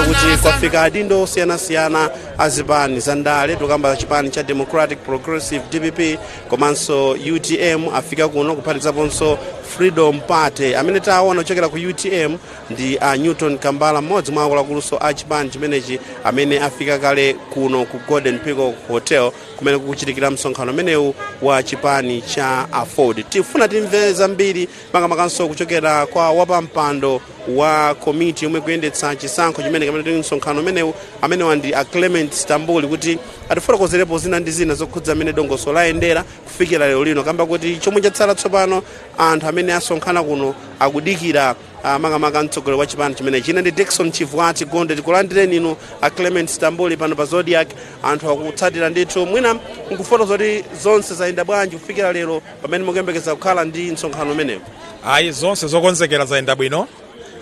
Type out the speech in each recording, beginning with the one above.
Kuti kwafika adindo osiyanasiyana azipani zandale tukamba chipani cha Democratic Progressive DPP komanso UTM afika kuno kuphatikizaponso Freedom Party amene taona ochokera ku UTM ndi Newton Kambala mmodzi mwa akuluakuluso a chipani chimenechi amene afika kale kuno ku Golden Peacock Hotel kumene kukuchitikira msonkhano umenewu wa chipani cha Afford. Tifuna timve zambiri makamaka kuchokera kwa wapampando wa komiti yomwe kuyendetsa chisankho chimene kamene msonkhano umenewu amene wandi Clement Stambuli kuti atifotokozerepo zina ndi zina zokhudza amene dongoso layendera kufikira lero lino kamba kuti chomwe chatsala tsopano anthu amene asonkhana kuno akudikira makamaka mtsogoleri wa chipani chimene china ndi Dickson Chivwati Gonde tikulandireni inu Clement Stambuli pano pa Zodiac anthu akutsatira ndithu mwina nkufotokoza kuti zonse zayenda bwanji kufikira lero pamene mukuyembekeza kukhala ndi msonkhano umenewu. Ayi zonse zokonzekera zayenda bwino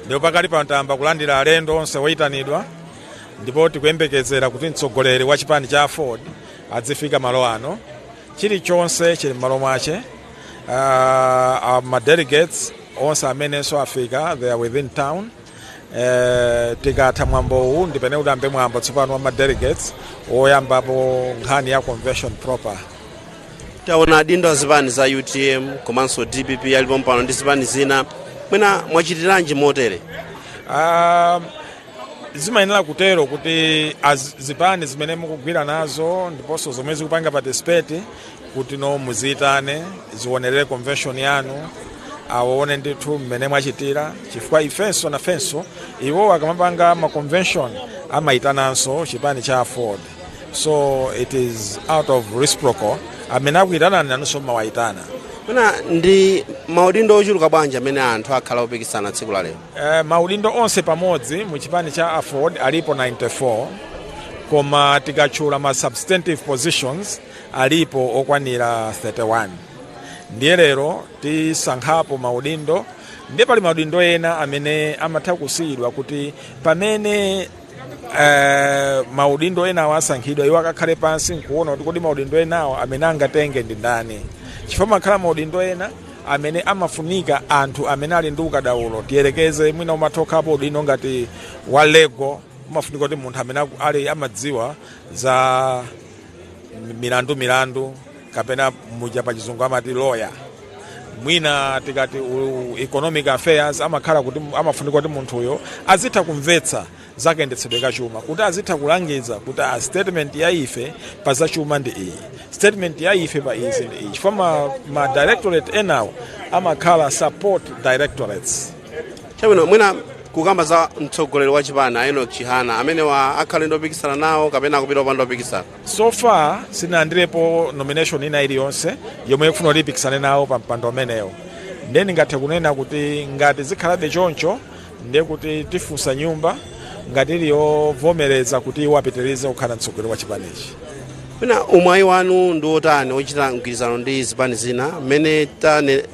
ndipo pakali pantamba kulandira alendo onse oyitanidwa ndipo tikuyembekezera kuti mtsogoleri wa chipani cha Afford adzifika malo ano chilichonse chili malo mwache. Ma delegates onse amenenso afika they are within town. Tikatha mwambowu ndipene udambe mwambo tsopano wa ma delegates oyambapo nkhani ya convention proper. Taona adindo azipani za UTM komanso DPP alipo mpano ndi zipani zina mwina mwachitiranji motere. Zimayenera kutero kuti zipani zimene mukugwira nazo ndiponso zomwe zikupanga participate kuti no muzitane zionerere convention yanu aone ndithu mmene mwachitira chifukwa ifenso na fenso iwo akamapanga ma convention amaitananso chipani cha Afford, so it is out of reciprocal amene akuitana nanso mawaitana. Mwina ndi maudindo ochuluka bwanji amene anthu akhala opikisana tsiku la lero. Maudindo onse pamodzi mu chipani cha Afford alipo 94 koma tikachula ma substantive positions alipo okwanira 31. Ndiye lero tisankhapo maudindo ndiye pali maudindo ena amene amatha kusiyidwa kuti pamene maudindo ena awasankhidwa iwo akakhale pansi nkuona kuti kodi maudindo enawo amene angatenge ndi ndani. Chifukwa makhala maudindo ena amene amafunika anthu amene ali ndi ukadaulo tiyerekeze mwina umathokapo udindo ngati wa Lego umafunika kuti munthu amene ali amadziwa za milandu kapena muja pa chizungu amati lawyer. Mwina tikati economic affairs amakhala kuti amafunika kuti munthu uyo azitha kumvetsa zakayendetsedwe kachuma kuti azitha kulangiza kuti statement ya ife pa zachuma ndi iyi, statement ya ife pa izi ndi iyi. Chifukwa ma directorate enawo amakhala support directorates. Chabwino mwina kukamba za mtsogoleri wa chipani Chihana amene akhale ndopikisana nawo kapena akupita opanda opikisana. So far sinalandirepo nomination ina iliyonse yomwe ikufuna kuti ipikisane nawo pa mpando umenewo. Ndiye ngathe kunena kuti ngati zikhalabe choncho ndiye kuti tifunsa nyumba ngati iliyovomereza kuti iwo apitirize kukhala mtsogoleri wa chipanichi. Mwina umwayi wanu ndi otani ochita mgwirizano ndi zipani zina mmene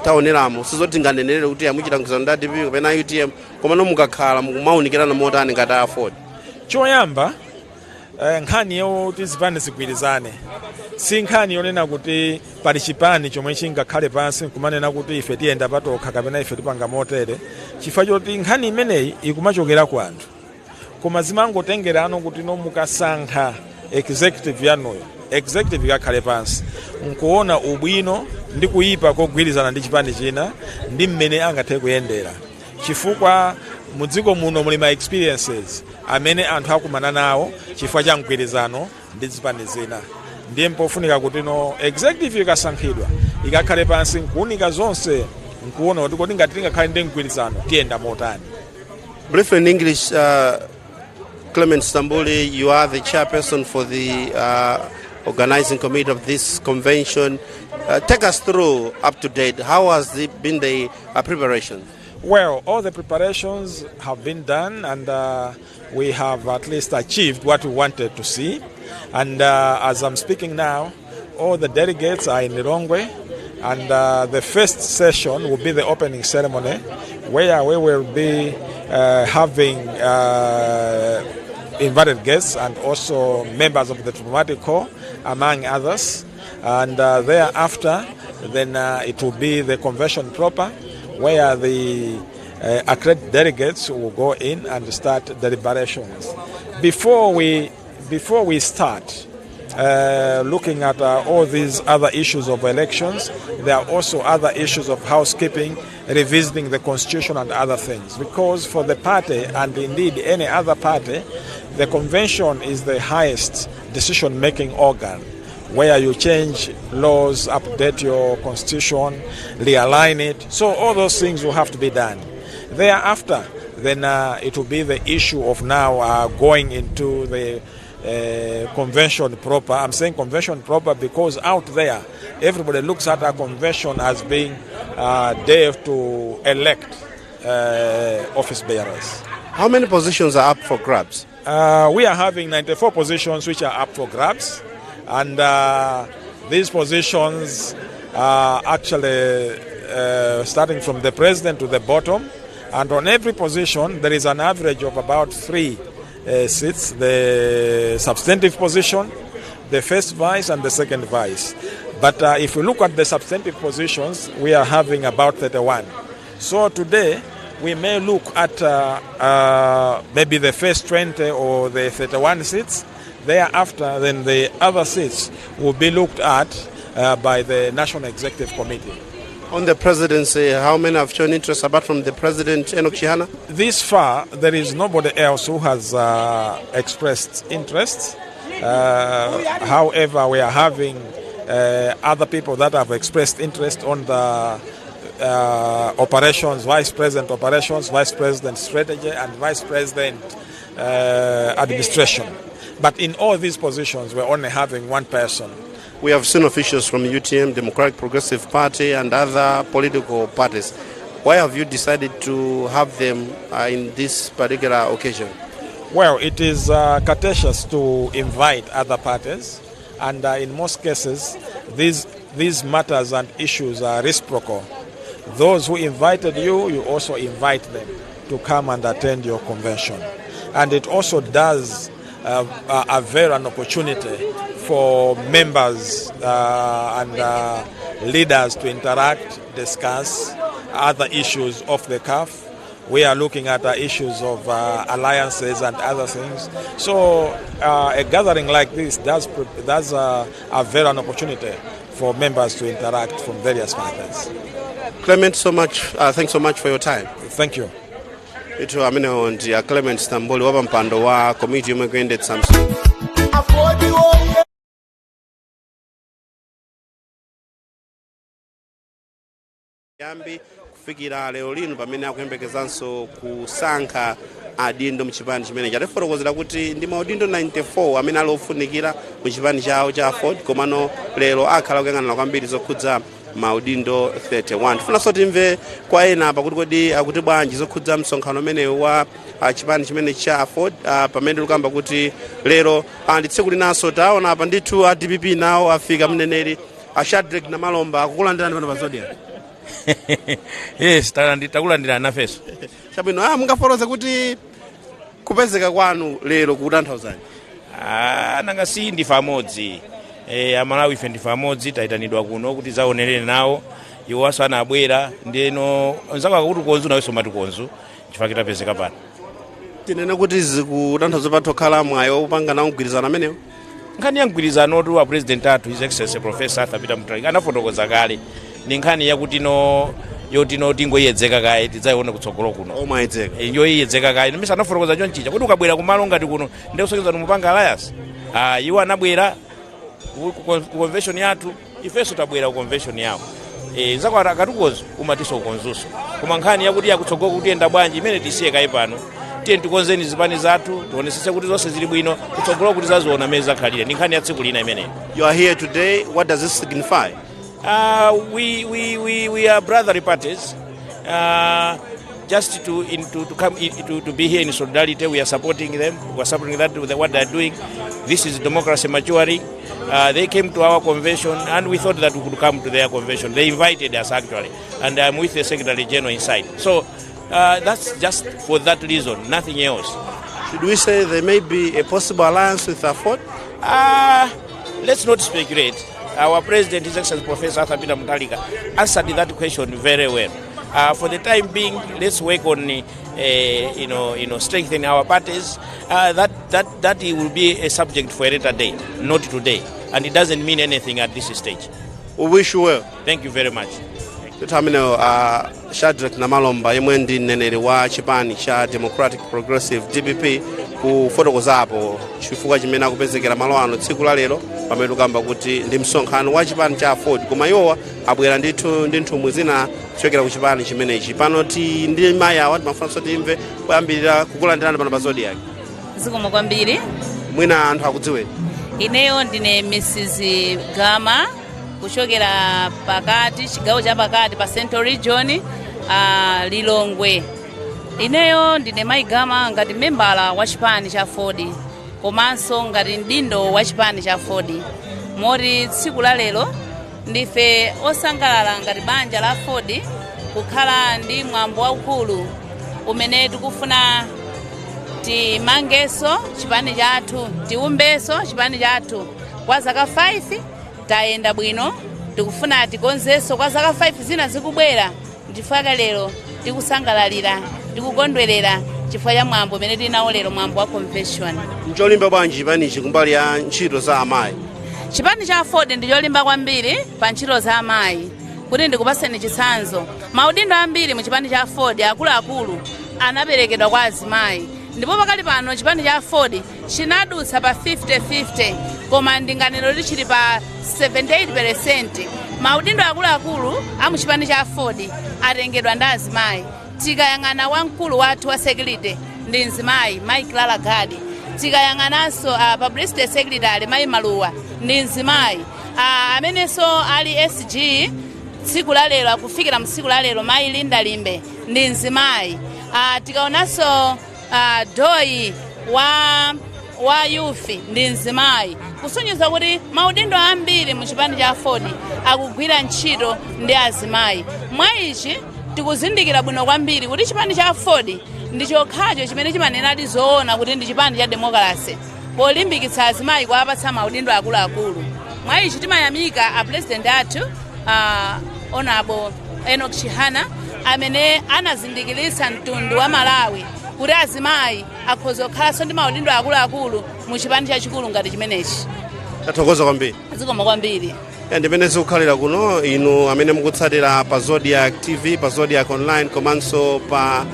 taoneramo sizoti nganenere kuti amuchita mgwirizano ndi DPP kapena UTM koma nomukakhala mumaunikirana motani ngati Afford. Choyamba nkhani yoti zipani zigwirizane si nkhani yonena kuti pali chipani chomwe chingakhale pansi kumanena kuti ife tiyenda patokha kapena ife tipanga motere, chifukwa choti nkhani imeneyi ikumachokera ku anthu koma zimangotengerano kuti mukasankha executive yanuyo executive ikakhale pansi nkuona ubwino ndi kuyipa kogwirizana ndi chipani china ndi mmene angathe kuyendera. Chifukwa mudziko muno muli ma experiences amene anthu akumana nawo chifukwa cha mgwirizano ndi zipani zina. Ndiye mpofunika kuti executive ikasankhidwa ikakhale pansi nkuunika zonse nkuona kuti kodi ngati tingakhale ndi mgwirizano tiyenda motani. Brief in English, Clement Stambuli, you are the chairperson for the organizing committee of this convention. Take us through up to date. How has been the preparation? Well, all the preparations have been done and we have at least achieved what we wanted to see. And as I'm speaking now, all the delegates are in Lilongwe and the first session will be the opening ceremony where we will be having invited guests and also members of the diplomatic corps, among others. And thereafter, then it will be the convention proper, where the accredited delegates will go in and start deliberations. Before we start looking at all these other issues of elections, there are also other issues of housekeeping, revisiting the constitution and other things. Because for the party, and indeed any other party, the convention is the highest decision-making organ, where you change laws, update your constitution, realign it. So all those things will have to be done. Thereafter, then it will be the issue of now going into the convention proper. I'm saying convention proper because out there, everybody looks at a convention as being there to elect office bearers. How many positions are up for grabs? We are having 94 positions which are up for grabs. And these positions are actually starting from the president to the bottom. And on every position, there is an average of about 3 seats: the substantive position, the first vice, and the second vice. But if we look at the substantive positions, we are having about 31. So today, we may look at maybe the first 20 or the 31 seats. Thereafter, then the other seats will be looked at by the National Executive Committee. On the presidency, how many have shown interest apart from the president, Chihana? This far, there is nobody else who has expressed interest. However, we are having other people that have expressed interest on the operations, vice president operations, vice president strategy, and vice president administration. But in all these positions, we're only having one person. We have seen officials from UTM, Democratic Progressive Party, and other political parties. Why have you decided to have them in this particular occasion? Well, it is courteous to invite other parties, and in most cases, these matters and issues are reciprocal. Those who invited you, you also invite them to come and attend your convention. And it also does avail an opportunity for members and leaders to interact, discuss other issues of the CAF. We are looking at issues of alliances and other things. So a gathering like this does avail an opportunity for members to interact from various parties. Clement, thanks so much for your time. Thank you. Ito amene ndi Clement Stamboli wa mpando wa committee yomwe kuyendetsa Samson. Yambi kufikira lero lino pamene akuyembekezanso kusankha adindo mchipani chimene chatifotokozera kuti ndi maudindo 94 amene ali ofunikira mu chipani chawo cha Ford, komano lero akhala kuyang'anira kwambiri zokhudza maudindo 31. Tifunanso timve kwa ena apa kuti kodi akuti bwanji zokhudza msonkhano umenewu wa chipani chimene cha Ford, pamene likamba kuti lero ndi tsiku linanso taona apa ndithu a DPP nawo afika mneneri Shadrack na Malomba akukulandirani pano pa Zodiac. Yes, takulandira nafeso. Chabwino, mungafotokoze kuti kupezeka kwanu lero kukutanthauzani? Nanga si ndife amodzi. Amalawi ife ndife amodzi, tayitanidwa kuno kuti zaonere nawo. Iwo aso anabwera ndeno nzako akuti konzu nawenso mati konzu chifukwa kitapezeka pano. Tinene kuti zikutanthauza pathu khala mwayo upanga nawo mgwirizano amenewo? Nkhani ya mgwirizano tu wa president athu His Excellency Professor Arthur Peter Mutharika anafotokoza kale. Ni nkhani yakuti yoti tingoyedzeka kaye tidzayiona kutsogolo kuno. Omwayedzeka. Yoyedzeka kaye. Nimisa anafotokoza chonchicha kuti ukabwera kumalo ngati kuno ndi kusonyeza mupanga alliance. Iwo anabwera ku convention yathu, ifeso tabwera ku convention yawo. Zako akatukozo umatiso ukonzuso. Koma nkhani yakuti yakutsogolo kuti enda bwanji imene tisiye kaye pano. Tiye tikonzeni zipani zathu, tionesese kuti zonse zili bwino, kutsogolo kuti zaziona meza khalire. Ni nkhani ya tsiku lina imene. You are here today. What does this signify? We are brotherly parties. Just to come to be here in solidarity, we are supporting them. We are supporting that with what they are doing. This is democracy maturing. They came to our convention, and we thought that we could come to their convention. They invited us actually, and I'm with the Secretary General inside. So that's just for that reason, nothing else. Should we say there may be a possible alliance with Ford? Let's not speculate. our president, His Excellency Professor Arthur Peter Mutharika, answered that question very well. For the time being, let's work on strengthening our parties. That it will be a subject for a later day, not today, and it doesn't mean anything at this stage. We wish you well. Thank you very much. Tutamino Shadrack Namalomba yemwe ndi mneneri wa chipani cha Democratic Progressive DPP kufotokozapo chifukwa chimene akupezekera malo ano tsiku la lero pamene tukamba kuti ndi msonkhano wa chipani cha Ford koma iwowa abwera ndithu ndi nthumwi zina kuchokera ku chipani chimenechi. Pano ndi mayi awa timafunanso timve kuyambirira kukulandirani pano pa Zodiac. Zikomo kwambiri. Mwina anthu akudziweni. Ineyo ndine Mrs. Gama kuchokera pakati chigawo cha pakati pa Central Region Lilongwe. Ineyo ndine mayi Gama ngati membala wa chipani cha Ford komanso ngati mdindo wa chipani cha Ford. Moti tsiku la lero ndife osangalala ngati banja la Ford kukhala ndi mwambo waukulu umene tikufuna timangeso chipani chathu, tiumbeso chipani chathu. Kwa zaka 5 tayenda bwino, tikufuna tikonzeso kwa zaka 5 zina zikubwera. Ndifaka lero tikusangalalira, tikukondwerera chifukwa cha mwambo umene tinawo lero, mwambo wa convention. Ncholimba bwanji chipanichi kumbali ya ntchito za amayi? Chipani cha Ford ndicholimba kwambiri pa ntchito za amayi. Kuti ndikupaseni chitsanzo, maudindo ambiri mu chipani cha Ford akuluakulu anaperekedwa kwa azimayi. Ndipo pakali pano chipani cha Ford chinadutsa pa 50-50 koma ndinganiro lichili pa 78%. Maudindo akuluakulu amu chipani cha Ford atengedwa ndi azimayi. Tikayang'ana wamkulu wathu wa security ndi mzimayi Mayi Clara Gadi. Tikayang'ananso publicity secretary Mayi Maluwa ndi mzimayi. Amenenso ali SG tsiku la lero akufikira msiku la lero Mayi Linda Limbe ndi mzimayi. Tikaonanso doi wa yufi ndi mzimayi. Kusonyeza kuti maudindo ambiri mu chipani cha Ford akugwira ntchito ndi azimayi. Mwa ichi tikuzindikira bwino kwambiri kuti chipani cha Ford ndi chokhacho chimene chimanenadi zoona kuti ndi chipani cha democracy polimbikitsa azimayi kuwapatsa maudindo akuluakulu. Mwa ichi timayamika a president athu Honorable Chihana amene anazindikiritsa mtundu wa Malawi kuti azimayi akhoza kukhalanso ndi maudindo akuluakulu mu chipani chachikulu ngati chimenechi. Tathokoza kwambiri. Zikomo kwambiri. Ndimene zikukhalira kuno inu amene mukutsatira pa Zodiac TV, pa Zodiac Online komanso pa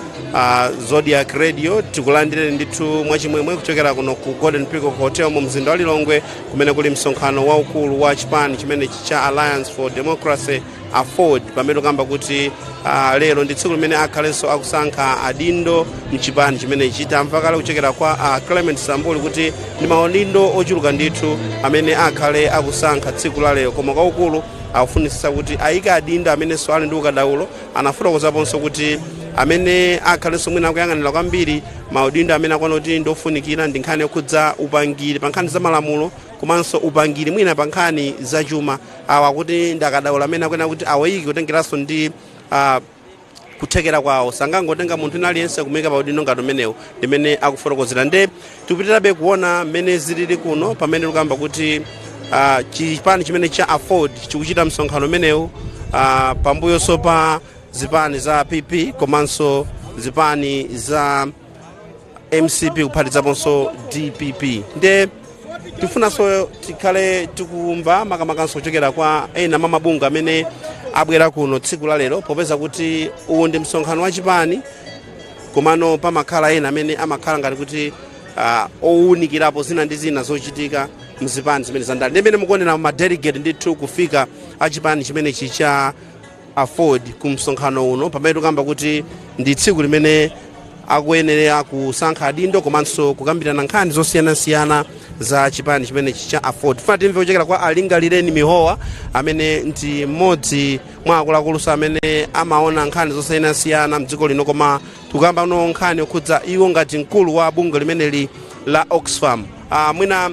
Zodiac Radio. Tikulandireni ndithu mwachimwemwe kuchokera kuno ku Golden Peacock Hotel mu mzinda wa Lilongwe kumene kuli msonkhano waukulu wa chipani chimene cha Alliance for Democracy Ford pamene kamba kuti lero ndi tsiku limene akhalenso akusankha adindo mchipani chimene chitamva kale kuchokera kwa Clement Sambuli kuti ndi maudindo ochuluka ndithu amene akhale akusankha tsiku la lero koma kwaukulu akufunisisa kuti ayika adindo amene so ali ndi ukadaulo. Anafotokozaponso kuti amene akhalenso mwina akuyang'anira kwambiri maudindo amene akwana kuti ndofunikira ndi nkhani yokhudza upangiri pa nkhani za malamulo komanso upangiri mwina pa nkhani za chuma awa kuti ndakadaulo amene akwena kuti awayiki kutengeranso ndi kuthekera kwawo sangangotenga munthu ina aliyense kumuyika pa udindo ngati umenewu ndimene akufotokozera. Nde tikupitirabe kuona mmene zilili kuno pamene tikamba kuti chipani chimene cha Ford chikuchita msonkhano umenewu pambuyonso pa zipani za PP komanso zipani za MCP kuphatizaponso DPP. Nde tifunanso tikhale tikumva makamakanso kuchokera kwa ena mamabunga amene abwera kuno tsiku la lero popeza kuti uwu ndi msonkhano wa chipani komano pamakhala ena amene amakhala ngati kuti owunikirapo zina ndi zina zochitika mzipani zimene zandali. Ndi amene mukuonera madelegate ndithu kufika achipani chimene cha Ford ku msonkhano uno pamene tikamba kuti ndi tsiku limene akuyenera kusankha adindo komanso kukambirana nkhani zosiyanasiyana za chipani chimene cha Ford. Funa timve kuchokera kwa Alingalireni Mihowa amene ndi mmodzi mwa akuluakuluso amene amaona nkhani zosiyanasiyana mdziko lino koma tukamba uno nkhani yokhudza iwo ngati mkulu wa bunge limeneli la Oxfam. Mwina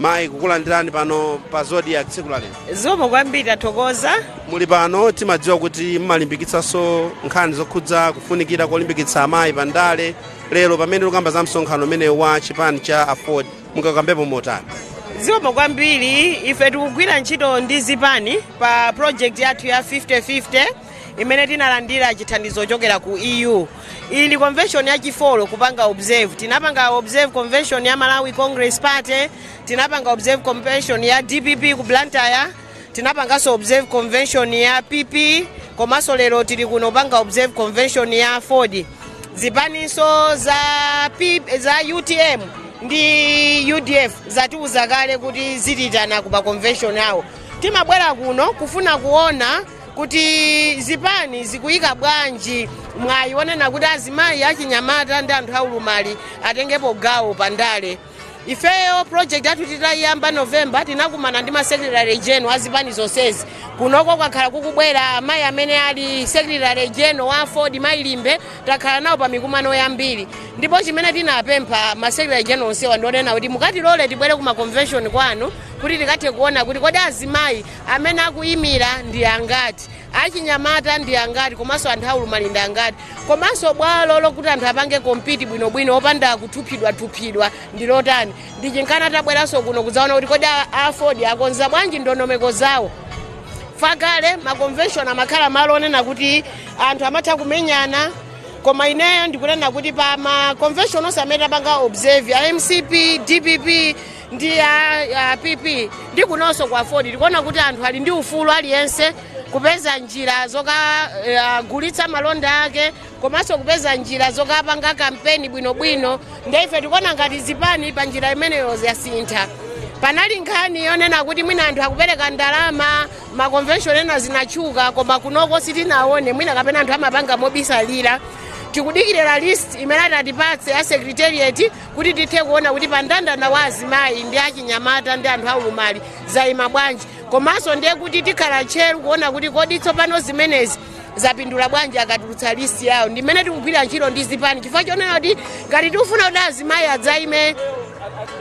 mayi kukulandirani pano pa Zodiac tsiku la lero. Zikomo kwambiri tathokoza. Muli pano timadziwa kuti mmalimbikitsanso nkhani zokhudza kufunikira kolimbikitsa amayi pandale lero pamene tikamba za msonkhano umene wa chipani cha Ford mukakambepo motani? Zikomo kwambiri ife tikugwira ntchito ndi zipani pa project yathu ya 50-50 imene tinalandira chithandizo chokera ku EU. Iyi ndi convention ya chifolo kupanga observe. Tinapanga observe convention ya Malawi Congress Party, tinapanga observe convention ya DPP ku Blantyre, tinapanganso observe convention ya PP, komanso lero tili kuno panga observe convention ya Ford. Zipaniso za UTM ndi UDF zatiuza kale kuti zititana kupa convention yawo. Timabwera kuno kufuna kuona kuti zipani zikuyika bwanji mwayi wonena kuti azimayi achinyamata ndi anthu aulumali atengepo gawo pandale. Ifeyo project yathu titayamba November tinakumana ndi secretary general azipani zonsezi. Kunoko kwakhala kukubwera amayi amene ali secretary general wa Ford Mailimbe takhala nawo pa mikumano yambiri. Ndipo chimene tinapempha secretary general onsewa ndionena kuti mukatilole tibwere kuma convention kwanu kuti tikathe kuona kuti kodi azimayi amene akuyimira ndi angati, achinyamata ndi angati, komanso anthu aulumali ndi angati, komanso bwalo lokuti anthu apange compete bwinobwino opanda kuthupidwa ndi lotani. Ndi chinkana tabweranso kuno kudzaona kuti kodi a Ford akonza bwanji ndondomeko zawo. Fakale ma convention amakhala malo onena kuti anthu amatha kumenyana, koma ineyo ndikunena kuti pa ma convention onse amene apanga observe ya MCP, DPP ndi ya PP ndi kunonso kwa Ford tikuona kuti anthu ali ndi ufulu aliyense kupeza njira zokagulitsa malonda ake, komanso kupeza njira zokapanga kampeni bwinobwino. Ndi ife tikuona ngati zipani pa njira imeneyo yasintha. Panali nkhani yonena kuti mwina anthu akupereka ndalama, ma convention ena zinachuka, koma kunoko sitinaone mwina kapena anthu amapanga mobisalira. Tikudikirira list imene atatipatse ya secretariat kuti tithe kuona kuti pandandanda wa azimayi ndi achinyamata ndi anthu aulumali zayima bwanji, komanso ndiye kuti tikhala tcheru kuona kuti kodi tsopano zimenezi zapindula bwanji akatulutsa list yawo. Ndimene tikugwira ntchito ndi zipani chifukwa chonena kuti ngati tikufuna kuti azimayi adzaime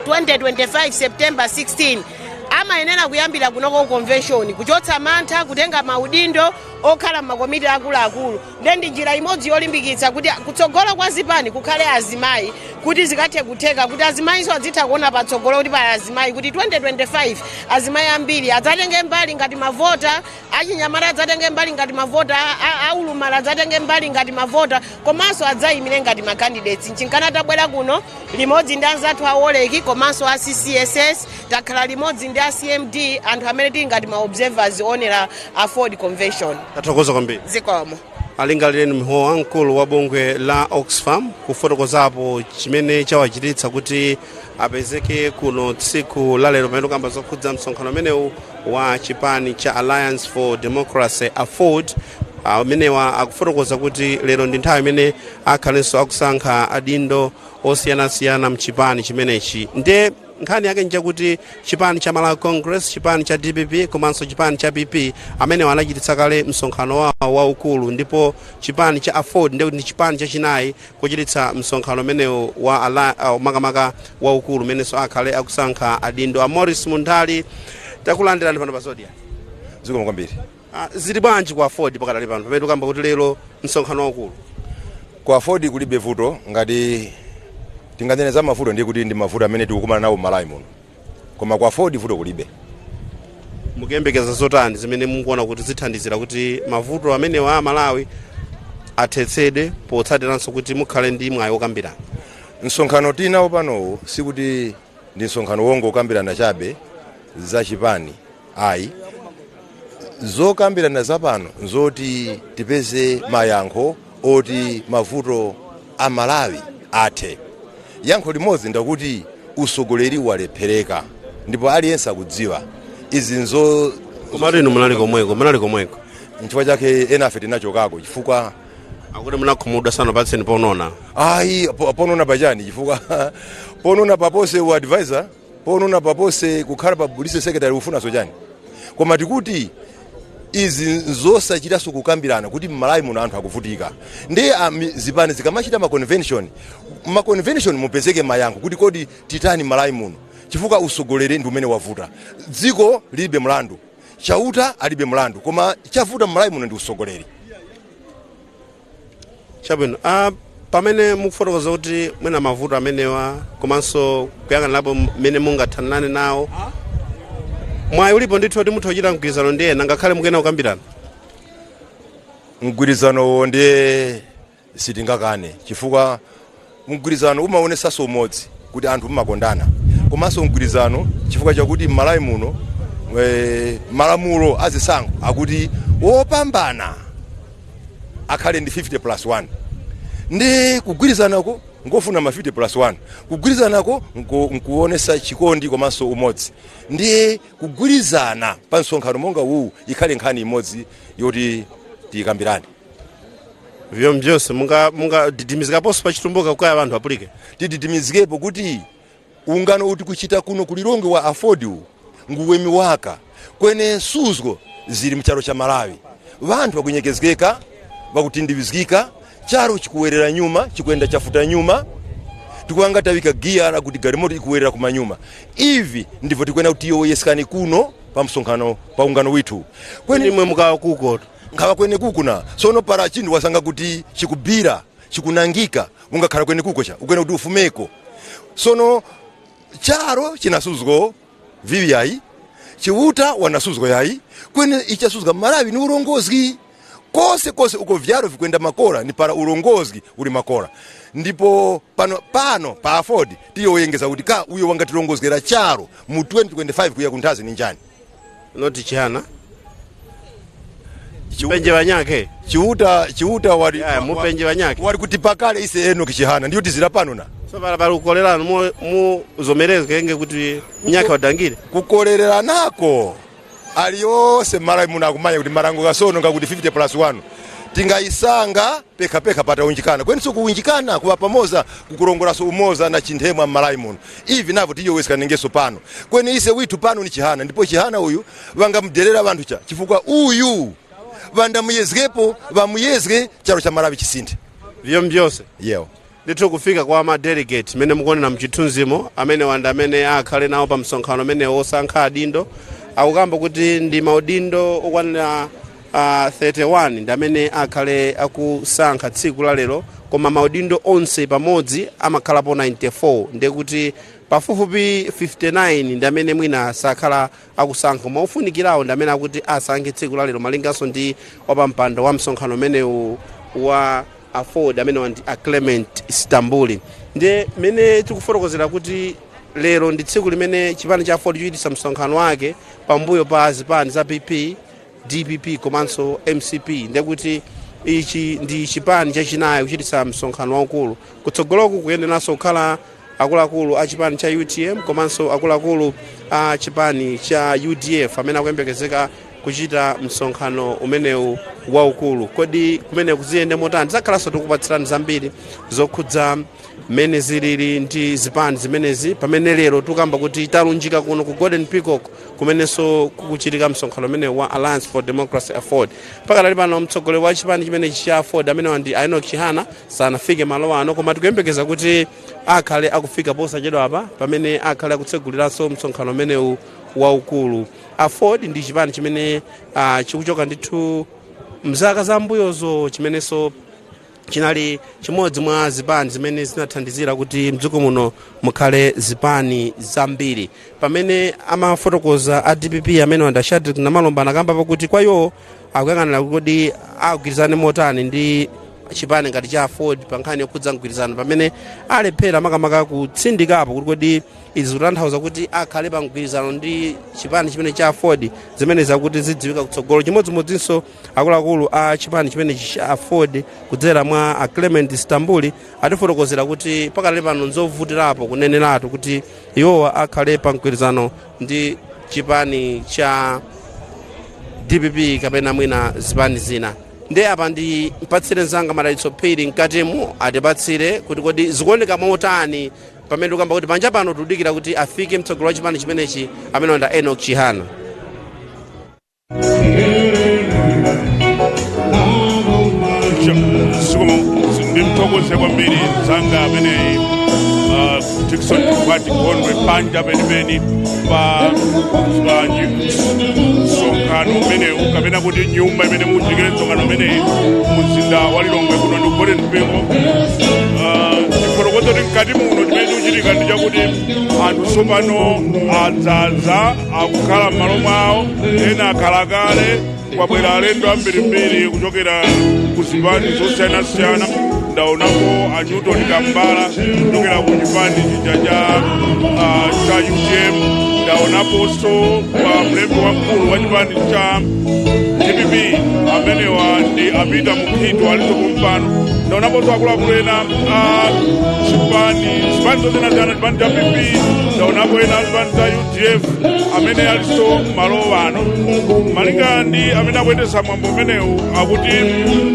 2025 September 16 amayenera kuyambira kunoko convention kuchotsa mantha kutenga maudindo okhala makomiti akuluakulu. Ndi njira imodzi yolimbikitsa kuti kutsogolo kwa zipani kukhale azimayi kuti zikathe kutheka kuti azimayiso adzitha kuona patsogolo kuti pali azimayi kuti 2025 azimayi ambiri adzatenge mbali ngati mavota, achinyamata adzatenge mbali ngati mavota, aulumala adzatenge mbali ngati mavota, komanso adzayimire ngati ma candidates. Chinkana tabwera kuno limodzi ndi anzathu aoleki komanso a CCSS, takhala limodzi ndi a CMD, anthu amene tili ngati ma observers onera a Ford convention. Tathokoza kwambiri. Zikomo. Alingalireni mhowa mkulu wa bungwe la Oxfam kufotokozapo chimene chawachititsa kuti apezeke kuno tsiku la lero pamene kamba zokhudza msonkhano umenewu wa chipani cha Alliance for Democracy Afford. Amenewa akufotokoza kuti lero ndi nthawi imene akhalenso akusankha adindo osiyanasiyana mchipani chimenechi. Nde nkhani yake nchakuti chipani cha Malawi Congress, chipani cha DPP komanso chipani cha PP amene wanachititsa kale msonkhano wawo waukulu, ndipo chipani cha Afford ndi chipani chachinayi kuchititsa msonkhano umenewu wa makamaka waukulu umenenso akhale akusankha adindo. A Morris Mundali takulandirani pano pa Zodia. Zikomo kwambiri. Zili bwanji kwa Afford pakadali pano pamene tukamba kuti lero msonkhano waukulu? Kwa Afford kulibe vuto ngati tinganeneza mavuto ndiye kuti ndi mavuto amene tikukumana nawo Malawi muno. Koma kwa Afford vuto kulibe. Mukuyembekeza zotani zimene mukuona kuti zithandizira kuti mavuto amene wa Malawi athetsedwe potsatiranso kuti mukhale ndi mwayi wokambirana? Msonkhano tinawo pano sikuti ndi msonkhano wongo ukambirana chabe za chipani ayi. Zokambirana zapano nzoti tipeze mayankho oti mavuto a Malawi athe. Yankho limodzi ndakuti usogoleri walephereka ndipo aliyense akudziwa izi nzo komarino munali komweko nchifukwa chake enafe tinachokako chifukwa akuti munakhumudwa sana patseni ponona. Ayi ponona pachani chifukwa ponona papose u advisor, ponona papose kukhala pa police secretary ufuna sochani. Koma tikuti izi nzosachitaso kukambirana kuti Malawi muno anthu akuvutika. Ndiye zipani zikamachita ma convention mupezeke mayankho kuti kodi titani Malawi muno. Chifukwa usogoleri ndi umene wavuta. Dziko libe mlandu, chauta alibe mlandu, koma chavuta Malawi muno ndi usogoleri. Chabwino, pamene mukufotokoza kuti mwina mavuto amenewa komanso kuyang'anirapo mmene mungathanane nawo mwayi ulipo ndithu kuti mutha kuchita mgwirizano ndi ena ngakhale mukena kukambirana? Mgwirizano ndiye sitingakane chifukwa mgwirizano umaonesanso umodzi kuti anthu mumakondana, komanso mgwirizano chifukwa chakuti m'Malawi muno malamulo azisankho akuti wopambana akhale ndi 50+1 ndi kugwirizanako ngofuna ma 50+1 kugwirizanako nkuonesa chikondi komanso umodzi ndi kugwirizana pa msonkhano monga uwu ikhale nkhani imodzi yoti tikambirane. Vyo mjose munga didimizikaponso pa chitumbuka kwa anthu apulike tididimizikepo kuti ungano uti kuchita kuno ku Lilongwe wa afford nguwemi waka kwene suzgo zili mcharo cha Malawi vanthu akunyekezeka vakutindivizikika charo chikuwerera nyuma chikwenda chafuta nyuma tikuanga tawika gia kuti galimoto ikuwerera kumanyuma ivi ndivyo tikwenda kuti yoyeskani kuno pa msonkhano pa ungano withu kweni mwe mukawa kuko nkhawa kwene kukuna sono para chindu wasanga kuti chikubira chikunangika ungakhala kwene kukocha ukwena kuti ufumeko sono charo chinasuzgo vivi yayi chiuta wanasuzgo yayi kwene ichasuzga Malawi ni urongozi kose uko vyaro vikwenda makora ni para urongozi uli makora ndipo pano pa afford tiyoyengeza kuti ka uyo wangatirongozgera charo mu 2025 kuya kuntazi ni njani noti Chihana Chipenje wanyake chiuta wali mupenje wanyake wali kuti pakale ise eno Chihana ndiyo tizira pano na so para ukolerano mu zomerezwe kenge kuti nyake wadangire kukolerera nako aliyose Malawi muno akumanya kuti marango gasono ngakuti 50+1 tingaisanga peka pata unjikana kwenso kuunjikana kuwa pamoza kukurongoraso umoza na chinthemwa Malawi muno ivi navo tiyoweseka nengeso pano kwene ise witu pano ni Chihana ndipo Chihana uyu vangamdelera vantu cha chifukwa uyu vandamuyezgepo vamuyezge charo cha Malawi chisinthe vyo mbyose yeo ndithu kufika kwa ma delegate mene mukuonera mchithunzimo amene wanda amene akhale nawo pa msonkhano amene osankha adindo akukamba kuti ndi maudindo okwanira 31 ndi amene akhale akusankha tsiku la lero koma maudindo onse pamodzi amakhalapo 94 ndi kuti pafupifupi 59 ndi amene mwina sakhala akusankha maufunikirawo ndi amene akuti asankhe tsiku la lero malinganso ndi wapampando wa msonkhano umenewu wa afford amene wandi Clement Istanbul ndi mene tikufotokozera kuti lero ndi tsiku limene chipani cha afford chochitisa msonkhano wake pambuyo pa zipani za PP DPP komanso MCP ndi kuti ichi ndi chipani chachinayi kuchitisa msonkhano waukulu kutsogoloku kuyenderanso kukhala akuluakulu a chipani cha UTM komanso akuluakulu a chipani cha UDF amene akuyembekezeka kuchita msonkhano umenewu waukulu kodi kumene kuziyende motani zakhalanso tikupatsirani zambiri zokhudza mmene zilili ndi zipani zimenezi pamene lero tukamba kuti talunjika kuno ku Golden Peacock kumenenso kukuchitika msonkhano umene wa Alliance for Democracy Afford pakatali pano mtsogoleri wa chipani chimene cha Afford amene wandi Chihana sanafike malo ano koma tikuyembekeza kuti akhale akufika posachedwa apa pamene akhale akutseguliranso msonkhano umenewu waukulu. Afford ndi chipani chimene chikuchoka ndithu mzaka zambuyozo chimenenso chinali chimodzi mwa zipani zimene zinathandizira kuti mdziko muno mukhale zipani zambiri pamene amafotokoza a DPP amene wanda Shadrack Namalomba akamba pakuti kwa iwo akuyang'anira kuti agwirizane motani ndi chipani ngati cha Afford pa nkhani yokhudza mgwirizano pamene alephera makamaka kutsindikapo kuti kodi izi zikutanthauza kuti akhale pa mgwirizano ndi chipani chimene cha Afford zimene zakuti zidziwika kutsogolo chimodzimodzinso akuluakulu a chipani chimene cha Afford kudzera mwa Clement Istanbul atifotokozera kuti pakali pano nzovutirapo kuneneratu kuti iwowa akhale pa mgwirizano ndi chipani cha DPP kapena mwina zipani zina ndi apa ndi mpatsire nzanga madalitso phiri mkatimu atipatsire kuti kodi zikuoneka motani pamene tukamba kuti panja pano tudikira kuti afike mtsogolo wa chipani chimenechi amene wanda Chihana. Ndimthokoze kwambiri nzanga amene Dixon kwati konwe panja penipeni pa msonkhano umene ukapena kuti nyumba imene muchikire msonkhano umene muzinda wa Lilongwe kuno ndi Golden Peacock mkati muno chimene chikuchitika ndi chakuti anthu tsopano adzaza akukhala m'malo mwawo, ena akhala kale, kwabwera alendo ambirimbiri kuchokera ku zipani zosiyanasiyana. Ndaonapo a Newton Kambala kuchokera ku chipani cha UTM, ndaonaponso mlembi wamkulu wa chipani cha DPP amenewa ndi apita mukhitu aliso kumpano. Ndaonaponso akuluakulu ena chipani zosiyanasiyana, chipani cha PP, ndaonapo ena chipani cha UDF amene aliso malo ano. Malinga ndi amene akuyendetsa mwambo umenewu akuti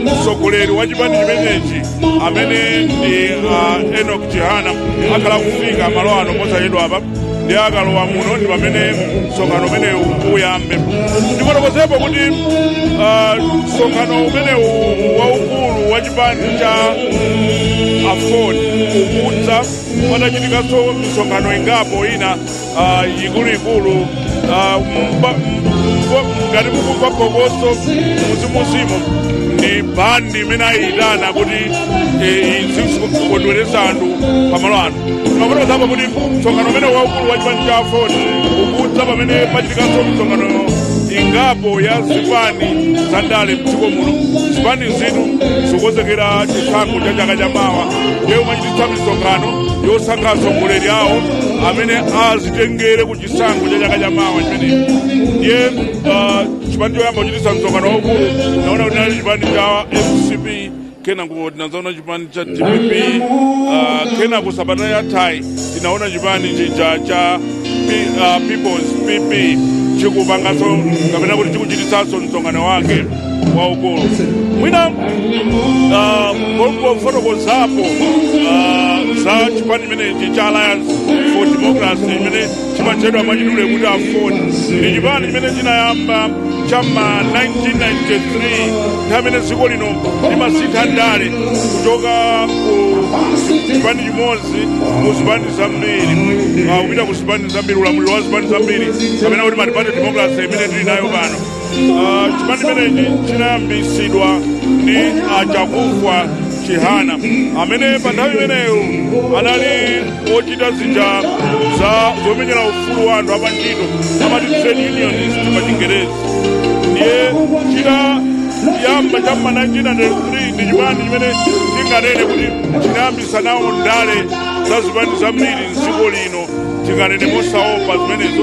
mtsogoleri wa chipani chimenechi amene ndi Enoch Chihana akhala kufika malo ano posachedwa apa, ndi akalowa muno ndi pamene msonkhano umenewu uyambe. Ndikufotokozepo kuti msonkhano umenewu waukulu wa chipani cha Afoni ukudza patachitikanso misonkhano ingapo ina ikuluikulu ngati mukumva phokoso muzimuzimo ndi bandi imene ayitana kuti izikondweretsa anthu pamalo ano. Ndimafotokozapo kuti msonkhano umene waukulu wa chipani cha Afoni ukudza pamene pachitikanso misonkhano ingapo ya zipani za ndale mdziko muno. Zipani zinu zikukonzekera chisankho cha chaka chamawa, ndiye umachititsa misonkhano yosankha atsogoleri awo amene azitengere ku chisankho cha chaka chamawa chimenechi. Ndiye chipani choyamba kuchititsa msonkhano waukulu naona kuti nali chipani cha MCP, kenako tinazaona chipani cha DPP, kenako sabata yathayi tinaona chipani cha People's PP chikupanganso kapena kuti chikuchititsanso msonkhano wake waukulu. Mwina ngofotokozapo za chipani chimenechi cha Alliance for Democracy imene chimachedwa mwachidule kuti Afoni. Ndi chipani chimene chinayamba chama 1993 nthawi imene dziko lino limasintha ndale kuchoka ku chipani chimodzi mu zipani zambiri kupita ku zipani zambiri, ulamuliro wa zipani zambiri kapena kuti Multiparty Democracy imene tili nayo pano. Chipani chimenechi chinayambisidwa ndi Achakufwa Chihana amene pa nthawi imeneyo anali ochita zija zomenyera ufulu wa anthu apantchito, amati trade unionist pa Chingerezi. Ndiye chitayamba cham'ma 1993 ndi chipani chimene tinganene kuti chinayambisa nawo ndale za zipani zambiri mdziko lino, tinganene mosaopa zimenezo,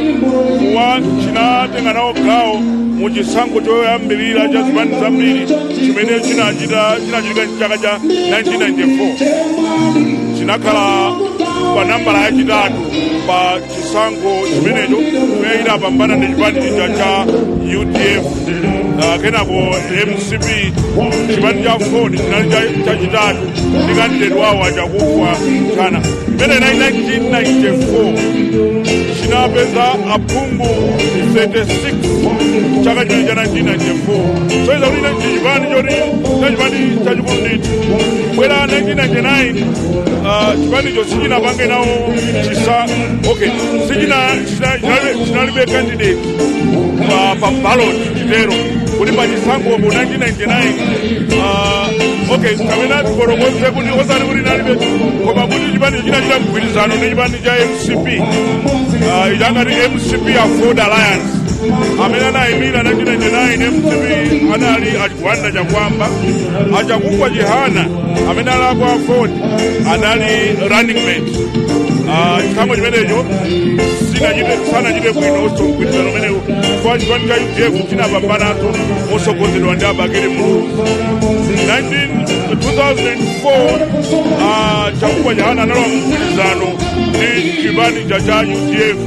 kuwa chinatenga nawo gawo mu chisankho choyambirira cha zipani zambiri chimene chinachitika mchaka cha 1994. Chinakhala pa nambala yachitatu pa chisankho chimenecho chimene inapambana ndi chipani cha UDF. Kenako MCP chipani cha Afoni chinali chachitatu ndi kandidate wawo Achakufwa Chihana. Imene 1994 chinapeza aphungu 36 chaka chimene cha 1994. So iza kuti chipani chachikulu ndithu. Bwera 1999 chipanicho sichinapange nawo chinalibe candidate pa ballot Lero kuti pa chisankho mu 1999 kapena tikolokoze kuti osati kuti inalibe, koma kuti chipanicho chinachita mgwirizano ndi chipani cha MCP ichangati MCP Afford Alliance amene anayimira 1999. MCP anali Achigwanda Chakwamba, Achakufwa Chihana amene ali ku Afford anali running mate. Chisankho chimenecho sanachite bwino so mgwirizano umenewu kwa chipani cha UDF chinapambananso motsogozedwa ndi Abakele Muluzi. 2004 Achakufwa Chihana analowa mgwirizano ndi chipani cha UDF,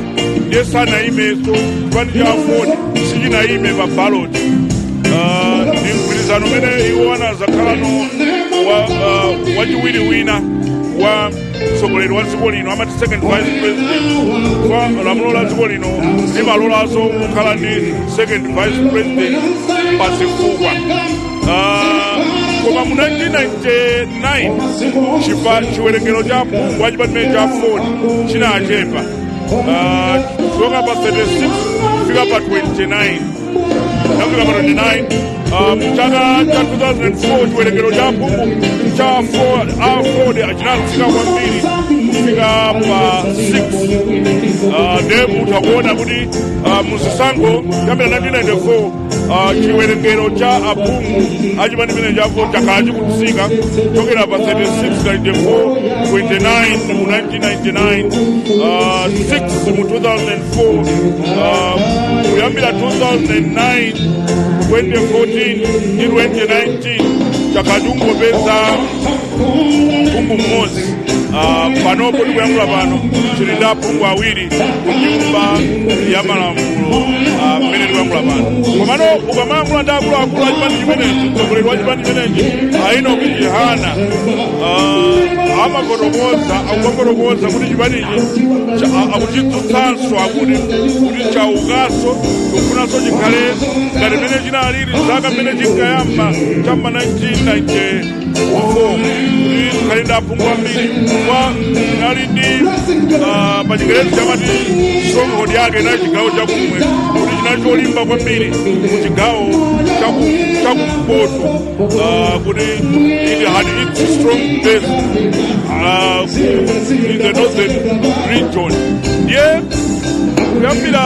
ndiye sanayimeso chipani cha Afoni sichinayime pa ballot. Ndi mgwirizano umene iwo anazakhalano wachiwiri wina wa mtsogoleri wa dziko lino, amati second vice president kwa lamulo la dziko lino limalolaso kukhala ndi second vice president pazifukwa. Koma mu 1999 chiwerengero cha aphungu a chipani cha Afoni chinachepa kuchoka pa 36 kufika pa 29. Kufika pa 29 mchaka cha 2004 chiwerengero cha aphungu cha Ford chinatsika kwambiri kufika pa 6. Ndiye mutakuona kuti muzisankho kuyambira 1994 chiwerengero cha aphungu achipani chimene cha Ford chakhala chikutsika kuchokera pa 36 94 29 mu 1999 6 mu 2004 kuyambira 2009 2014 ndi 2019 chakhala chikungopeza phungu mmodzi. Panopo tikuyankhula pano tili ndi aphungu awiri kunyumba ya malamulo mmene tikuyankhula pano. Komano ukamayankhula ndi akuluakulu achipani chimenechi, mtsogoleri wa chipani chimenechi Enoki Chihana akufotokoza kuti chipanichi akuchitsutsanso akuti chaukanso kufunanso chikhale ngati mmene chinalili zaka mmene chinkayamba cham'ma 1994 kuti tikhale ndi aphungu ambiri nali ndi pa Chingerezi chamati stronghold yake na chigawo chakumwe kuti chinali cholimba kwambiri mu chigawo chakumpoto kuti it had its strong base in the northern region. Ndiye kuyambira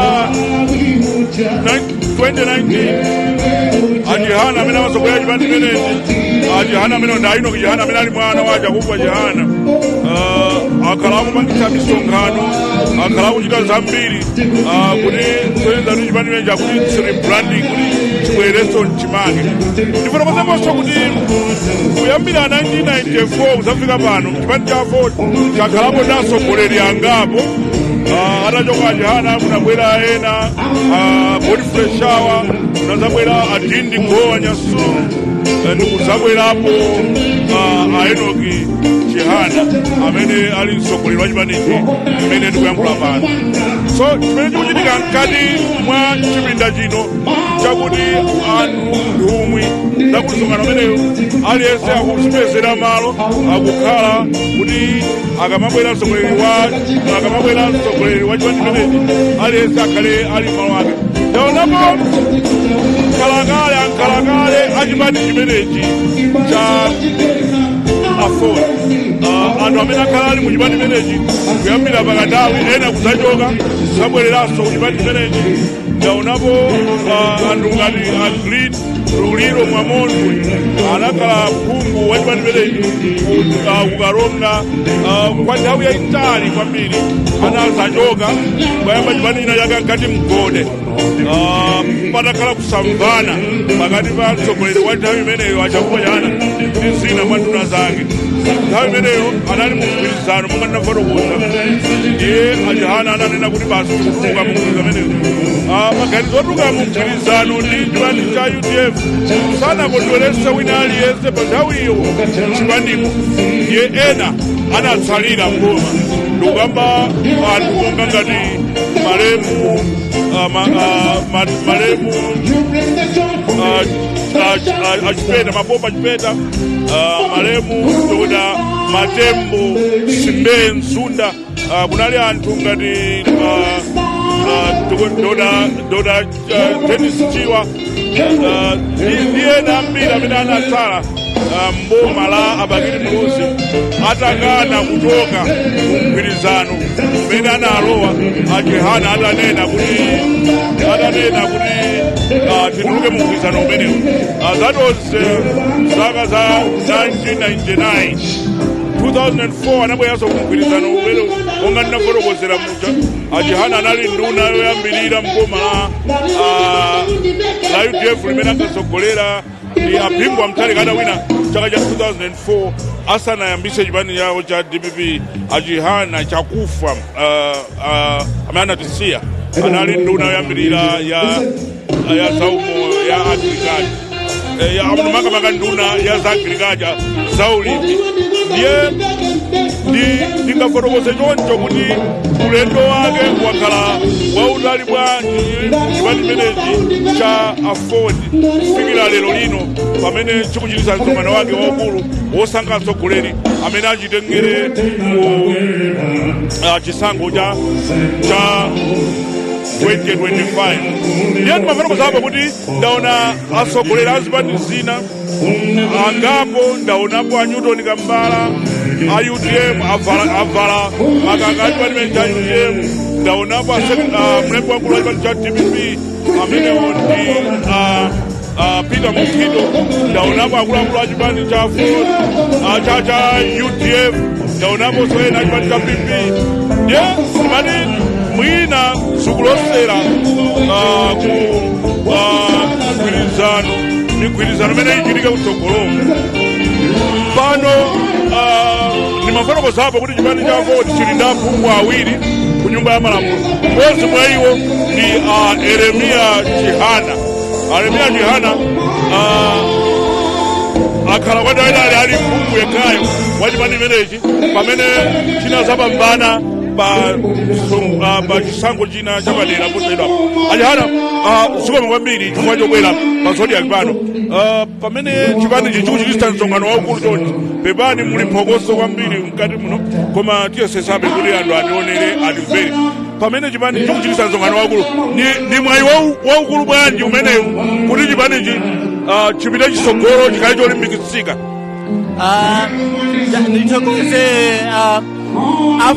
2019 Chihana amene amasogolela chipani chimenechi Chihana amene ndi Enoki Chihana amene ali mwana wa Achakufwa Chihana akhala akupangitsa misonkhano, akhala akuchita zambiri kuti kuyenza kuti chipani chimenechi akuti rebranding kuti chibwereso mchimake. Ndifotokozeponso kuti kuyambira 1994 kuzafika pano chipani cha Ford chakhalapo ndi atsogoleri angapo. Atachoka Chihana kunabwera ena Godfrey Shawa, kunazabwera Adindi Gowa Nyasulu, ndikuzabwerapo Enoki Chihana amene ali mtsogoleri wa chipanichi amene ndikuyankhula pano. So chimene chikuchitika mkati mwa chipinda chino chakuti anthu ndiumwi zakusonkhana ameneyo aliyense akuchipezera malo akukhala kuti akamabwera mtsogoleri wa chipani chimenechi aliyense akhale ali malo ake. Ndaonapo ankhalakale achipani chimenechi cha Ford anthu amene akhala ali mu chipani chimenechi kuyambira pakatawi ena kuzachoka zabwereranso ku chipani chimenechi. Ndaonapo anthu ngati Agrid Lero Mwamondwe anakhala phungu wa chipani chimenechi kukalonga kwa nthawi yayitali kwambiri, anazachoka kuyamba chipani china chake nkati Mgode patakhala kusamvana pakati pa mtsogoleri wa nthawi imeneyo Achakufwa Chihana ndi zina mwa nduna zake. Nthawi imeneyo anali mu mgwirizano monga ndinafotokoza. Ndiye Chihana ananena kuti basi tikufuka mu mgwirizano ameneyo. Maganizo otuluka mu mgwirizano ndi chipani cha UDF sanakondweretse wina aliyense pa nthawi iyo chipaniko. Ndiye ena anatsalira mboma ndikukamba anthu monga ngati Malemu achipeta mabomba achipeta Malemu Doda Matembo Simbe Nsunda kunali anthu ngati Doda Dennis Chiwa ndiye nambiri amene anatsala mboma la Abakiri Muluzi atakana kuchoka mgwirizano umene analowa Chihana atanena kuti tituluke mu mgwirizano umenewu. Zatonse zaka za 1999 2004 anabweranso ku mgwirizano umenewu monga ndinafotokozera muja. Chihana anali nduna yoyambirira mboma la UDF limene akatsogolera ndi Aphingu Amtali wina chaka cha 2004 asanayambise chipani yawo cha DPP. Chihana Achakufwa amene anatisiya anali nduna yoyambirira ya zaumo ya agriculture amakamaka nduna ya za agriculture zaulimi. Ndiye ndingafotokoze choncho kuti ulendo wake wakhala wautali bwanji chipani chimenechi cha Ford kufikira lero lino pamene chikuchititsa msonkhano wake waukulu wosankha mtsogoleri amene achitengere mu chisankho cha 2025. Ndiye ndimafuna kuzaba kuti ndaona asogolera azipani zina angapo, ndaonapo a Newton Kambala, a UTM avala makakati pali cha UTM, ndaonapo mlembi wankulu wa chipani cha DPP amenewo ndi Peter Mukindo, ndaonapo akuluakulu a chipani cha Ford cha UTF, ndaonapo soyena chipani cha PP. Ndiye ndimati mwina sukulosera ku migwirizano imene ichitika kutsogolo pano. Ndimafuna kuzapo kuti chipani cha Ford chili ndi aphungu awiri ku nyumba ya malamulo. Mmodzi mwa iwo ndi Yeremiya Chihana. Yeremiya Chihana akhala kwadawidali ali mphungu yekhayo wa chipani imenechi pamene chinazapambana pa chisankho china chapadera posayidwa. Achihana zikomo kwambiri chifukwa chobwera pa Zodiac pano. Pamene chipani chikuchititsa msonkhano waukulu chonchi, pepani muli mphokoso kwambiri mkati muno, koma tiyesesabe kuti anthu ationere atimvere. Pamene chipani chikuchititsa msonkhano waukulu, ndi mwayi waukulu bwanji umenewu kuti chipanichi chipite chisogolo chikhale cholimbikitsika. Ndithokoze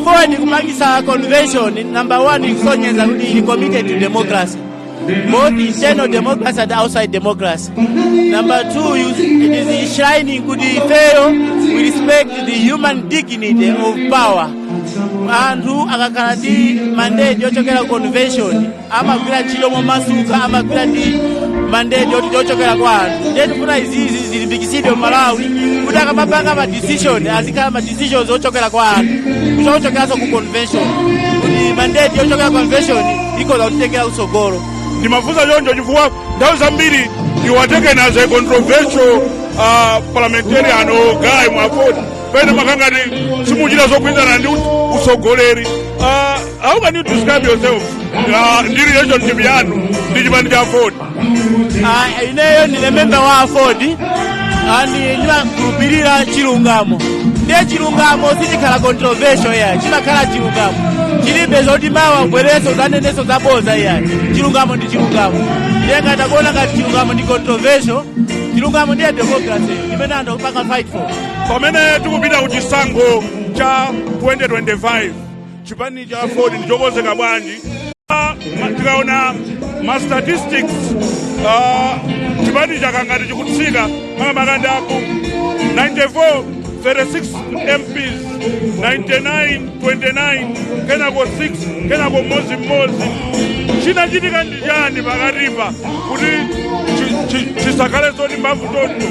Ford kupangisa convention. Number one, ikusonyeza kuti ili committed to democracy, both internal democracy and outside democracy. Number two, it is enshrining kuti ifeyo we respect the human dignity of power. Anthu akakhala ndi mandate yochokera convention amagwira ntchito momasuka, amagwira ndi mandate yochokera kwa anthu. Ndiye tikufuna izizi zilimbikitsidwe Malawi kuti akamapanga ma decision azikhala ma decisions ochokera kwa anthu, kuchokeranso ku convention, kuti mandate yochokera convention ikoza kutengera kutsogolo. Ndimafunsa choncho chifukwa nthawi zambiri you are taken as a controversial parliamentarian or guy mwafoti pene makangati simuchita zogwirizana ndi usogoleri. How can you describe yourself ndi relationship yanu ndi chipani cha Ford? Ineyo ndine member wa Ford ndimakhulupirira chilungamo. Ndiye chilungamo sichikhala controversial ya chimakhala chilungamo, chilibe zoti mawa bwereso zaneneso zaboza ya chilungamo ndi chilungamo. Ndiye ngati akuona ngati chilungamo ndi controversial, chilungamo ndiye democracy imene anthu akupanga fight for. Pamene tikupita ku chisankho cha 2025 chipani cha Ford ndichokonzeka bwanji? Tikaona ma statistics chipani chakangati chikutsika makamaka 94 36 MPs, 99 29, kenako 6, kenako mmodzi. Chinachitika ndi chani pakatipa kuti chisakhale zoti mbavu tonto?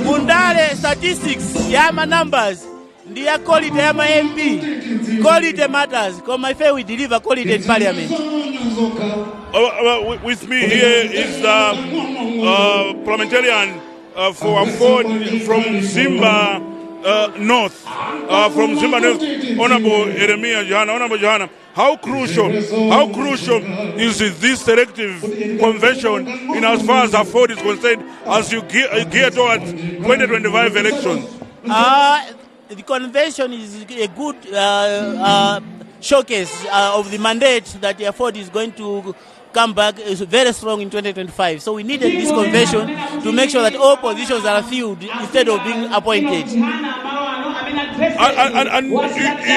Mundale statistics ya ma numbers ndi ya quality ya ma MP. Quality matters, koma ife we deliver quality in parliament. With me here is the parliamentarian for Ford from Zimba North. From Zimba North, Honorable Yeremiya Chihana. Honorable Chihana, how crucial is this selective convention in as far as Ford is concerned as you gear towards 2025 elections? The convention is a good showcase of the mandate that Ford is going to come back is very strong in 2025. So we needed this convention to make sure that all positions are filled instead of being appointed. And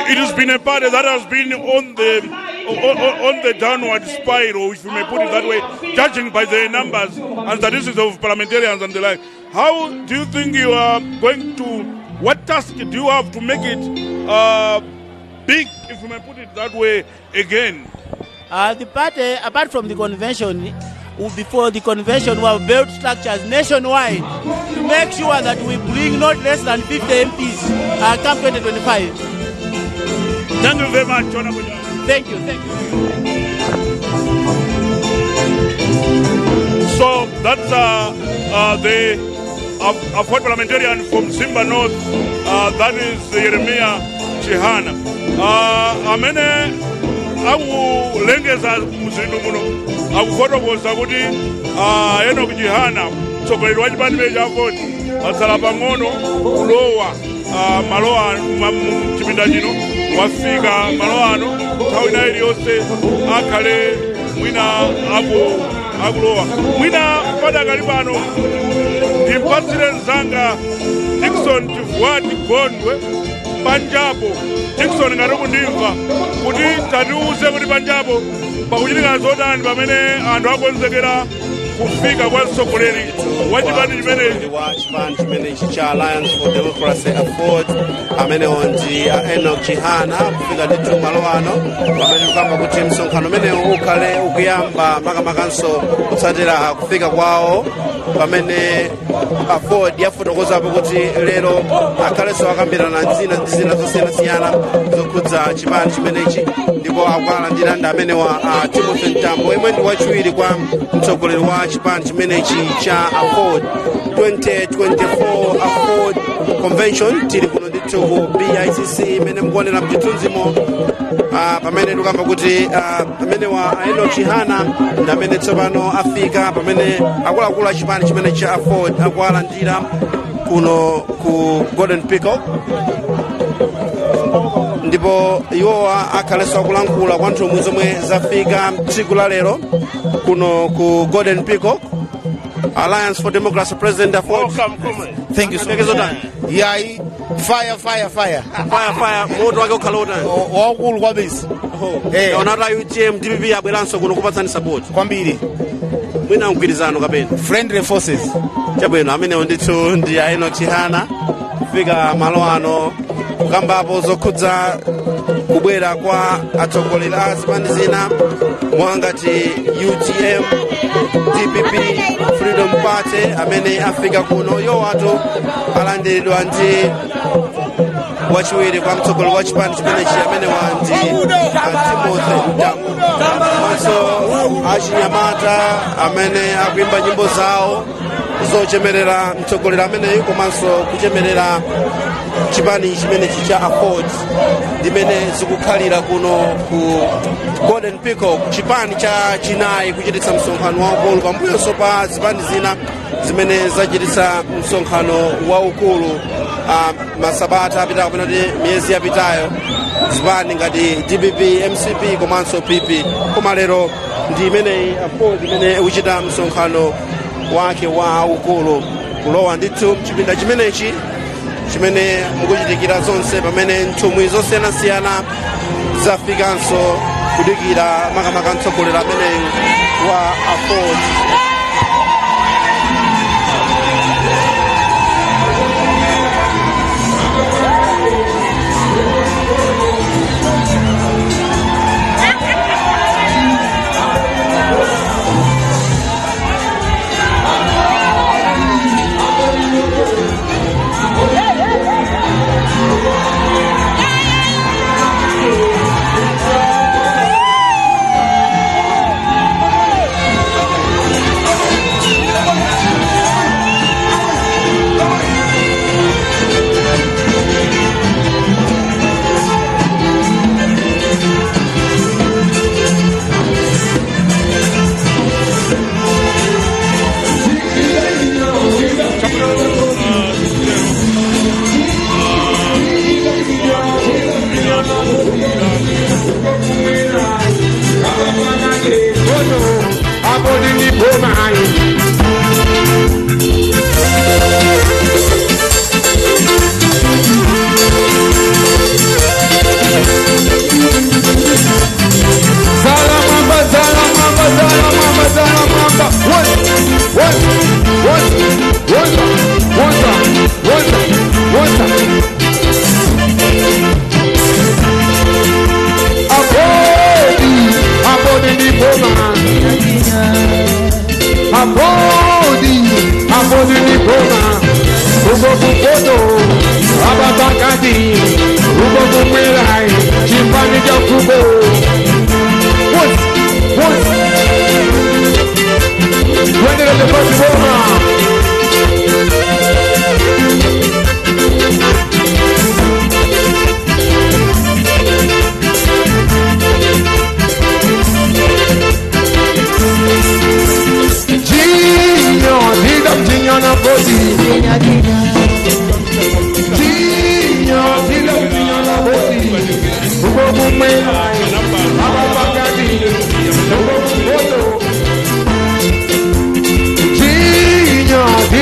it has been a party that has been on the downward spiral, if you may put it that way, judging by the numbers and statistics of parliamentarians and the like. How do you think you are going to, what task do you have to make it big, if you may put it that way, again? The party, apart from the convention, before the convention, we have built structures nationwide to make sure that we bring not less than 50 MPs come 2025. Thank you very much, Honorable. Thank you. So that's the Ford parliamentarian from Zimba North, that is Yeremiya Chihana. Amene akulengeza muzinthu muno akufotokoza kuti eno Chihana mtsogoleri wa chipani cha Ford atsala pang'ono kulowa malowa mchipinda chino, wafika malo ano nthawi ina iliyonse akhale mwina akulowa mwina padakali pano ndimpatsire mzanga Dickson Chifuati Gondwe panjapo. Dickson ngati kundimva kuti tatiuze kuti panjapo pakuchitika zotani pamene anthu akonzekera kufika kwa mtsogoleri wa chipani chimenechi cha Alliance for Democracy Afford amene ndi Enoch Chihana kufika ndithu malo ano pamene tikamba kuti msonkhano umenewu ukhale ukuyamba makamakanso kutsatira kufika kwawo pamene Afford yafotokozapo kuti lero akhalenso akambirana zina zosiyanasiyana zokhudza chipani chimenechi ndipo akulandira ndi amene wa Timothy Ntambo yemwe ndi wachiwiri kwa mtsogoleri wa chipani chimenechi cha Afford 2024 Afford Convention tili kuno ndithu ku BICC imene mukuonera mchithunzimo pamene tikamba kuti amene wa Enoch Chihana ndi amene tsopano afika pamene akuluakulu a chipani chimenechi cha Afford akuwalandira kuno ku Golden Peacock ndipo iwowa akhalenso akulankhula kwa nthumwi zomwe zafika tsiku la lero kuno ku Golden Peacock. Alliance for Democracy President Afford. Thank you so much. Yeah, fire. Moto wake ukhalota. Wakulu kwa base. Eh, onata UTM DPP abweranso kuno kupatsani support. Kwambiri. Mwina mgwirizano kapena. Friendly forces. Chabwino amene ndithu ndi Enoch Chihana kufika malo ano kukambapo zokhudza kubwera kwa atsogoleri a zipani zina mwangati UTM DPP Freedom Party amene afika kuno yowatu alandiridwa ndi wachiwiri kwa mtsogoleri wa chipani chimenechi amene ndi Timothy Ntambo komanso achinyamata amene akuimba nyimbo zawo zochemerera mtsogoleri ameneyu komanso kuchemerera chipani chimenechi cha Afford ndimene zikukhalira kuno ku Golden Peacock chipani cha chinayi kuchititsa msonkhano waukulu pambuyonso pa zipani zina zimene zachititsa msonkhano waukulu masabata apitayo kapena kuti miyezi yapitayo zipani ngati DPP, MCP komanso PP koma lero ndi imeneyi Afford imene ukuchita msonkhano wake wa ukulu kulowa ndithu mchipinda chimenechi chimene mukuchitikira zonse pamene nthumwi zosiyanasiyana zafikanso kudikira makamaka mtsogoleri ameneyu wa Afford.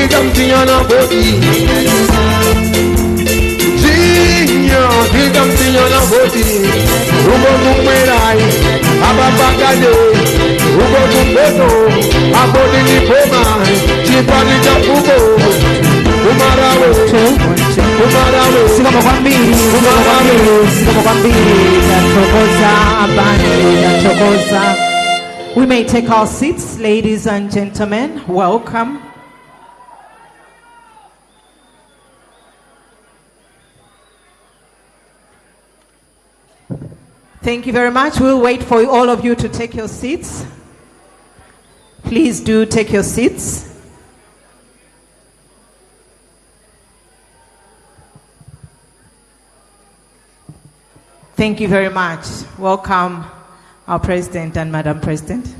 tikamtinyana bodi tikamtinyana bodi ubo kumwerai ababagade ubo kumbeto abodi nipoma chipani cha fugo umarawe Sikama kwa mbili Nachokoza. We may take our seats, ladies and gentlemen. Welcome. Thank you very much. We'll wait for all of you to take your seats. Please do take your seats. Thank you very much. Welcome, our President and Madam President.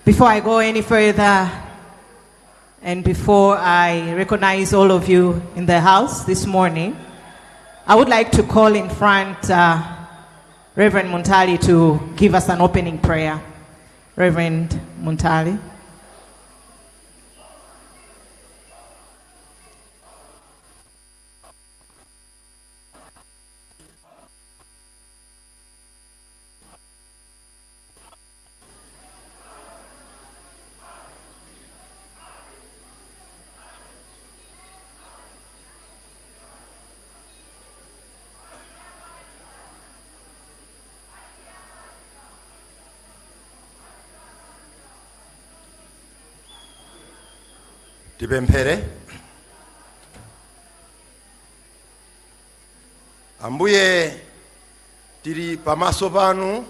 Before I go any further, and before I recognize all of you in the house this morning, I would like to call in front Reverend Muntali to give us an opening prayer. Reverend Muntali. Tipemphere. Ambuye tiri pamaso panu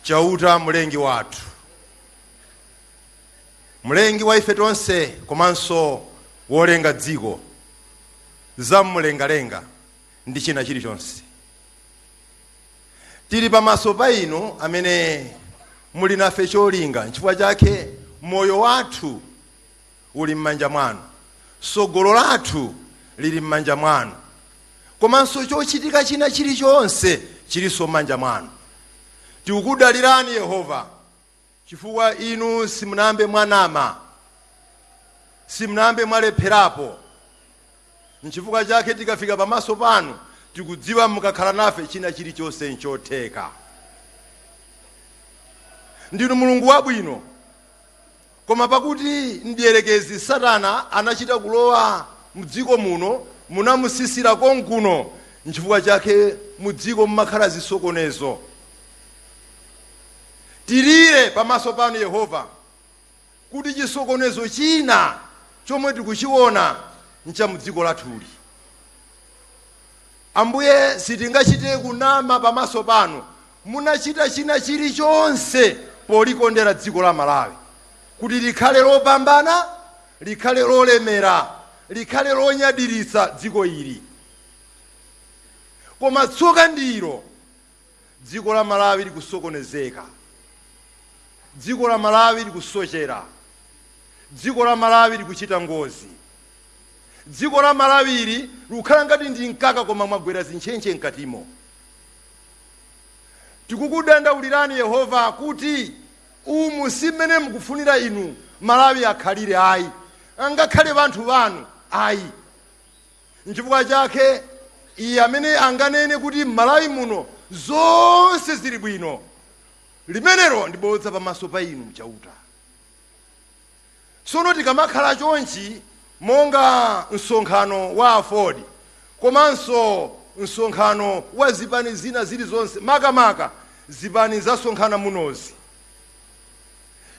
chauta mulengi wathu. Mulengi wa ife tonse komanso wolenga dziko. Zammulengalenga ndi china chilichonse. Tiri pamaso pa inu amene muli nafe cholinga nchifukwa chake moyo wathu uli m'manja mwanu, sogolo lathu lili m'manja mwanu, komanso chochitika china chilichonse chilinso m'manja mwanu. Tikukudalirani Yehova chifukwa inu simunambe mwanama, simunambe mwalepherapo. Nchifukwa chake tikafika pamaso panu tikudziwa mukakhala nafe china chilichonse nchotheka. Ndinu Mulungu wabwino. Koma pakuti mdierekezi Satana anachita kulowa mdziko muno, munamusisira konkuno, nchifukwa chake mudziko mmakhala zisokonezo. Tilire pamaso panu Yehova kuti chisokonezo china chomwe tikuchiona ncha mudziko lathuli. Ambuye sitingachite kunama pamaso panu, munachita china chilichonse polikondera dziko la Malawi. Kuti likhale lopambana, likhale lolemera, likhale lonyadiritsa dziko ili. Koma tsoka ndiro dziko la Malawi likusokonezeka, dziko la Malawi likusochera, dziko la Malawi likuchita ngozi, dziko la Malawi ili lukhala ngati ndi mkaka koma mwagwera zinchenche mkatimo. Tikukudandaulirani Yehova kuti umu simene mukufunira inu Malawi akhalire ayi, angakhale banthu banu ayi. Nchifukwa chake iye amene anganene kuti Malawi muno zonse zili bwino, limenelo ndibodza pamaso pa inu mchauta. Sono tikamakhala chonchi monga msonkhano wa afodi, komanso msonkhano wa zipani zina zilizonse, makamaka zipani zasonkhana munozi.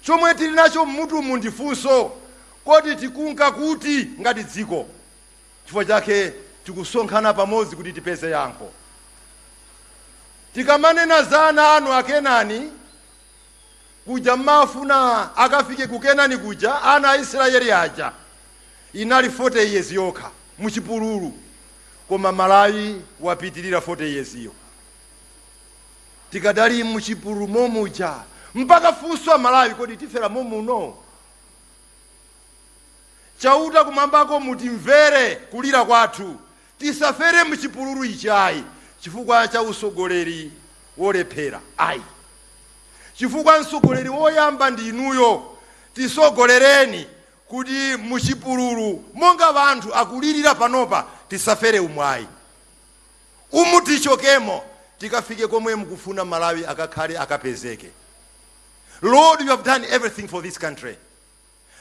Chomwe tili nacho mmutu mundifunso kodi tikunka kuti ngati dziko. Chifukwa chake tikusonkhana pamodzi kuti tipeze yankho. Tikamanena za ana anu akenani kuja mafuna akafike kukenani kuja ana Israeli aja inali 40 years yokha muchipululu, koma Malawi wapitirira 40 years iyo. Tikadali muchipululu momuja mpaka funso Malawi kodi tifera momuno. Chauta kumambako mutimvere kulira kwathu, tisafere muchipululu ichayi chifukwa cha usogoleri wolephera ayi. Chifukwa msogoleri woyamba ndi inuyo, tisogolereni kuti muchipululu monga vanthu akulirira panopa tisafere umwayi tichokemo tikafike komwe mukufuna Malawi akakhale akapezeke. Lord, you have done everything for this country,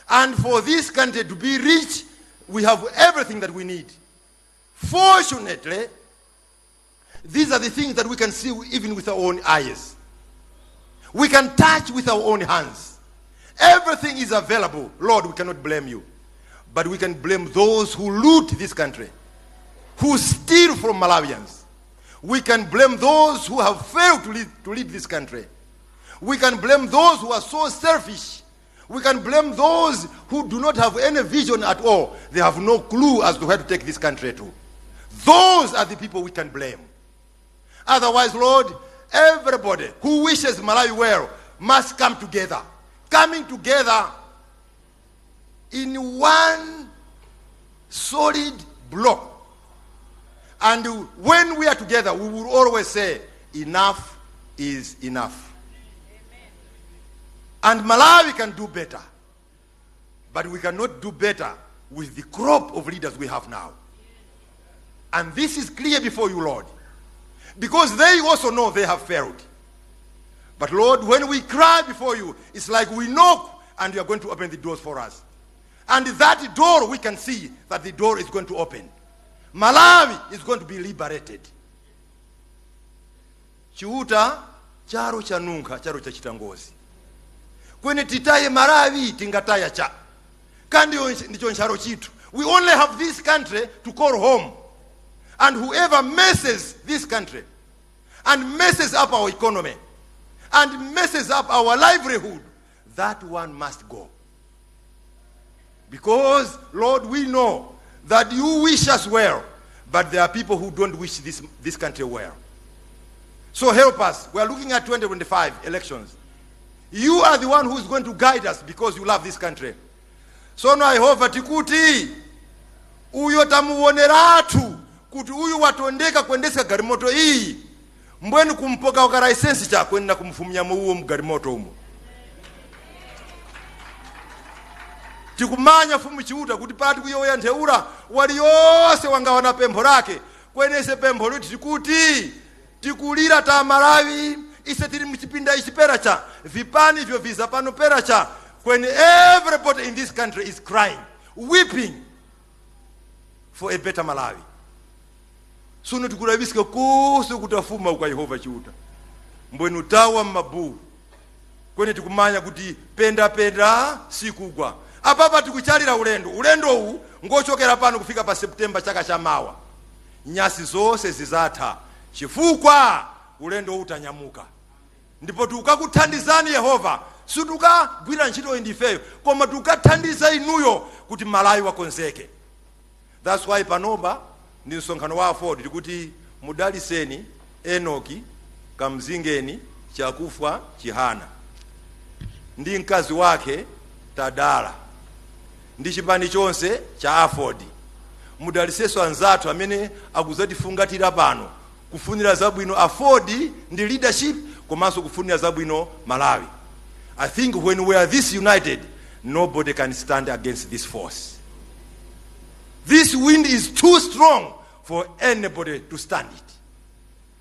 and for this country to be rich we have everything that we need. Fortunately, these are the things that we can see even with our own eyes. We can touch with our own hands. Everything is available. Lord, we cannot blame you. But we can blame those who loot this country, who steal from Malawians. We can blame those who have failed to lead this country. We can blame those who are so selfish. We can blame those who do not have any vision at all. They have no clue as to where to take this country to. Those are the people we can blame. Otherwise, Lord, everybody who wishes Malawi well must come together. Coming together in one solid block. And when we are together, we will always say, enough is enough. And Malawi can do better. But we cannot do better with the crop of leaders we have now. And this is clear before you, Lord. Because they also know they have failed. But Lord, when we cry before you, it's like we knock and you are going to open the doors for us. And that door, we can see that the door is going to open. Malawi is going to be liberated. Chiuta charo chanunka charo chachitangozi. Kwene titaye Malawi tingataya cha. Kandi ndicho ncharo chitu. We only have this country to call home. And whoever messes this country and messes up our economy and messes up our livelihood, that one must go. Because, Lord, we know that you wish us well, but there are people who don't wish this country well. So help us. We are looking at 2025 elections. You are the one who is going to guide us because you love this country. So now I hope tikuti uyo tamuoneratu kuti uyu watondeka kuendesa garimoto hii mbweni kumpoka wakara lisensi cha kwenda kumfumia muo mgarimoto umu. Tikumanya fumu chiuta kuti pati kuyoya ntheura wali yose wanga wana pembo lake kwenese pembo luti tikuti tikulira ta Malawi ise tiri mchipinda ichipera cha vipani vyo visa pano pera cha when everybody in this country is crying, weeping for a better Malawi. Sunu tukulabiska kusu kutafuma uka Yehova chiuta mbwenu tawa mabu kwenye tikumanya kuti penda sikugwa apapa tikuchalira ulendo huu ngochokera pano kufika pa September chaka cha mawa nyasi zose zizatha chifukwa ulendo huu utanyamuka ndipo tukakuthandizani Yehova situkagwira ntchito indifeyo koma tukathandiza inuyo kuti Malawi wakonzeke. That's why panoba ndi msonkhano wa Afodi tikuti mudaliseni Enoki Kamzingeni Achakufwa Chihana ndi mkazi wake Tadala ndi chipani chonse cha Afodi mudaliseso anzatu amene akuzatifungatira pano kufunira zabwino Afodi ndi leadership komanso kufunira zabwino Malawi. I think when we are this united, nobody can stand against this force. This wind is too strong for anybody to stand it.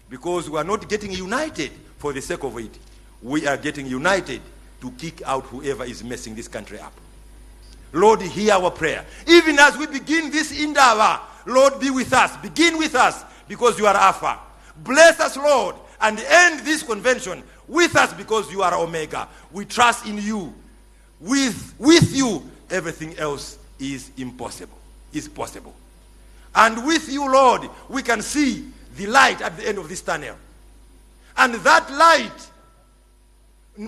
Because we are not getting united for the sake of it. We are getting united to kick out whoever is messing this country up. Lord, hear our prayer. Even as we begin this endeavor, Lord, be with us. Begin with us because you are Alpha. Bless us, Lord, and end this convention with us because you are Omega. We trust in you. With you, everything else is impossible. Is possible. And with you, Lord, we can see the light at the end of this tunnel. And that light,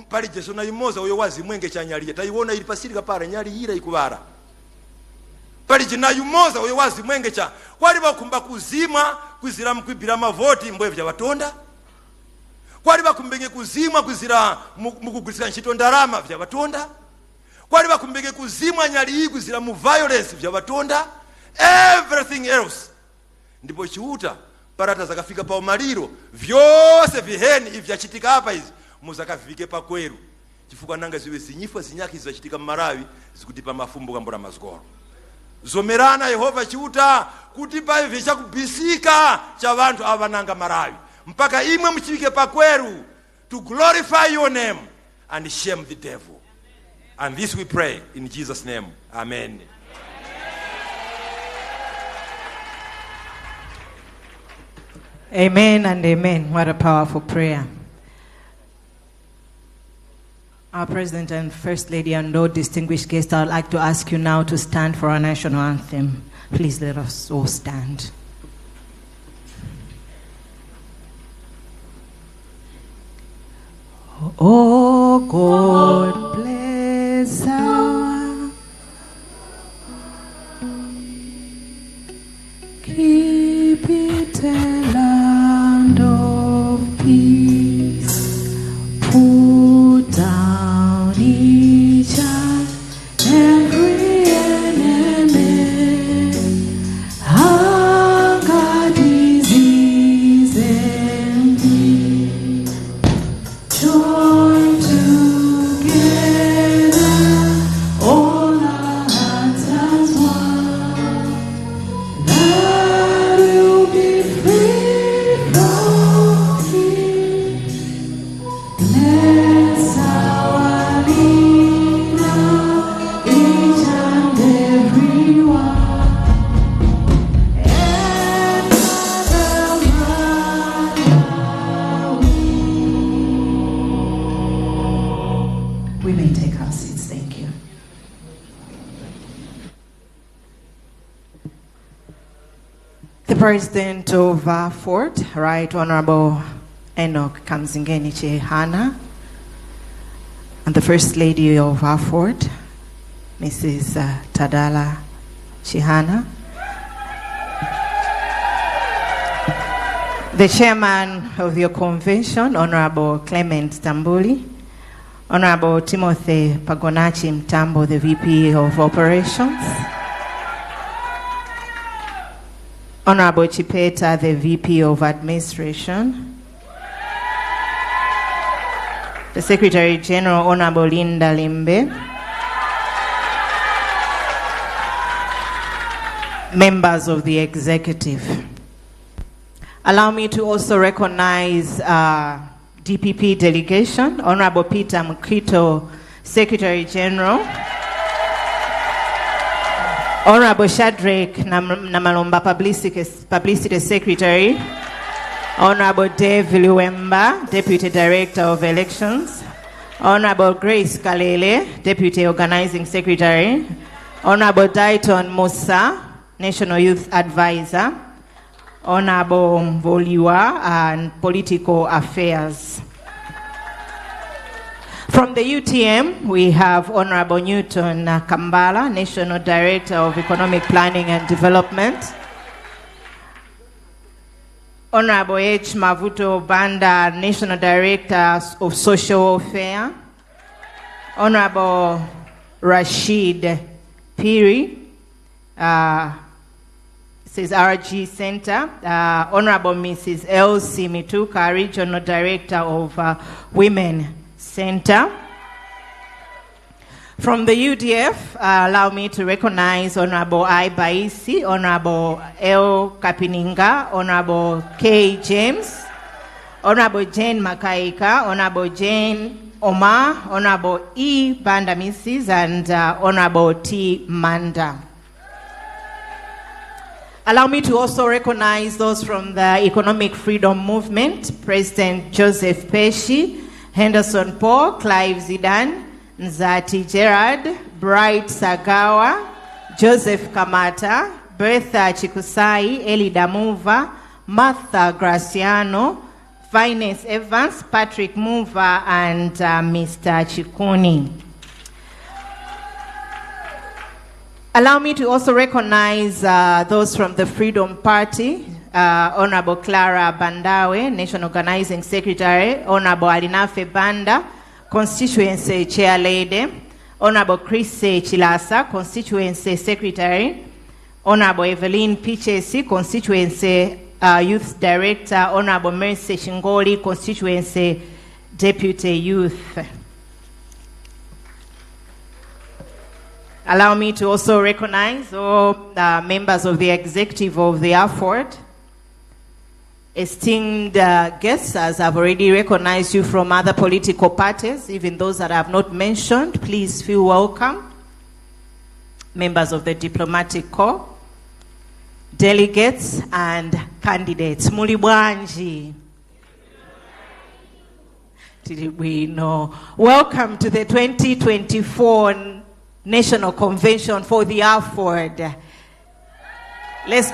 pali jesona imoza uyo wazi mwenge cha nyaliya taiwona ili pasirika para nyali hira ikubara pali jina yumoza uyo wazi mwenge cha kwali bakumba kuzima kwizira mkwibira mavoti mbwe vya batonda kwali bakumbenge kuzima kwizira mukugulisa ntchito ndarama vya batonda kwali bakumbenge kuzima nyali hii kwizira mu violence vya batonda everything else ndipo chiuta parata zakafika pa umaliro vyose viheni ivyachitika hapa hizi muzakafike pa kweru chifukwa nanga ziwe zinyifa zinyaki zachitika mmalawi zikutipa mafumbo kambona mazikolo zomerana Yehova chiuta kuti paive chakubisika cha vantu ava nanga Malawi mpaka imwe mchivike pakweru to glorify your name and shame the devil. And this we pray in Jesus' name. Amen. Amen and amen. What a powerful prayer. Our President and First Lady and all distinguished guests, I would like to ask you now to stand for our national anthem. Please let us all stand. Oh God, bless our keep it a land of peace. Put down each and every enemy, hunger, disease, and greed. Join together, all our hearts as one, that we'll be free from fear. Bless our leader, each and every one, and we may take our seats. Thank you. The President of Fort, Right Honorable Enoch Kamzingeni Chihana, and the First Lady of Fort, Mrs. Tadala Chihana, the Chairman of your convention, Honorable Clement Tambuli, Honorable Timothy Pagonachi Mtambo, the VP of Operations, Honorable Chipeta, the VP of Administration, the Secretary General, Honorable Linda Limbe, members of the executive. Allow me to also recognize DPP delegation, Honorable Peter Mukito, Secretary General, Honorable Shadrach Namalomba, Publicity Secretary, Honorable Dave Luemba, Deputy Director of Elections, Honorable Grace Kalele, Deputy Organizing Secretary, Honorable Dayton Musa, National Youth Advisor, Honorable Mvoliwa, and Political Affairs. From the UTM, we have Honorable Newton Kambala, National Director of Economic Planning and Development, Honorable H. Mavuto Banda, National Director of Social Welfare, Honorable Rashid Piri, says RG Center, Honorable Mrs. Elsie Mituka, Regional Director of Women Center. From the UDF, allow me to recognize Honorable I. Baisi, Honorable L. Kapininga, Honorable K. James, Honorable Jane Makaika, Honorable Jane Omar, Honorable E. Banda Mrs., and Honorable T. Manda. Allow me to also recognize those from the Economic Freedom Movement, President Joseph Pesci, Henderson Paul, Clive Zidane, Nzati Gerard, Bright Sagawa, Joseph Kamata, Bertha Chikusai, Eli Damuva, Martha Graciano, Finance Evans, Patrick Muva, and Mr. Chikuni. Allow me to also recognize those from the Freedom Party, Honorable Clara Bandawe, National Organizing Secretary, Honorable Alinafe Banda, Constituency Chair Lady, Honorable Chris Chilasa, Constituency Secretary, Honorable Evelyn Pichesi, Constituency Youth Director, Honorable Mercy Shingoli, Constituency Deputy Youth. Allow me to also recognize all the members of the executive of the AFORD. Esteemed guests, as I've already recognized you from other political parties, even those that I have not mentioned, please feel welcome. Members of the diplomatic corps, delegates and candidates. Muli bwanji. Welcome to the 2024 National Convention for the AFORD. Let's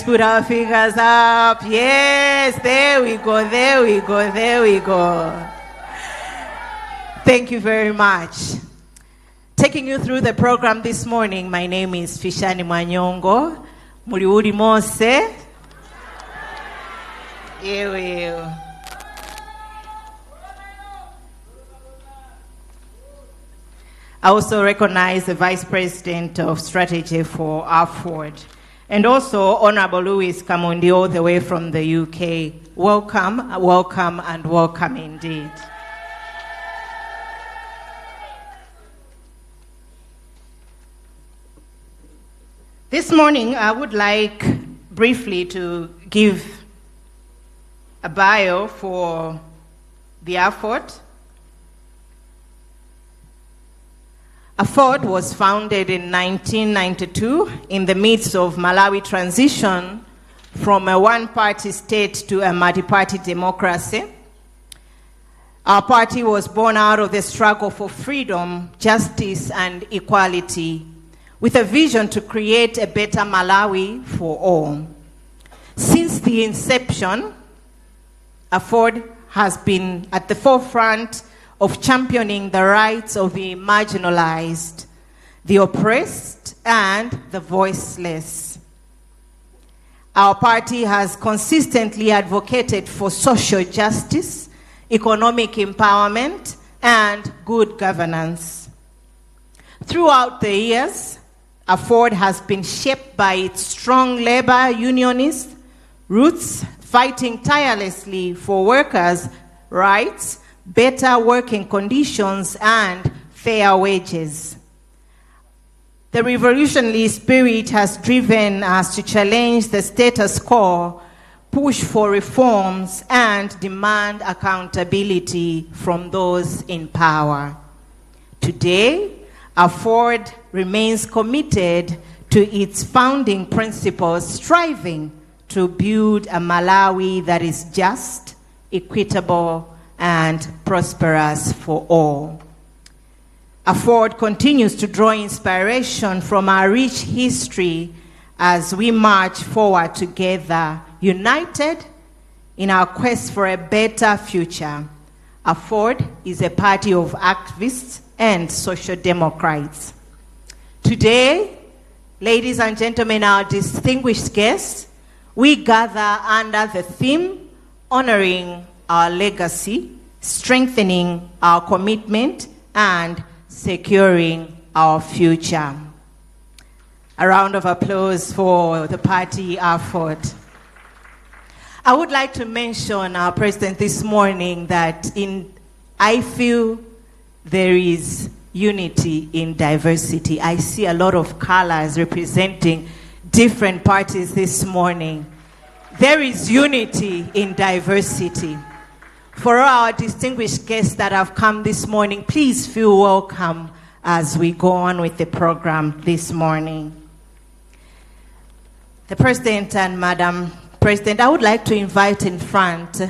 put our fingers up. Yes, there we go. Thank you very much. Taking you through the program this morning, my name is Fishani Mwanyongo. Muliuri Mose. I also recognize the Vice President of Strategy for AFORD, and also Honorable Louis Kamundi, all the way from the UK. Welcome, welcome, and welcome indeed. This morning, I would like briefly to give a bio for the AFORD. AFORD was founded in 1992 in the midst of Malawi transition from a one-party state to a multi-party democracy. Our party was born out of the struggle for freedom, justice, and equality, with a vision to create a better Malawi for all. Since the inception, AFORD has been at the forefront of championing the rights of the marginalized, the oppressed, and the voiceless. Our party has consistently advocated for social justice, economic empowerment, and good governance. Throughout the years, AFORD has been shaped by its strong labor unionist roots, fighting tirelessly for workers' rights, better working conditions, and fair wages. The revolutionary spirit has driven us to challenge the status quo, push for reforms, and demand accountability from those in power. Today, AFORD remains committed to its founding principles, striving to build a Malawi that is just, equitable, and prosperous for all. AFORD continues to draw inspiration from our rich history as we march forward together, united in our quest for a better future. AFORD is a party of activists and social democrats. Today, ladies and gentlemen, our distinguished guests, we gather under the theme, honoring our legacy, strengthening our commitment, and securing our future. A round of applause for the party AFORD. I would like to mention our president this morning that I feel there is unity in diversity. I see a lot of colors representing different parties this morning. There is unity in diversity. For our distinguished guests that have come this morning, please feel welcome as we go on with the program this morning. The President and Madam President, I would like to invite in front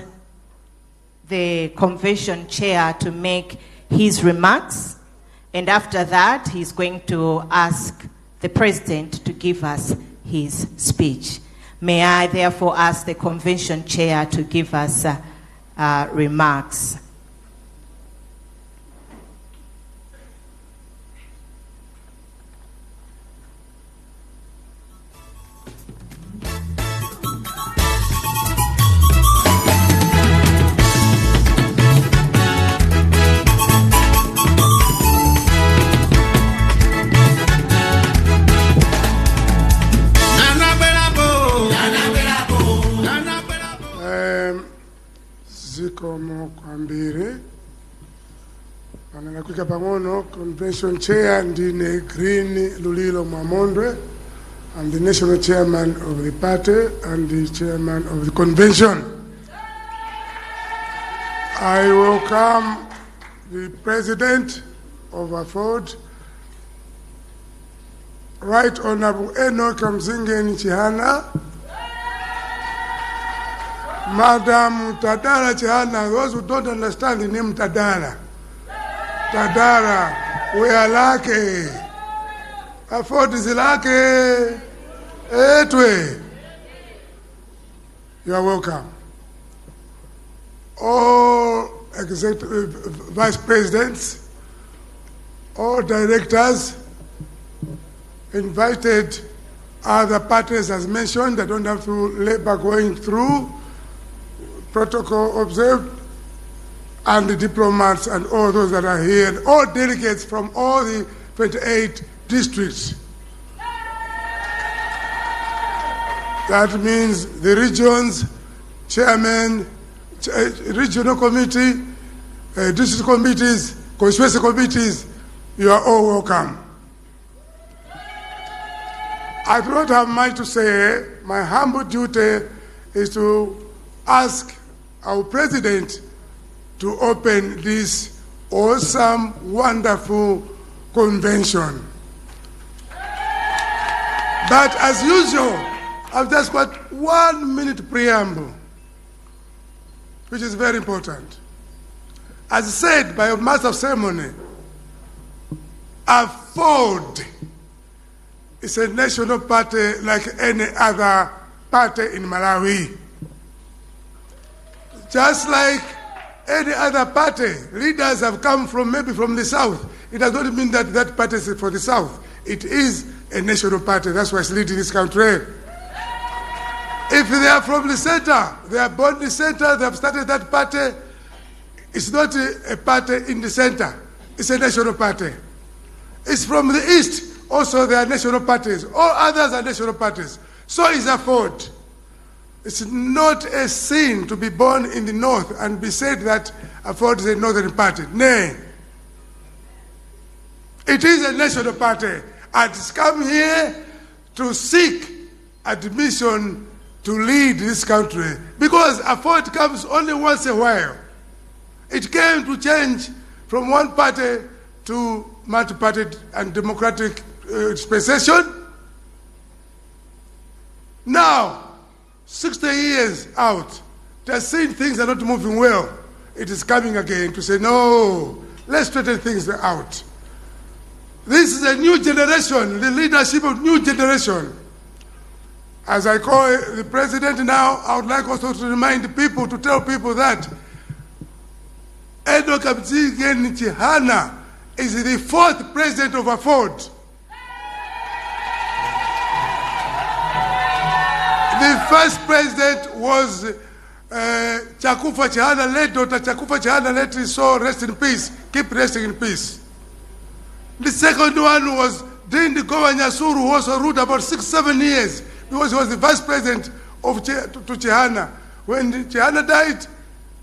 the convention chair to make his remarks, and after that, he's going to ask the President to give us his speech. May I therefore ask the convention chair to give us remarks. Zikomo kwambiri Ananakwika pang'ono, convention chair ndine Green Lulilo Mwamondwe. I'm the national chairman of the party and the chairman of the convention. I welcome the president of AFOD, Right Honorable Enoch Kamzingen Chihana, Madam Tadara Chihana. Those who don't understand the name Tadara, we are lucky. AFOD is lucky. Etwe. You are welcome. All executive vice presidents, all directors, invited other parties as mentioned. I don't have to labor going through, protocol observed, and the diplomats and all those that are here, and all delegates from all the 28 districts. That means the regions, chairmen, regional committee, district committees, constituency committees, you are all welcome. I do not have much to say. My humble duty is to ask our president to open this awesome, wonderful convention. But as usual, I've just got 1 minute preamble, which is very important. As said by a master of ceremony, AFOD is a national party like any other party in Malawi. Just like any other party, leaders have come from maybe from the south. It does not mean that that party is for the south. It is a national party. That's why it's leading this country. If they are from the center, they are born in the center, they have started that party, it's not a party in the center. It's a national party. It's from the east, also there are national parties. All others are national parties. So is AFOD. It's not a sin to be born in the north and be said that AFOD is a northern party. Nay. It is a national party. And it's come here to seek admission to lead this country, because AFOD comes only once a while. It came to change from one party to multi-party and democratic dispensation. Now, 60 years out, they're seeing things are not moving well. It is coming again to say, no, let's straighten things out. This is a new generation, the leadership of new generation. As I call the president now, I would like also to remind people, to tell people that Enoch Kamzingen Chihana is the 4th president of AFOD. The first president was Achakufwa Chihana, late Dr. Achakufwa Chihana, let his soul rest in peace, keep resting in peace. The second one was Dindi Gowa Nyasuru, who also ruled about 6-7 years, because he was the vice president of to Chihana. When Chihana died,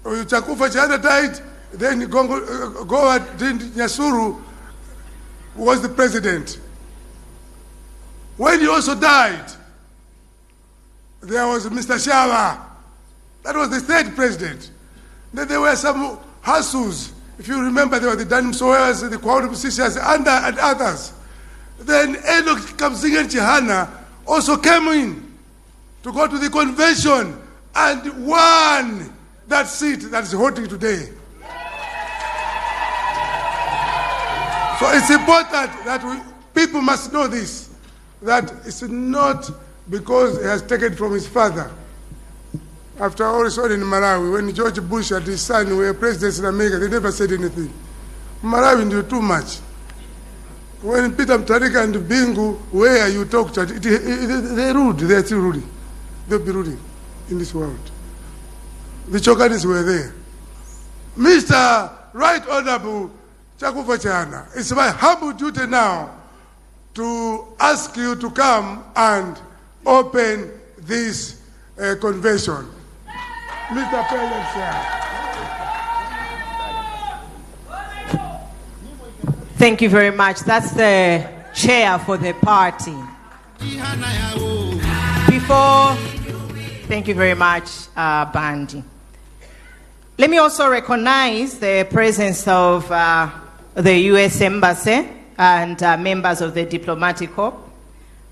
or Achakufwa Chihana died, then Gowa Dindi Nyasuru was the president. When he also died, there was Mr. Shawa. That was the 3rd president. Then there were some Hasus. If you remember, there were the Danim Soers, the Kwaudu Musicians, and others. Then Enoch Kamzingen Chihana also came in to go to the convention and won that seat that is holding today. So it's important that people must know this, that it's not because he has taken from his father. After all, it's all in Malawi. When George Bush and his son were presidents in America, they never said anything. Malawi knew too much. When Peter Mutharika and Bingu, where you talk to, they're rude. They're still ruling. They'll be ruling in this world. The Chokanis were there. Mr. Right Honorable Achakufwa Chihana, it's my humble duty now to ask you to come and open this convention. Mr. President, sir. Thank you very much. That's the chair for the party. Thank you very much, Bandi. Let me also recognize the presence of the U.S. Embassy and members of the Diplomatic Corps,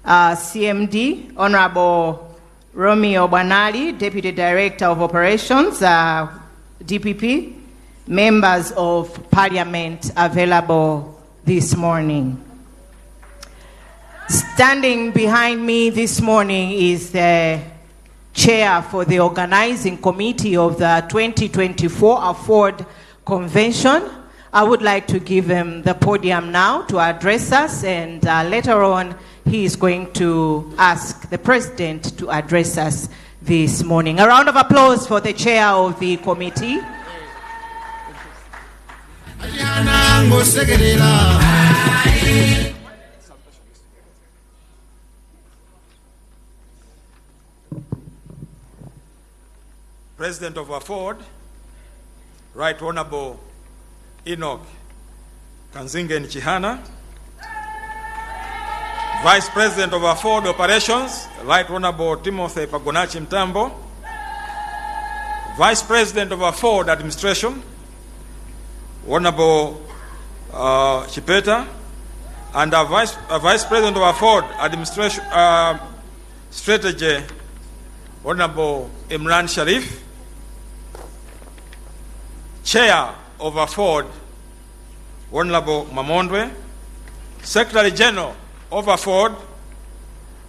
CMD, Honorable Romeo Banali, Deputy Director of Operations, DPP, members of Parliament available this morning. Standing behind me this morning is the chair for the organizing committee of the 2024 Afford Convention. I would like to give him the podium now to address us, and later on he is going to ask the president to address us this morning. A round of applause for the chair of the committee. President of Afford, Right Honorable Enoch Kanzingen Chihana, Vice President of Afford Operations, Right Honorable Timothy Pagonachi Mtambo, Vice President of Afford Administration, Honorable Chipeta, and Vice President of Afford Administration Strategy, Honorable Imran Sharif, Chair of Afford, Honorable Mamondwe, Secretary General of Afford,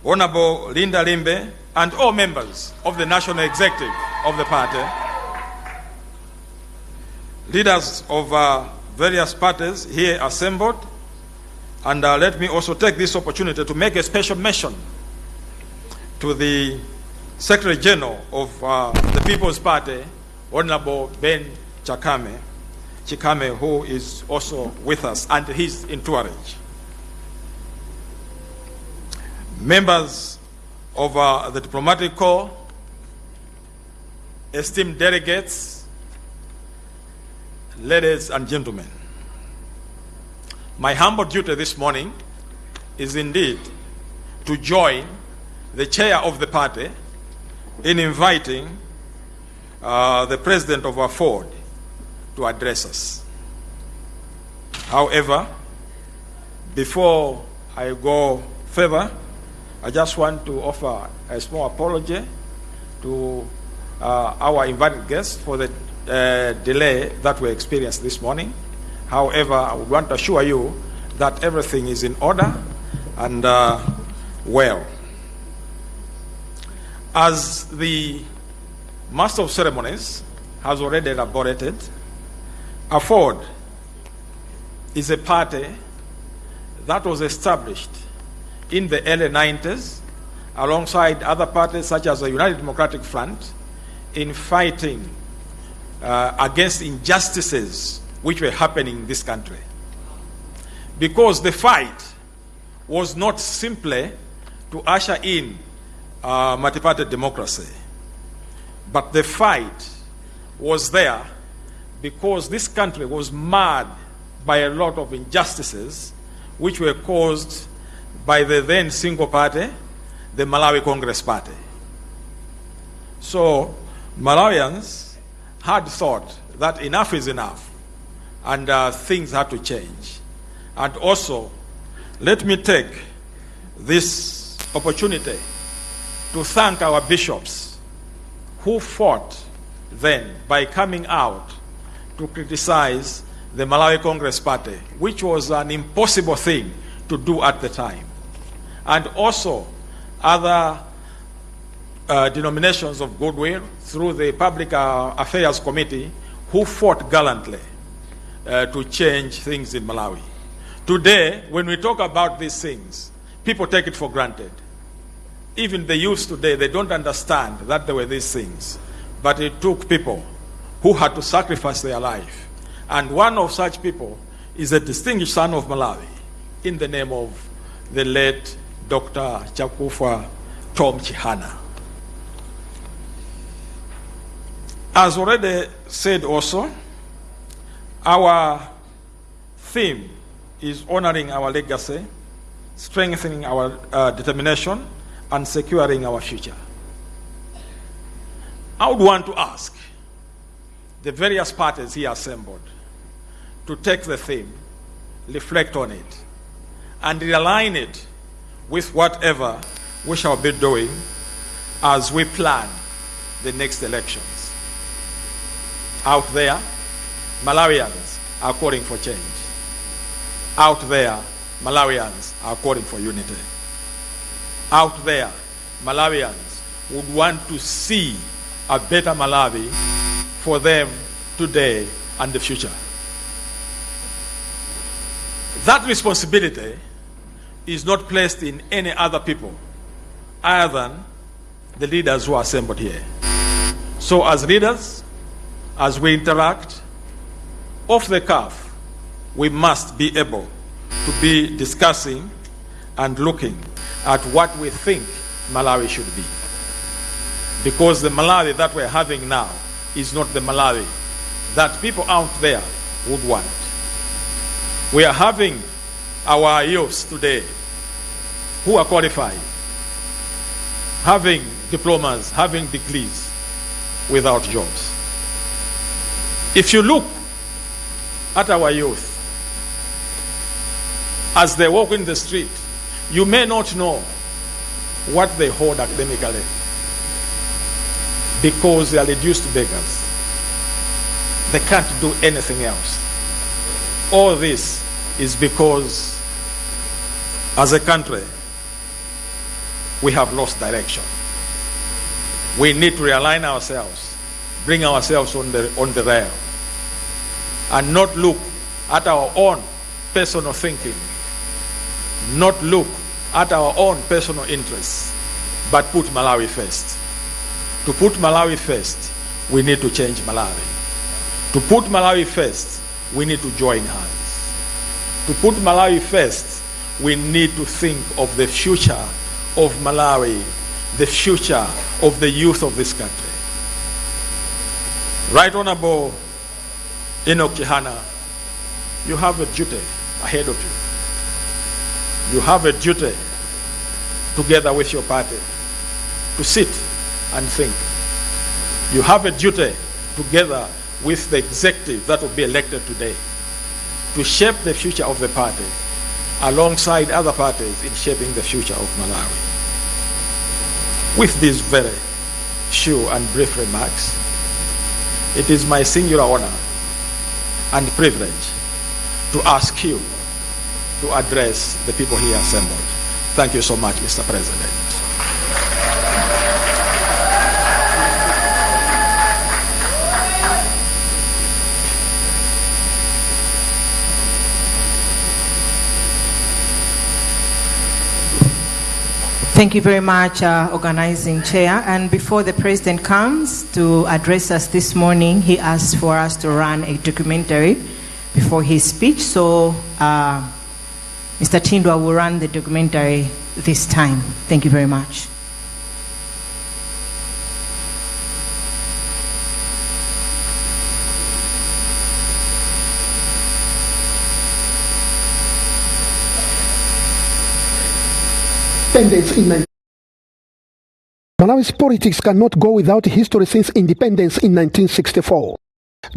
Honorable Linda Limbe, and all members of the National Executive of the party, leaders of various parties here assembled, and let me also take this opportunity to make a special mention to the Secretary General of the People's Party, Honorable Ben Chikame, who is also with us, and his entourage. Members of the Diplomatic Corps, esteemed delegates, ladies and gentlemen, my humble duty this morning is indeed to join the chair of the party in inviting the president of Afford to address us. However, before I go further, I just want to offer a small apology to our invited guests for the delay that we experienced this morning. However, I would want to assure you that everything is in order and well. As the Master of Ceremonies has already elaborated, Afford is a party that was established in the early 90s alongside other parties such as the United Democratic Front in fighting against injustices which were happening in this country. Because the fight was not simply to usher in multi-party democracy, but the fight was there because this country was marred by a lot of injustices which were caused by the then single party, the Malawi Congress Party. So Malawians had thought that enough is enough and things had to change. And also, let me take this opportunity to thank our bishops who fought then by coming out to criticize the Malawi Congress Party, which was an impossible thing to do at the time. And also other denominations of goodwill through the Public Affairs Committee who fought gallantly to change things in Malawi. Today, when we talk about these things, people take it for granted. Even the youth today, they don't understand that there were these things. But it took people who had to sacrifice their life. And one of such people is a distinguished son of Malawi in the name of the late Dr. Achakufwa Tom Chihana. As already said also, our theme is honoring our legacy, strengthening our determination, and securing our future. I would want to ask the various parties here assembled to take the theme, reflect on it, and realign it with whatever we shall be doing as we plan the next elections. Out there, Malawians are calling for change. Out there, Malawians are calling for unity. Out there, Malawians would want to see a better Malawi for them today and the future. That responsibility is not placed in any other people other than the leaders who are assembled here. So as leaders, as we interact, off the cuff, we must be able to be discussing and looking at what we think Malawi should be. Because the Malawi that we're having now is not the Malawi that people out there would want. We are having our youths today who are qualified, having diplomas, having degrees, without jobs. If you look at our youth as they walk in the street, you may not know what they hold academically because they are reduced to beggars. They can't do anything else. All this is because, as a country, we have lost direction. We need to realign ourselves, bring ourselves on the rail, and not look at our own personal thinking, not look at our own personal interests, but put Malawi first. To put Malawi first, we need to change Malawi. To put Malawi first, we need to join hands. To put Malawi first, we need to think of the future of Malawi, the future of the youth of this country. Right Honorable Chihana, you have a duty ahead of you. You have a duty, together with your party, to sit and think. You have a duty, together with the executive that will be elected today, to shape the future of the party alongside other parties in shaping the future of Malawi. With these very few and brief remarks, it is my singular honor and privilege to ask you to address the people here assembled. Thank you so much, Mr. President. Thank you very much, Organizing Chair. And before the President comes to address us this morning, he asked for us to run a documentary before his speech. So Mr. Tindwa will run the documentary this time. Thank you very much. Malawi's politics cannot go without history since independence in 1964.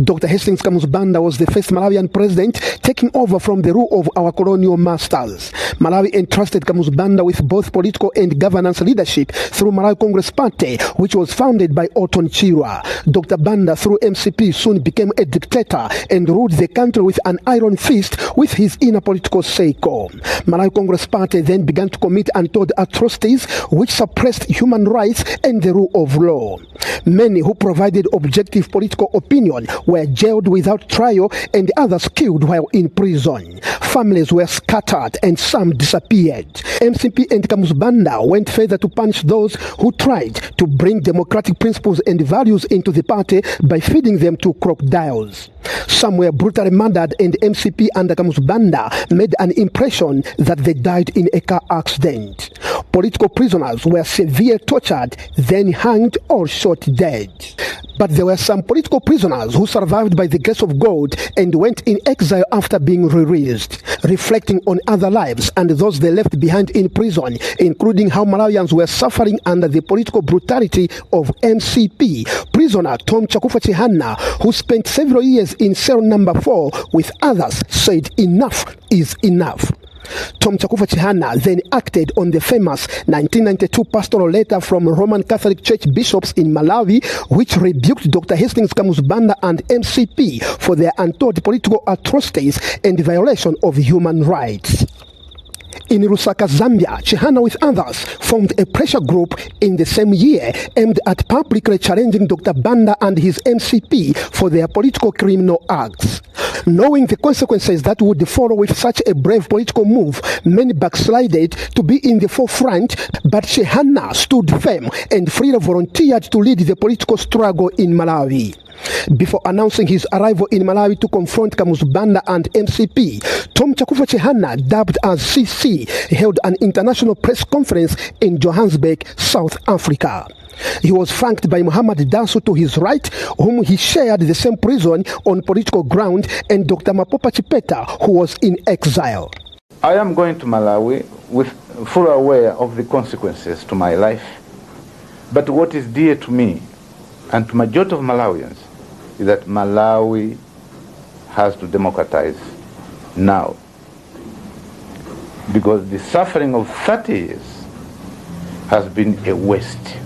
Dr. Hastings Kamusbanda was the first Malawian president taking over from the rule of our colonial masters. Malawi entrusted Kamusbanda with both political and governance leadership through Malawi Congress Party, which was founded by Otton Chirwa. Dr. Banda, through MCP, soon became a dictator and ruled the country with an iron fist with his inner political circle. Malawi Congress Party then began to commit untold atrocities which suppressed human rights and the rule of law. Many who provided objective political opinion were jailed without trial and others killed while in prison. Families were scattered and some disappeared. MCP and Kamusbanda went further to punish those who tried to bring democratic principles and values into the party by feeding them to crocodiles. Some were brutally murdered, and MCP under Kamusbanda made an impression that they died in a car accident. Political prisoners were severely tortured, then hanged or shot dead. But there were some political prisoners who survived by the grace of God and went in exile after being released, reflecting on other lives and those they left behind in prison, including how Malawians were suffering under the political brutality of MCP. Prisoner Tom Achakufwa Chihana, who spent several years in cell number 4 with others, said enough is enough. Tom Achakufwa Chihana then acted on the famous 1992 pastoral letter from Roman Catholic Church bishops in Malawi, which rebuked Dr. Hastings Kamuzibanda and MCP for their untold political atrocities and violation of human rights. In Lusaka, Zambia, Chihana with others formed a pressure group in the same year aimed at publicly challenging Dr. Banda and his MCP for their political criminal acts. Knowing the consequences that would follow with such a brave political move, many backslided to be in the forefront, but Chihana stood firm and freely volunteered to lead the political struggle in Malawi. Before announcing his arrival in Malawi to confront Kamuzibanda and MCP, Tom Achakufwa Chihana, dubbed as CC, held an international press conference in Johannesburg, South Africa. He was flanked by Muhammad Danso to his right, whom he shared the same prison on political ground, and Dr. Mapopa Chipeta, who was in exile. I am going to Malawi with full aware of the consequences to my life. But what is dear to me and to majority of Malawians is that Malawi has to democratize now. Because the suffering of 30 years has been a waste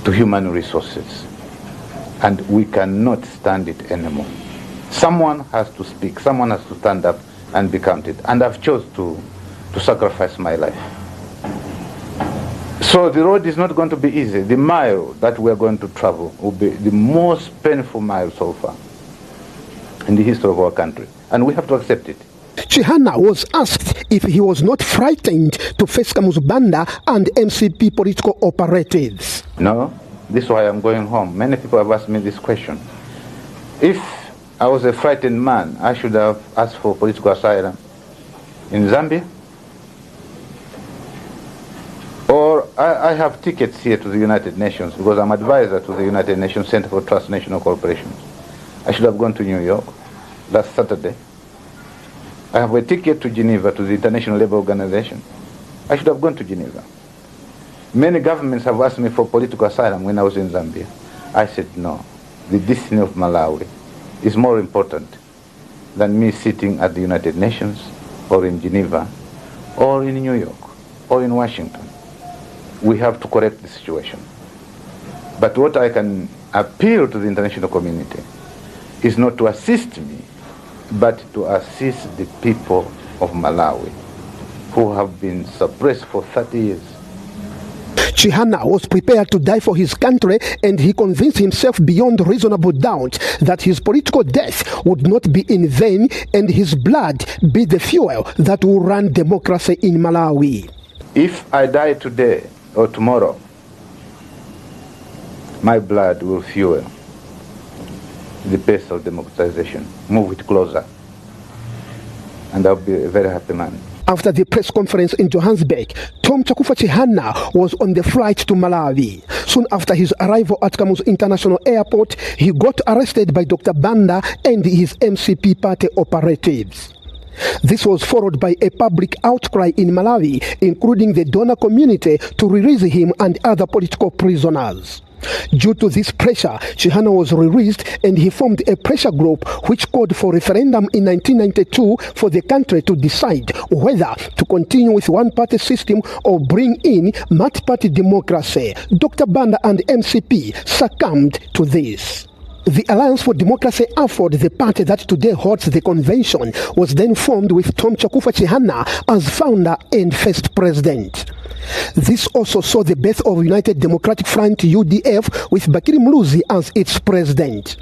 to human resources. And we cannot stand it anymore. Someone has to speak, someone has to stand up and be counted. And I've chosen to sacrifice my life. So the road is not going to be easy. The mile that we are going to travel will be the most painful mile so far in the history of our country. And we have to accept it. Chihana was asked if he was not frightened to face Kamuzibanda and MCP political operatives. No, this is why I'm going home. Many people have asked me this question. If I was a frightened man, I should have asked for political asylum in Zambia. Or I have tickets here to the United Nations because I'm advisor to the United Nations Center for Transnational Cooperation. I should have gone to New York last Saturday. I have a ticket to Geneva, to the International Labour Organization. I should have gone to Geneva. Many governments have asked me for political asylum when I was in Zambia. I said no. The destiny of Malawi is more important than me sitting at the United Nations or in Geneva or in New York or in Washington. We have to correct the situation. But what I can appeal to the international community is not to assist me, but to assist the people of Malawi who have been suppressed for 30 years. Chihana was prepared to die for his country, and he convinced himself beyond reasonable doubt that his political death would not be in vain and his blood be the fuel that will run democracy in Malawi. If I die today or tomorrow, my blood will fuel the pace of democratization, move it closer, and I'll be a very happy man. After the press conference in Johannesburg, Tom Achakufwa Chihana was on the flight to Malawi. Soon after his arrival at Kamuzu International Airport, he got arrested by Dr. Banda and his MCP party operatives. This was followed by a public outcry in Malawi, including the donor community, to release him and other political prisoners. Due to this pressure, Chihana was released and he formed a pressure group which called for referendum in 1992 for the country to decide whether to continue with one-party system or bring in multi-party democracy. Dr. Banda and MCP succumbed to this. The Alliance for Democracy AFOD, the party that today holds the convention, was then formed with Tom Achakufwa Chihana as founder and first president. This also saw the birth of United Democratic Front UDF with Bakiri Muluzi as its president.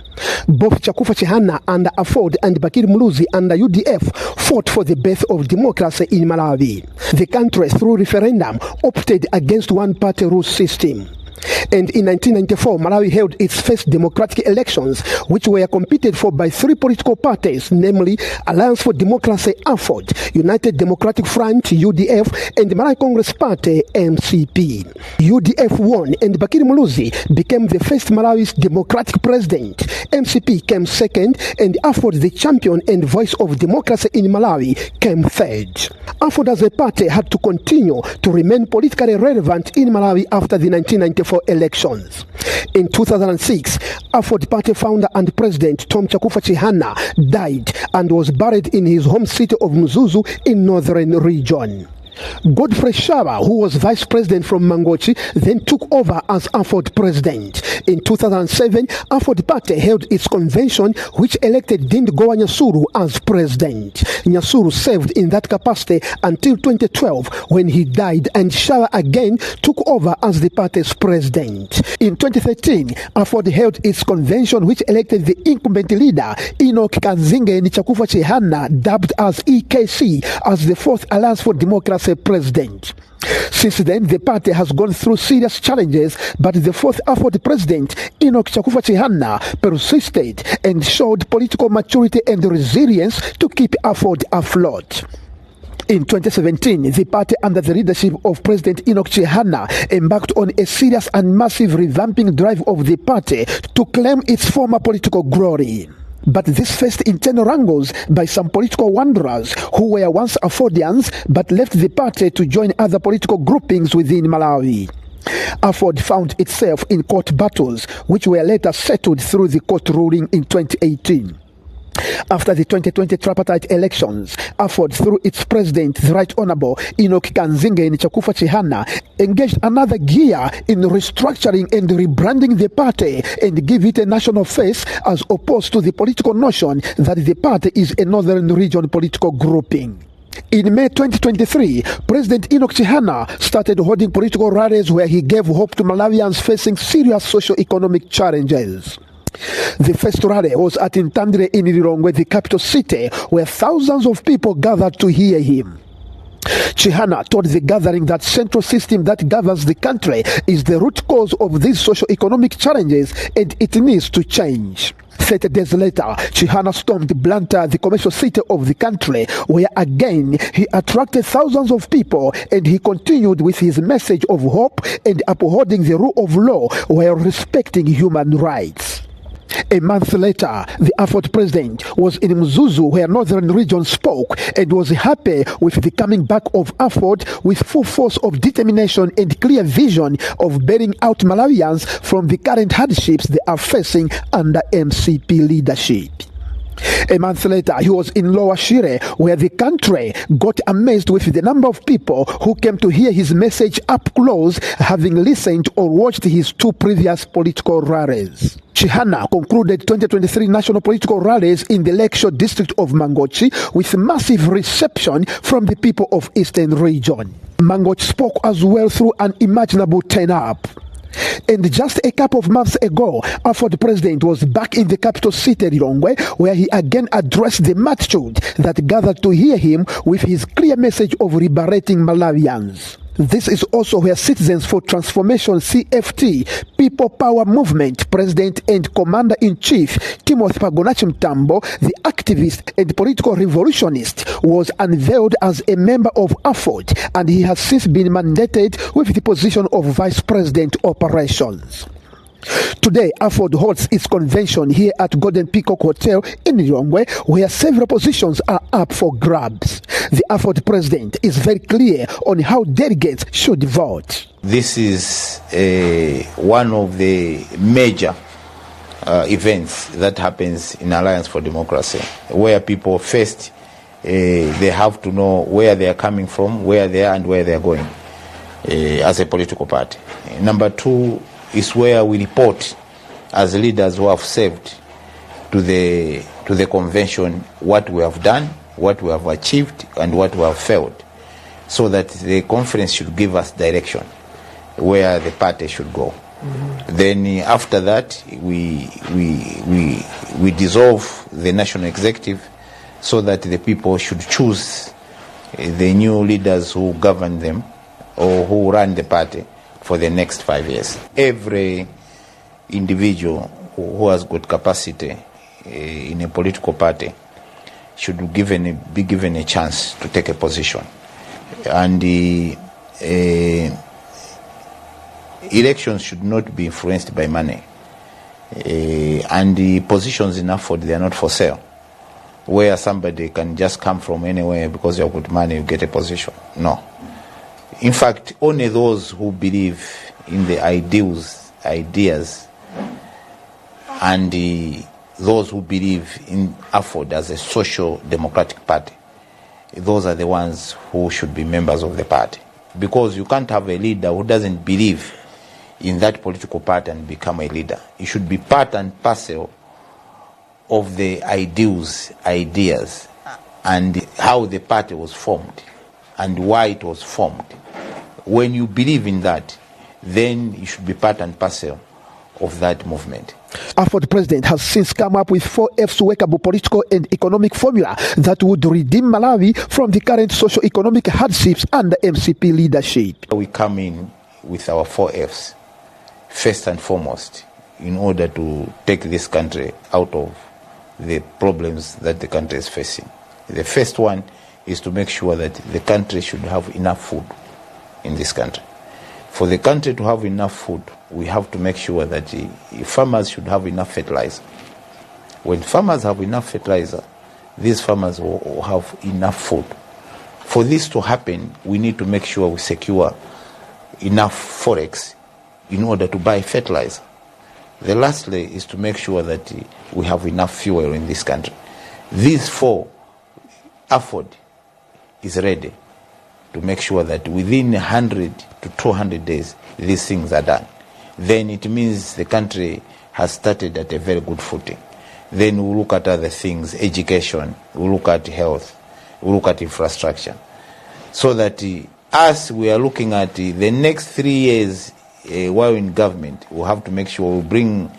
Both Achakufwa Chihana under AFOD and Bakiri Muluzi under UDF fought for the birth of democracy in Malawi. The country, through referendum, opted against one-party rule system. And in 1994, Malawi held its first democratic elections, which were competed for by three political parties, namely Alliance for Democracy, AFOD, United Democratic Front, UDF, and Malawi Congress Party, MCP. UDF won, and Bakiri Muluzi became the first Malawi's democratic president. MCP came second, and AFOD, the champion and voice of democracy in Malawi, came third. AFOD as a party had to continue to remain politically relevant in Malawi after the 1994 elections. In 2006, AFOD party founder and president Tom Achakufwa Chihana died and was buried in his home city of Mzuzu in northern region. Godfrey Shaba, who was vice president from Mangochi, then took over as AFOD president. In 2007, AFOD party held its convention, which elected Dindigowa Nyasuru as president. Nyasuru served in that capacity until 2012, when he died, and Shaba again took over as the party's president. In 2013, AFOD held its convention, which elected the incumbent leader, Enoch Kanzinge Achakufwa Chihana, dubbed as EKC, as the fourth Alliance for Democracy president. Since then, the party has gone through serious challenges, but the fourth AFOD president, Enoch Achakufwa Chihana, persisted and showed political maturity and resilience to keep AFOD afloat. In 2017, the party under the leadership of President Enoch Chihana embarked on a serious and massive revamping drive of the party to claim its former political glory. But this faced internal wrangles by some political wanderers who were once AFODians but left the party to join other political groupings within Malawi. AFOD found itself in court battles, which were later settled through the court ruling in 2018. After the 2020 tripartite elections, AFOD, through its president, the Right Honorable Enoch Kanzinge Achakufwa Chihana, engaged another gear in restructuring and rebranding the party and give it a national face, as opposed to the political notion that the party is a northern region political grouping. In May 2023, President Enoch Chihana started holding political rallies where he gave hope to Malawians facing serious socio-economic challenges. The first rally was at Intandire in Lilongwe, the capital city, where thousands of people gathered to hear him. Chihana told the gathering that central system that governs the country is the root cause of these socio-economic challenges and it needs to change. 30 days later, Chihana stormed Blantyre, the commercial city of the country, where again he attracted thousands of people, and he continued with his message of hope and upholding the rule of law while respecting human rights. A month later, the AFOD president was in Mzuzu, where Northern Region spoke, and was happy with the coming back of AFOD with full force of determination and clear vision of bailing out Malawians from the current hardships they are facing under MCP leadership. A month later, he was in Lower Shire, where the country got amazed with the number of people who came to hear his message up close, having listened or watched his two previous political rallies. Chihana concluded 2023 national political rallies in the Lakeshore district of Mangochi with massive reception from the people of Eastern Region. Mangochi spoke as well through an unimaginable turn-up. And just a couple of months ago, AFOD president was back in the capital city, Lilongwe, where he again addressed the multitude that gathered to hear him with his clear message of liberating Malawians. This is also where Citizens for Transformation CFT, People Power Movement President and Commander-in-Chief Timothy Pagonachi Mtambo, the activist and political revolutionist, was unveiled as a member of AFOD, and he has since been mandated with the position of Vice President Operations. Today, AFOD holds its convention here at Golden Peacock Hotel in Lilongwe, where several positions are up for grabs. The AFOD president is very clear on how delegates should vote. This is one of the major events that happens in Alliance for Democracy, where people first, they have to know where they are coming from, where they are and where they are going as a political party. Number two, is where we report as leaders who have served to the convention what we have done, what we have achieved, and what we have failed, so that the conference should give us direction where the party should go. Mm-hmm. Then after that, we dissolve the national executive so that the people should choose the new leaders who govern them or who run the party for the next 5 years. Every individual who has got capacity in a political party should be given a chance to take a position. And elections should not be influenced by money. And the positions in Afford, they are not for sale, where somebody can just come from anywhere because you have got money, you get a position. No. In fact, only those who believe in the ideas, and those who believe in Afford as a social democratic party, those are the ones who should be members of the party. Because you can't have a leader who doesn't believe in that political party and become a leader. You should be part and parcel of the ideas, and how the party was formed and why it was formed. When you believe in that, then you should be part and parcel of that movement. Afford president has since come up with 4 F's workable political and economic formula that would redeem Malawi from the current socio-economic hardships under MCP leadership. We come in with our 4 F's, first and foremost, in order to take this country out of the problems that the country is facing. The first one is to make sure that the country should have enough food in this country. For the country to have enough food, we have to make sure that farmers should have enough fertilizer. When farmers have enough fertilizer, these farmers will have enough food. For this to happen, we need to make sure we secure enough forex in order to buy fertilizer. The lastly is to make sure that we have enough fuel in this country. These 4, Afford is ready to make sure that within 100 to 200 days, these things are done. Then it means the country has started at a very good footing. Then we'll look at other things, education, we'll look at health, we'll look at infrastructure. So that as we are looking at the next 3 years while in government, we'll have to make sure we bring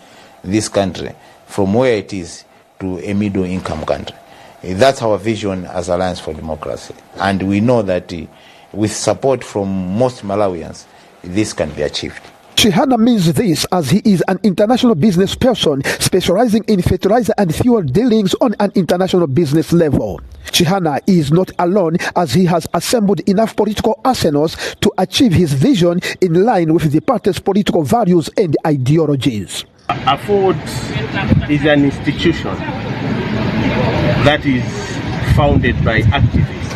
this country from where it is to a middle income country. That's our vision as Alliance for Democracy. And we know that with support from most Malawians, this can be achieved. Chihana means this as he is an international business person specializing in fertilizer and fuel dealings on an international business level. Chihana is not alone as he has assembled enough political arsenals to achieve his vision in line with the party's political values and ideologies. Afford is an institution that is founded by activists,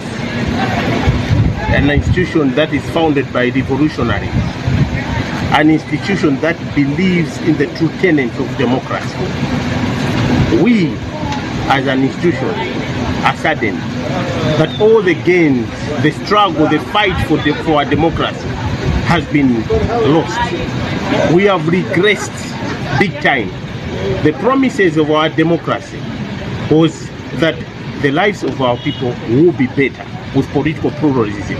an institution that is founded by revolutionaries, an institution that believes in the true tenets of democracy. We, as an institution, are saddened that all the gains, the struggle, the fight for our democracy has been lost. We have regressed big time. The promises of our democracy was that the lives of our people will be better with political pluralism.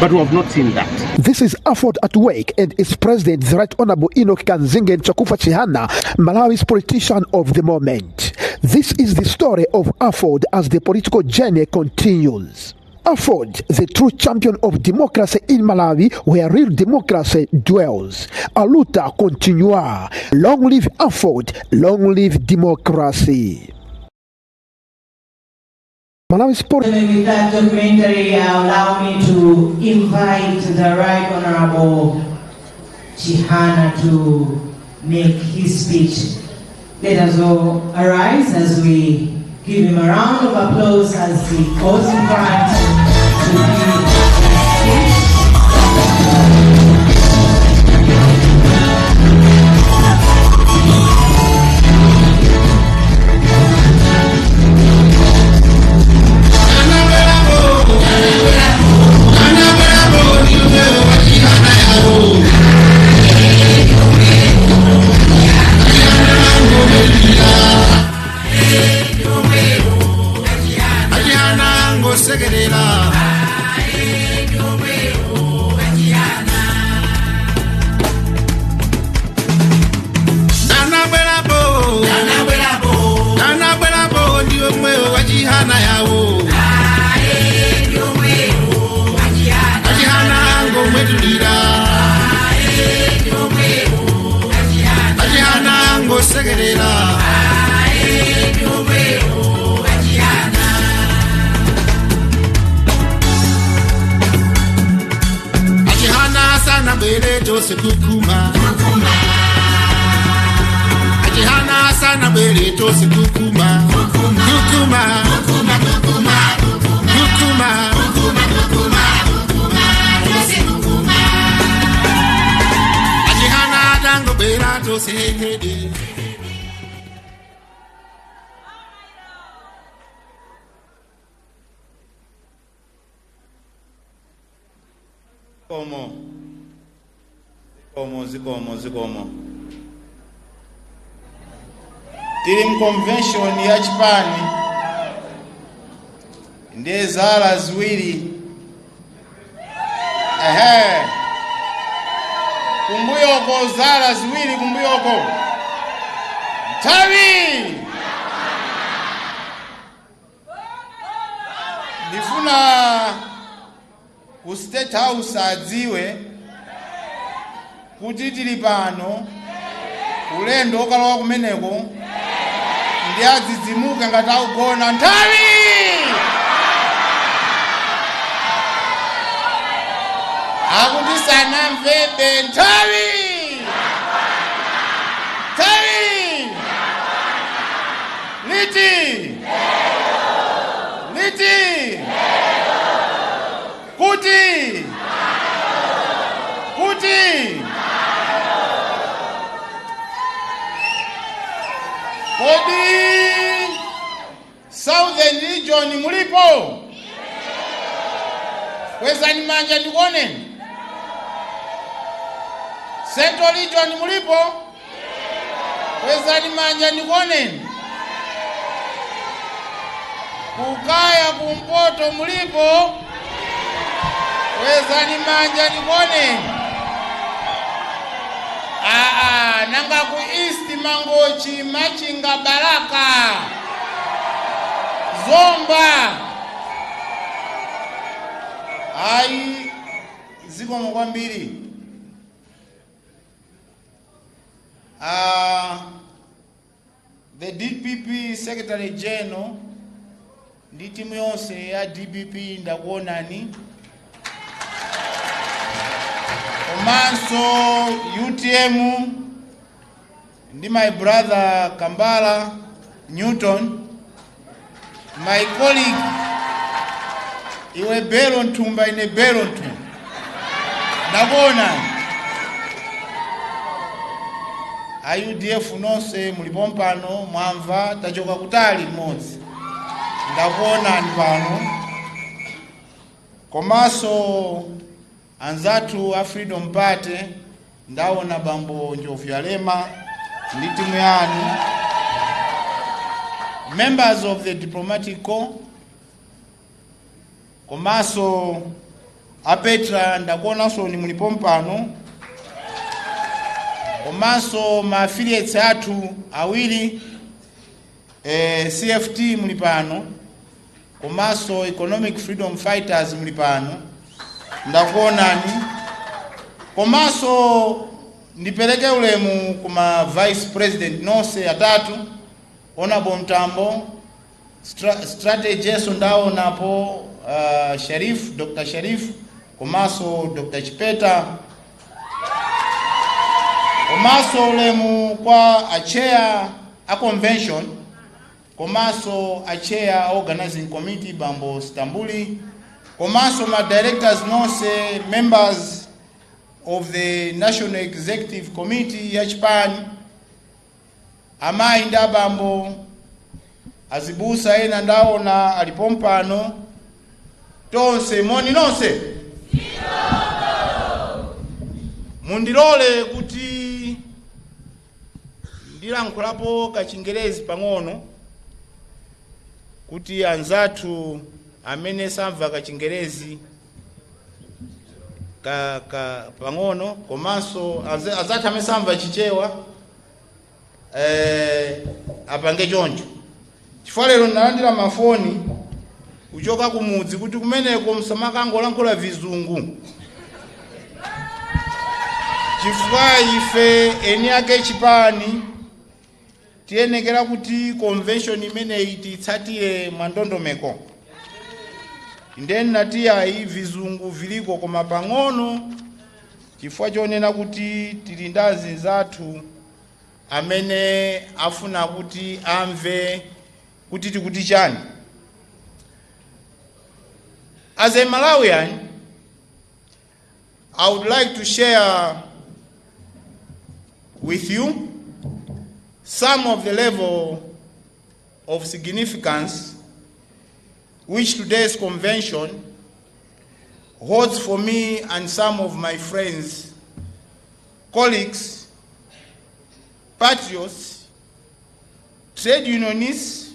But we have not seen that. This is Afford at work, and its president, the Right Honorable Enoch Kanzingen Achakufwa Chihana, Malawi's politician of the moment. This is the story of Afford as the political journey continues. Afford, the true champion of democracy in Malawi, where real democracy dwells. Aluta continua. Long live Afford, long live democracy. Malawi Sport. With that documentary, allow me to invite the Right Honorable Chihana to make his speech. Let us all arise as we give him a round of applause as he goes in front to give Segerela bwere tose kukuma Chihana sana bwere tose kukuma Kukuma Chihana dango bwera tose hede Zikomo. Tili convention ya Chipani ndiye zala ziwiri. Kumbuyoko zala ziwiri kumbuyoko. Tawi! Nifuna ku State House adziwe kuti tili pano ulendo okalowa kumeneko ndi adzidzimuka ngati akugona nthawi akuti sanamvebe nthawi liti kuti Kodi Southern Region mulipo? Kwezani manja ndikuone. Central Region mulipo? Kwezani manja ndikuone. Kukaya kumpoto mulipo? Kwezani manja ndikuone. Nanga ku East Mangochi Machinga Baraka Zomba zikomo kwambiri. The DPP Secretary General ndi timu yonse ya DPP ndakuonani. Komanso UTM ndi my brother Kambala Newton, my colleague iwe Belo Ntumba ine Belo Ntumba ndakuona UDF nonse mulipompano mwamva tachoka kutali mmodzi ndakuona ni pano. Komanso anzatu a Freedom Party ndaona bambo Njofu Yalema ndi timu yanu, members of the diplomatic corps, komanso apetra ndakuonanso ni mulipompano, komanso ma affiliates athu awiri CFT mulipano, komanso economic freedom fighters mulipano ndakuonani. Komanso ndipeleke ulemu kuma vice president nonse atatu, Honorable Mtambo, strategist ndao napo Sharif, Dr. Sharif, komanso Dr. Chipeta, komanso ulemu kwa chair a convention, komanso chair organizing committee bambo Stambuli, komanso ma directors nonse, members of the National Executive Committee ya Chipani, amayi ndabambo azibusa ena ndaona alipompano tonse moni nonse mundilole kuti ndilankhulapo kachingerezi pang'ono kuti anzathu amene samva kachingerezi pang'ono, komanso anzathu amene samva chichewa apange choncho. Chifukwa lero ndalandira mafoni kuchoka kumudzi kuti kumeneko msamakangolankhula vizungu. Chifukwa ife eni ake Chipani tiyenekera kuti convention imeneyi titsatire mwandondomeko. Ndeni nati ayi vizungu viliko koma pang'ono chifukwa chonena kuti tili ndi anzathu amene afuna kuti amve kuti tikuti chani. As a Malawian, I would like to share with you some of the level of significance which today's convention holds for me and some of my friends, colleagues, patriots, trade unionists,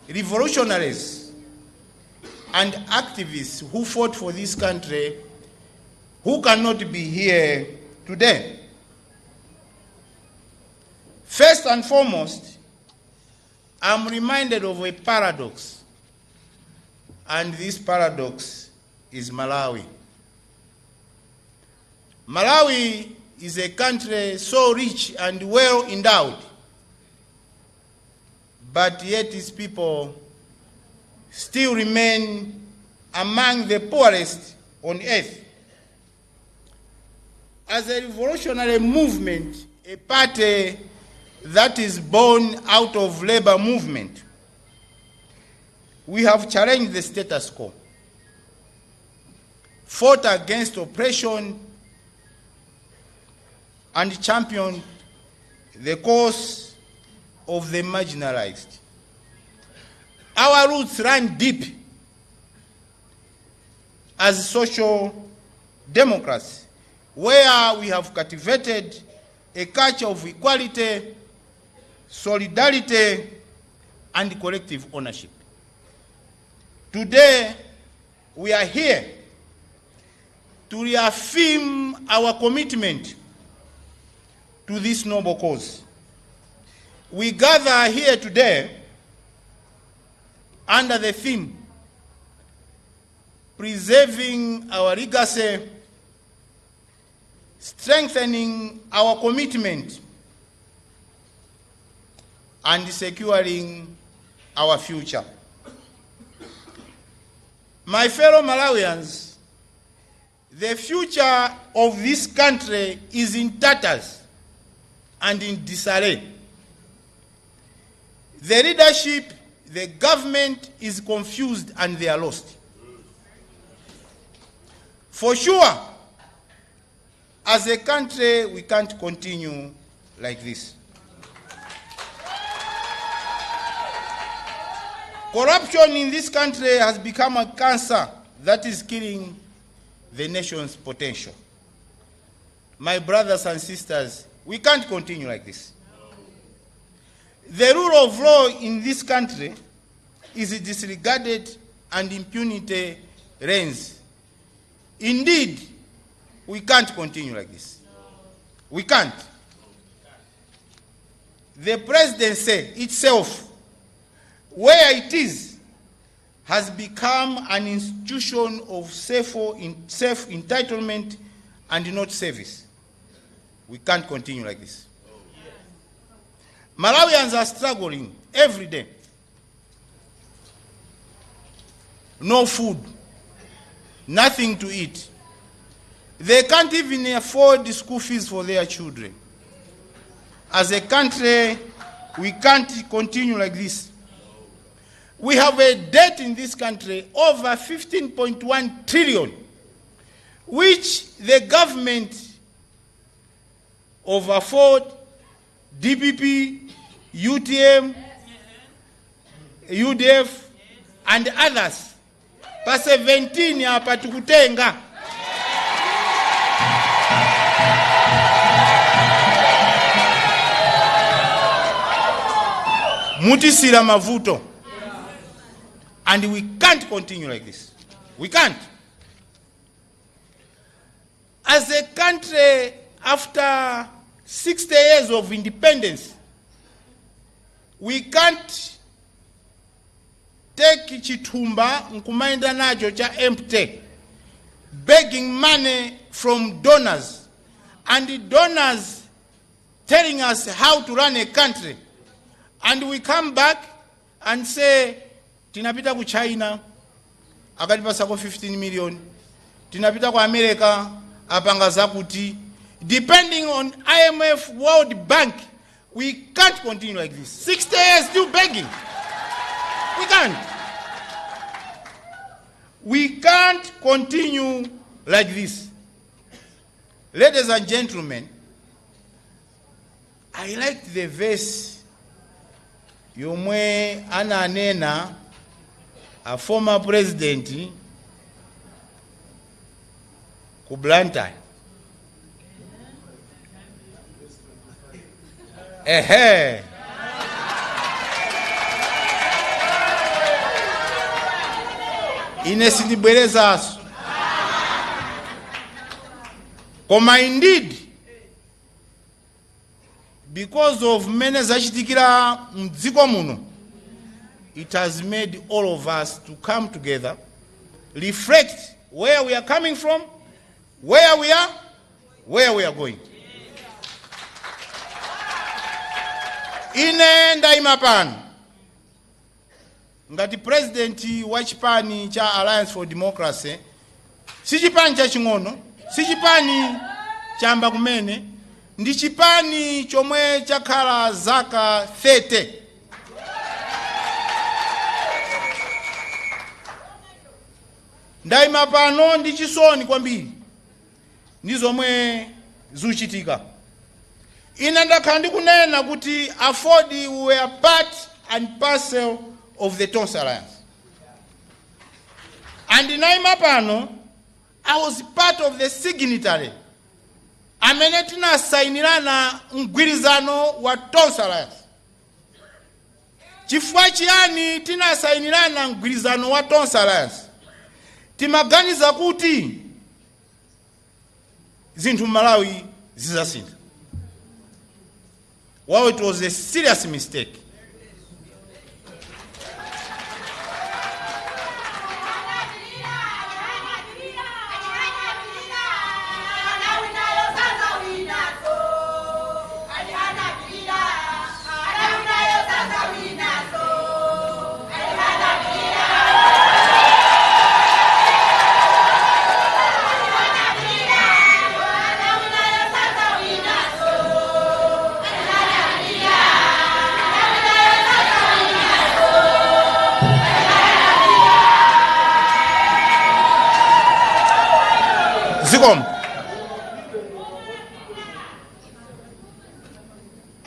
revolutionaries, and activists who fought for this country who cannot be here today. First and foremost, I'm reminded of a paradox, and this paradox is Malawi. Malawi is a country so rich and well endowed, but yet its people still remain among the poorest on earth. As a revolutionary movement, a party that is born out of labor movement, we have challenged the status quo, fought against oppression, and championed the cause of the marginalized. Our roots run deep as social democrats, where we have cultivated a culture of equality, solidarity, and collective ownership. Today, we are here to reaffirm our commitment to this noble cause. We gather here today under the theme, preserving our legacy, strengthening our commitment, and securing our future. My fellow Malawians, the future of this country is in tatters and in disarray. The leadership, the government is confused and they are lost. For sure, as a country, we can't continue like this. Corruption in this country has become a cancer that is killing the nation's potential. My brothers and sisters, we can't continue like this. The rule of law in this country is disregarded and impunity reigns. Indeed, we can't continue like this. We can't. The presidency itself, where it is, has become an institution of self-entitlement and not service. We can't continue like this. Malawians are struggling every day. No food, nothing to eat. They can't even afford the school fees for their children. As a country, we can't continue like this. We have a debt in this country over 15.1 trillion, which the government of Afford, DPP, UTM, UDF, and others, pa 17 hapa tukutenga. Mutisira mavuto. And we can't continue like this. We can't. As a country, after 60 years of independence, we can't take chitumba nkumaenda nacho cha empty, begging money from donors, and the donors telling us how to run a country, and we come back and say, tinapita ku China, akatipasa ko 15 million, tinapita ku America, apanga zakuti, depending on IMF, World Bank, we can't continue like this. 60 years still begging. We can't. We can't continue like this. Ladies and gentlemen, I liked the verse yomwe ananena a former president ku Blantyre. Ine sindibwerezaso. Koma indeed, because of many zachitikira mdziko muno, it has made all of us to come together, reflect where we are coming from, where we are going. Ine ndaima pano ngati president wa chipani cha Alliance for Democracy, si chipani cha ching'ono, si chipani chamba kumene, ndi chipani chomwe chakhala zaka 30. Ndaima pano ndi chisoni kwambiri ndi zomwe zuchitika. Ine ndakhala ndikunena kuti Afford were part and parcel of the Tonse Alliance. And ndaima pano, I was part of the signatory amene tinasainirana mgwirizano wa Tonse Alliance. Chifukwa chiyani tinasainirana mgwirizano wa Tonse Alliance? Timaganiza kuti zinthu Malawi zizasintha. Well, it was a serious mistake.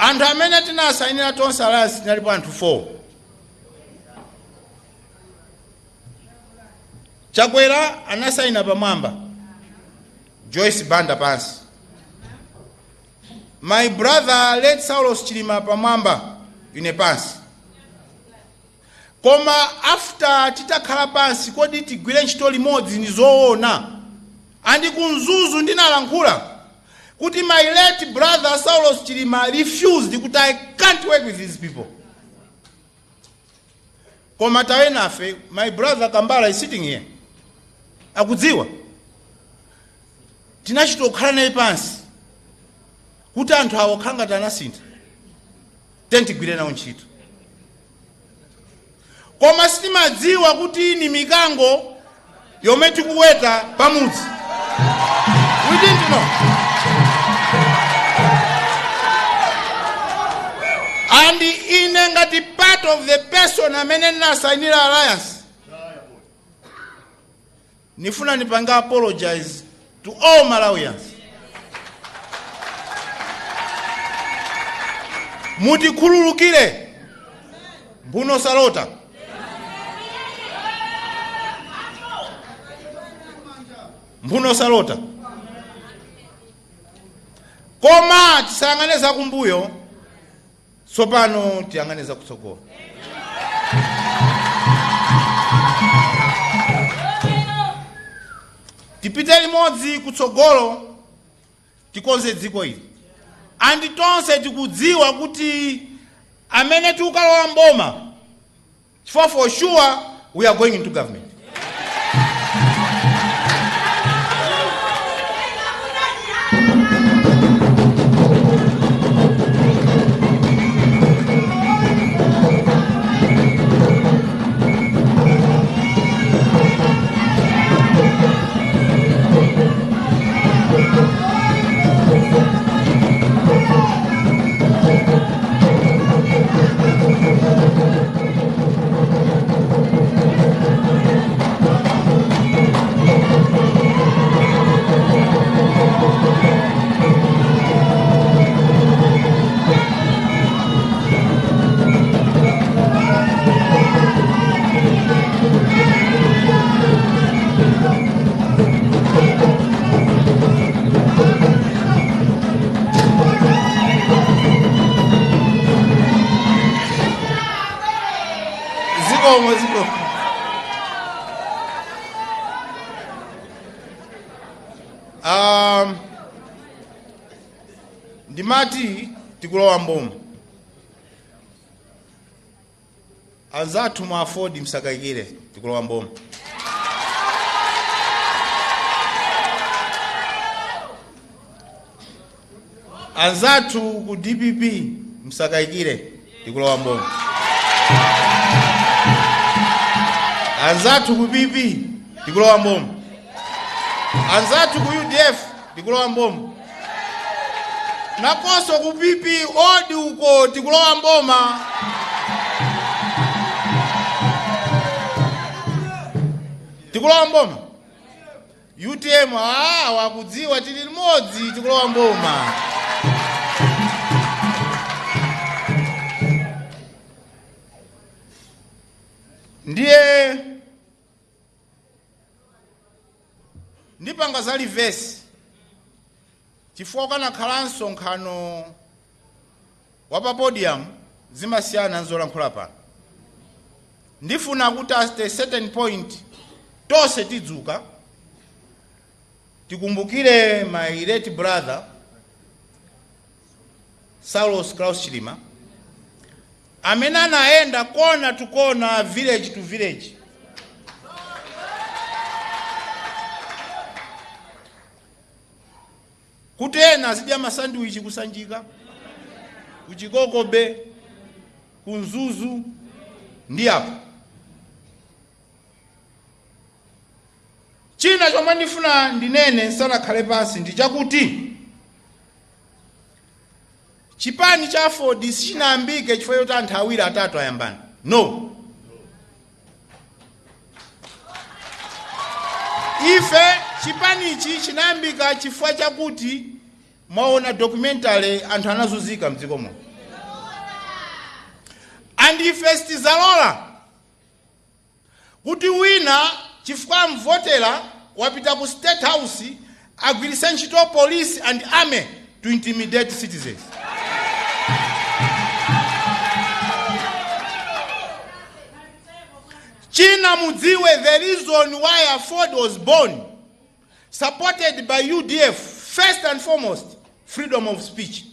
And amene tinasainira Tonse Alliance tinalipo anthu 4. Chakwera anasaina pamwamba, Joyce Banda pansi. My brother late Saulos Chilima pamwamba, ine pansi. Koma after titakhala pansi kodi tigwire ntchito limodzi ndizoona, andi kunzuzu ndina Alankhula kuti my late brother Saulos Chilima refused kuti I can't work with these people. Koma tawe nafe, my brother Kambala is sitting here. Akudziwa tinachitokhala naye pansi kuti anthu awo khanga tanasintha tentigwire nawo ntchito. Koma sitimadziwa kuti ni mikango yomwe tikuweta pamudzi. We didn't know. And ine ngati part of the person amene nasainira alliance, nifuna nipanga apologize to all Malawians. Mutikhululukire Mbuno Salota. Mbuno Salota. Koma tisanganeza kumbuyo, sopano tianganeza kutsogolo. Tipite limodzi kutsogolo tikonze dziko ili. Andi tonse tikudziwa kuti amene tikalowa mboma, for sure we are going into government. ndimati tikulowa mboma anzathu mu afodi msakayikire tikulowa mboma anzathu ku DPP msakayikire tikulowa mboma anzathu ku PP tikulowa mboma anzathu ku UDF tikulowa mboma nakonso ku PP odi uko tikulowa mboma tikulowa mboma UTM wakudziwa tili limodzi tikulowa mboma ndiye ndipanga za reverse chifukwa kanakhalanso nkhano wapa podium zimasiyana nzolankhula pano ndifuna kuti at a certain point tose tidzuka tikumbukire my late brother Saulos Klaus Chilima amene anaenda kona to kona, village to village kuti ena azidya masandwich kusanjika kuchikokobe kunzuzu ndi apo china chomwe ndifuna ndinene nsanakhale pansi ndi chakuti chipani cha Ford sichinayambike chifukwa choti anthu awiri atatu ayambana. No. Ife chipanichi chinayambika chifukwa chakuti mwaona documentary anthu anazunzika mdziko muno. And ife sitizalola kuti wina chifukwa mvotera wapita ku State House agwiritse ntchito police and army to intimidate citizens. China mudziwe, the reason why Ford was born, supported by UDF, first and foremost, freedom of speech.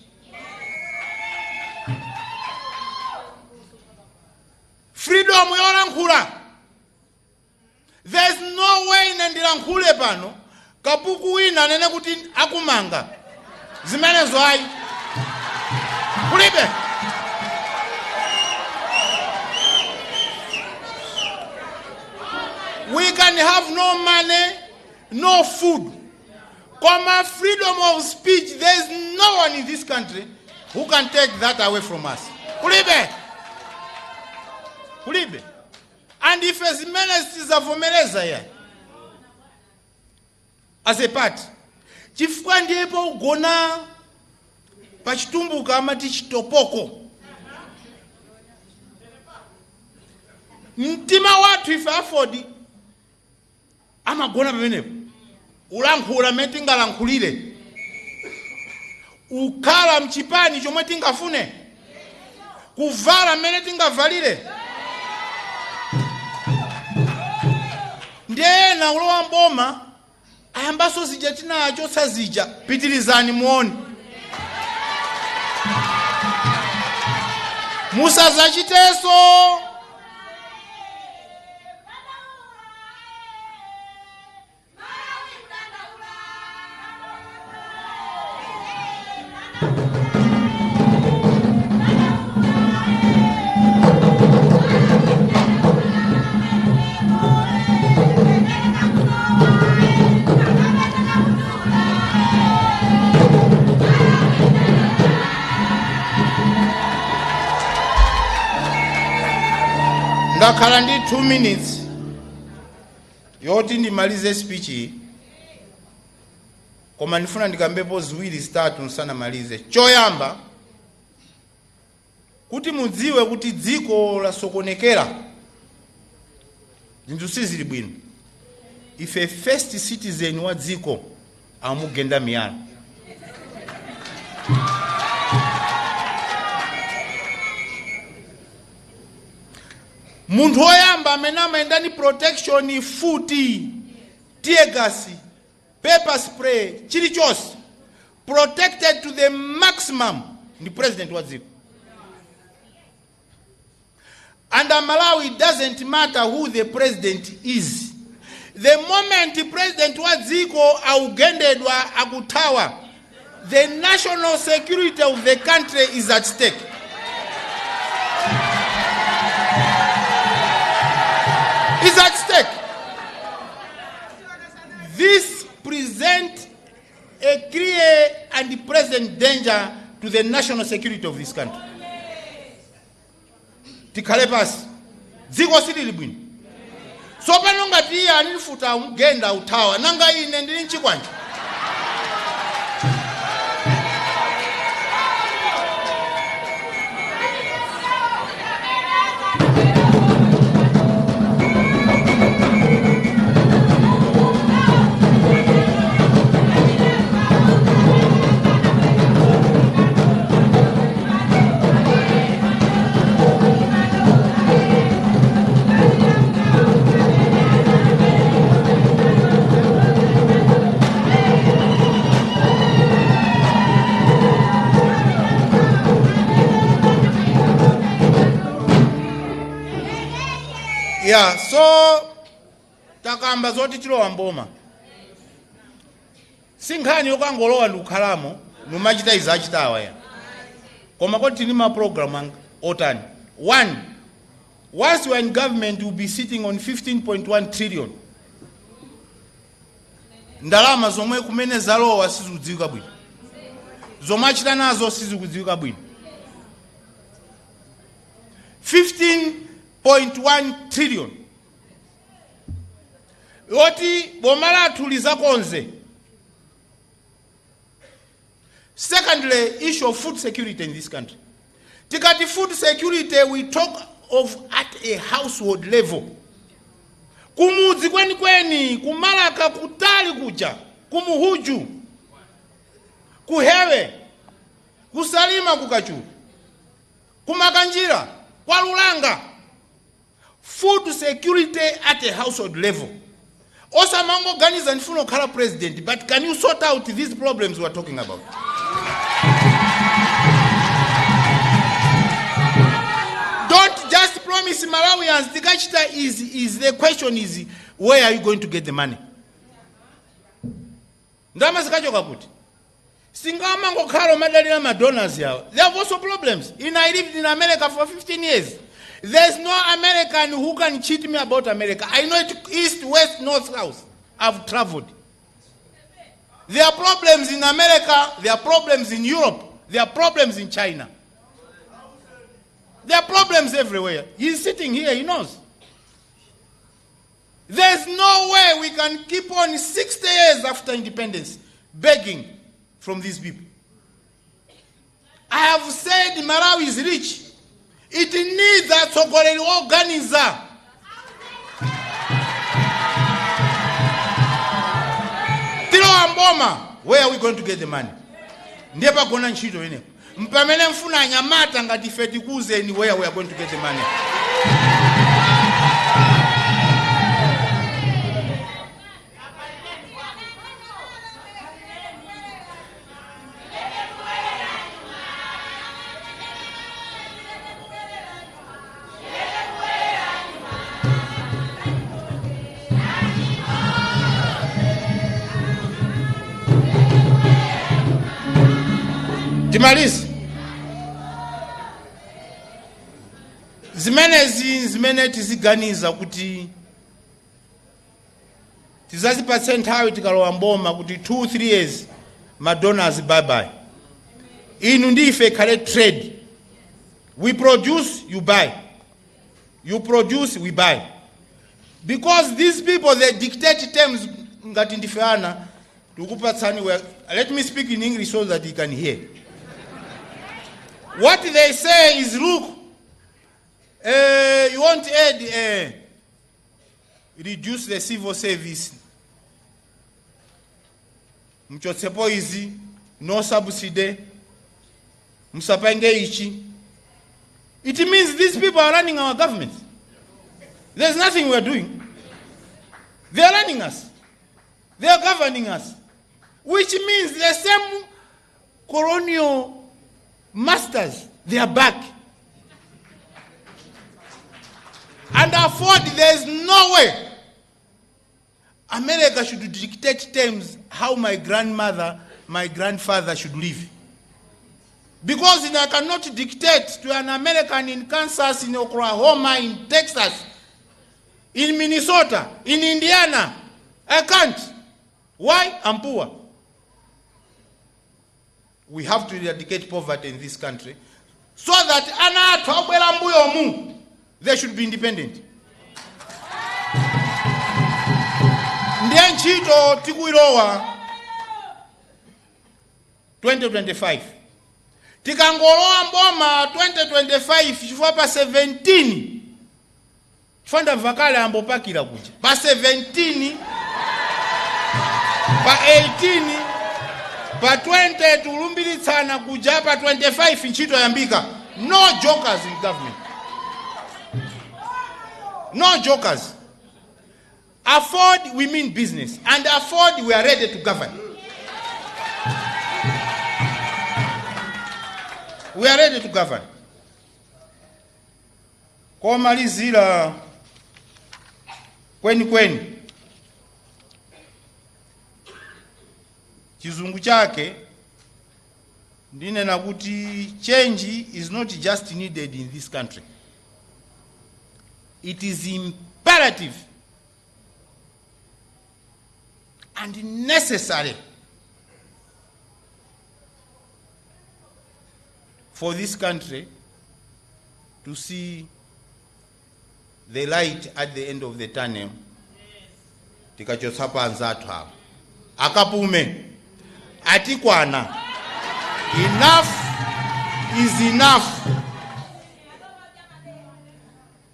Freedom ya Alankhula. There's no way Alankhula pano kapuku wina nene kuti akumanga. Zimene zoai. Kulibe. We can have no money, no food. Come freedom of speech, there's no one in this country who can take that away from us. Kulibe. Kulibe. And if as many as avomereza here, as a part, chifukwa ndipo ugona pachitumbuka amati chitopoko. Mtima watu ife Ford amagona pamenepo. Ulankhula metinga alankhulire. Ukhala mchipani chomwe tingafune. Kuvala mene tingavalire. Ndiye na ulowa mboma ayambaso zija tinacho sazija pitirizani muone. Musa zachiteso. Ndakhala ndi 2 minutes yoti ndimalize speech koma ndifuna ndikambepo ziwiri zitatu nsanamalize. Choyamba kuti mudziwe kuti dziko lasokonekera zinthu sizili bwino. Ife first citizen wa dziko amugenda miyala. Munthu oyamba amene amayenda ni protection futi, tear gas, pepper spray, chilichos, protected to the maximum, the president was it. Under Malawi, it doesn't matter who the president is. The moment the president waziko augendedwa akutawa, the national security of the country is at stake. Is at stake. This presents a clear and present danger to the national security of this country. Tikhale pasi dziko silili bwino sopano ngati iye anifuta genda utawa nanga ine ndili nchikwanje. Yeah, so takamba zoti chilowa mboma sinkhani yokangolowa ndi ukhalamo numachita izi achitawa ya koma koti tini ma program otani. One, once you are in government you will be sitting on 15.1 trillion ndalama zomwe kumene zalowa sizikudziwika bwino, zomwe achita nazo sizikudziwika bwino. 15.1 trillion. Yoti boma lathu lizakonze. Secondly, issue of food security in this country. Tikati food security, we talk of at a household level. Kumudzi kweni, kumalaka kutali kuja, kumuhuju, kuhewe, kusalima kukachu, kumakanjira, kwa Lulanga. Food security at a household level. Also, Mango Ghani's and Funo Kara president, but can you sort out these problems we are talking about? Don't just promise Malawians. The Gachita is the question is, where are you going to get the money? Ndama sikachoka kuti. Singa Mango Kara Madalina Madonna's here. They have also problems. I lived in America for 15 years. There's no American who can cheat me about America. I know it east, west, north, south. I've traveled. There are problems in America. There are problems in Europe. There are problems in China. There are problems everywhere. He's sitting here, he knows. There's no way we can keep on 60 years after independence begging from these people. I have said Malawi is rich. It needs a Sogoleli organizer. Tilo Amboma, where are we going to get the money? Never gonna nchito ene. Mpamene mfuna nyamata ngati feti kuze ni where we are going to get the money. Timalizi. Zimene tiziganiza kuti tizazipa nthawi tikalowa mboma kuti 2-3 years Madonna's bye bye. Inu ndife khale trade. We produce, you buy. You produce, we buy. Because these people, they dictate terms ngati ndifeana tukupatsani. Let me speak in English so that you can hear. What they say is, look, you want aid, reduce the civil service. Mchotsepo easy, no subsidy, msapenge ichi. It means these people are running our government. There's nothing we're doing. They're running us. They are governing us, which means the same colonial masters, they are back. And afford, there is no way America should dictate terms how my grandmother, my grandfather should live. Because I cannot dictate to an American in Kansas, in Oklahoma, in Texas, in Minnesota, in Indiana. I can't. Why? I'm poor. We have to eradicate poverty in this country so that they should be independent. Ndiye ntchito tikuilowa 2025. Tikangolowa mboma 2025 chifukwa pa 17 chifanda vakale ambopakira kuja pa 17 pa 18 pa 20 tulumbilitsana kuja pa 25 ntchito yambika. No jokers in government. No jokers. Afford, we mean business. And afford, we are ready to govern. We are ready to govern. Kwa malizira kweni. Chizungu chake ndine na kuti change is not just needed in this country. It is imperative and necessary for this country to see the light at the end of the tunnel. Tikachosapa anzatu hapa akapume atikwana. Enough is enough.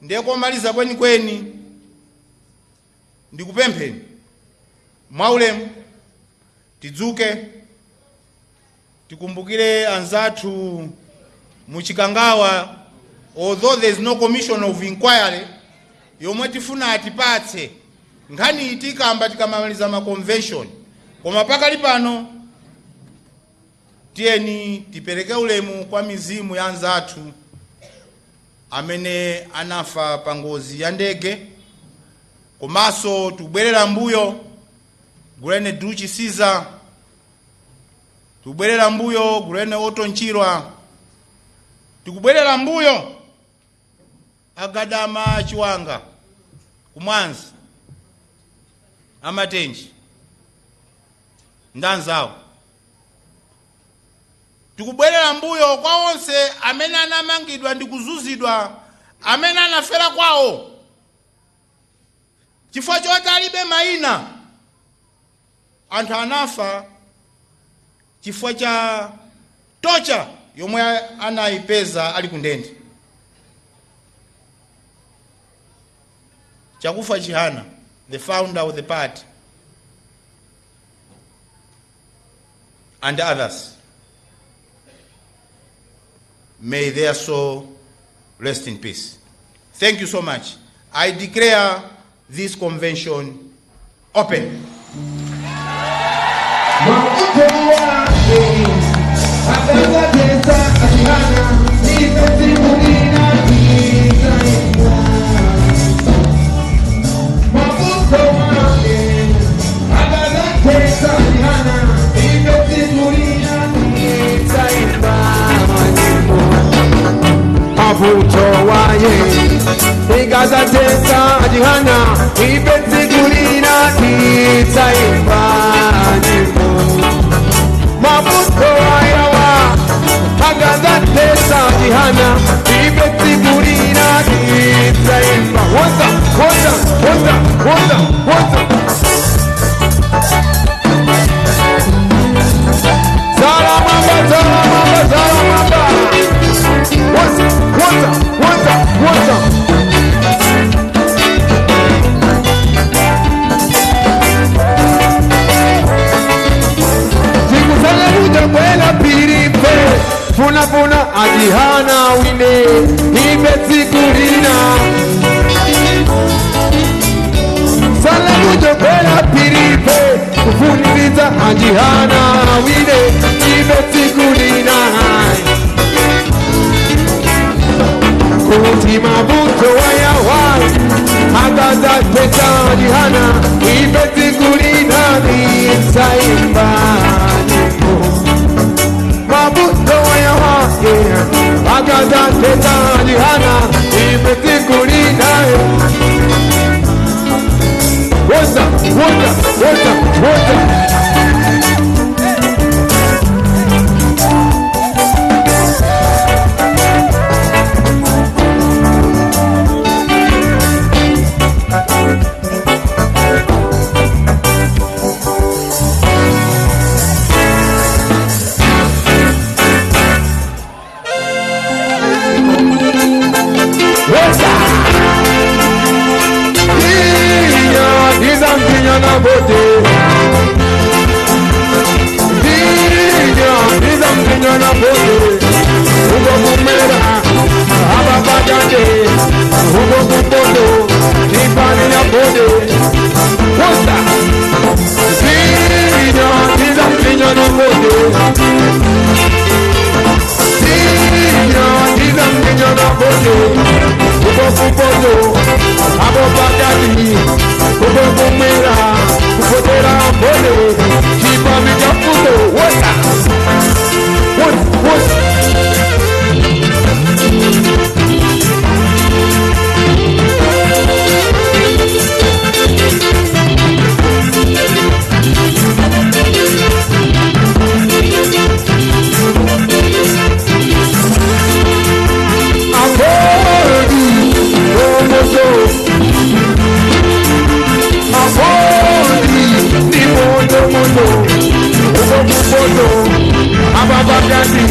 Ndeko maliza kweni ndikupempheni mwaulemu tidzuke tikumbukire anzathu muchikangawa. Although there is no commission of inquiry yomwe tifuna atipatse nkhani itikamba tikamaliza ma convention, koma pakali pano tieni tipereke ulemu kwa mizimu ya anzathu amene anafa pangozi ya ndege, komaso tubwerera mbuyo gulene Duchi Caesar, tubwerera mbuyo gulene Otto Nchirwa, tukubwerera mbuyo Agadama Chiwanga kumwanzi Amatenji ndanzawo. Tukubwerera mbuyo kwa onse amene anamangidwa ndi kuzuzidwa, amene anafera kwawo chifukwa choti alibe mayina. Anthu anafa chifukwa cha tocha yomwe anaipeza ali kundende. Achakufwa Chihana, the founder of the party, and others, may their soul rest in peace. Thank you so much. I declare this convention open. Igazatesa Chihana ipetsigulina titsaimba nyimbo mabuto ayawa. Agazatesa Chihana ipetsigulina titsaimba. Woza Zalamamba Woza kwela piripe funa Chihana wine ipetsigulina salamujo kwela piripe Woza Chihana wine ibetikulina kuti mavuto wayawai akaza peta Chihana ibetikulina nitsaimba mavuto wayawai akaza peta Chihana ibetikulina Woza, woza, woza, woza. Na bote Dinya na bote Ugo kumera Aba bagande Ugo kumbodo Nipani ya bote Wosta Dinya na bote Dinya na bote Ugo kumbodo Aba bagande Ugo kumera Kupotera mbole Chipa mijafuto Wota Wota Abodi Omoso Abodi Mondo Mondo Mondo Ababagadi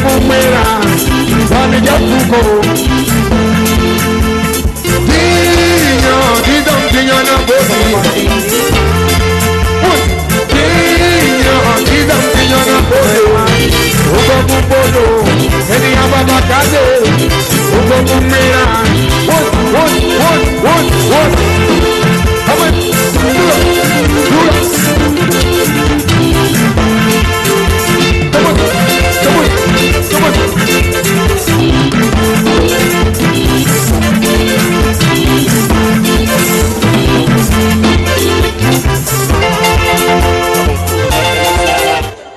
Kumera Bani Jafuko Dinya na bosi Dinya na bosi Ugo Kumbodo Eni Ababagade Ugo Kumera What Come on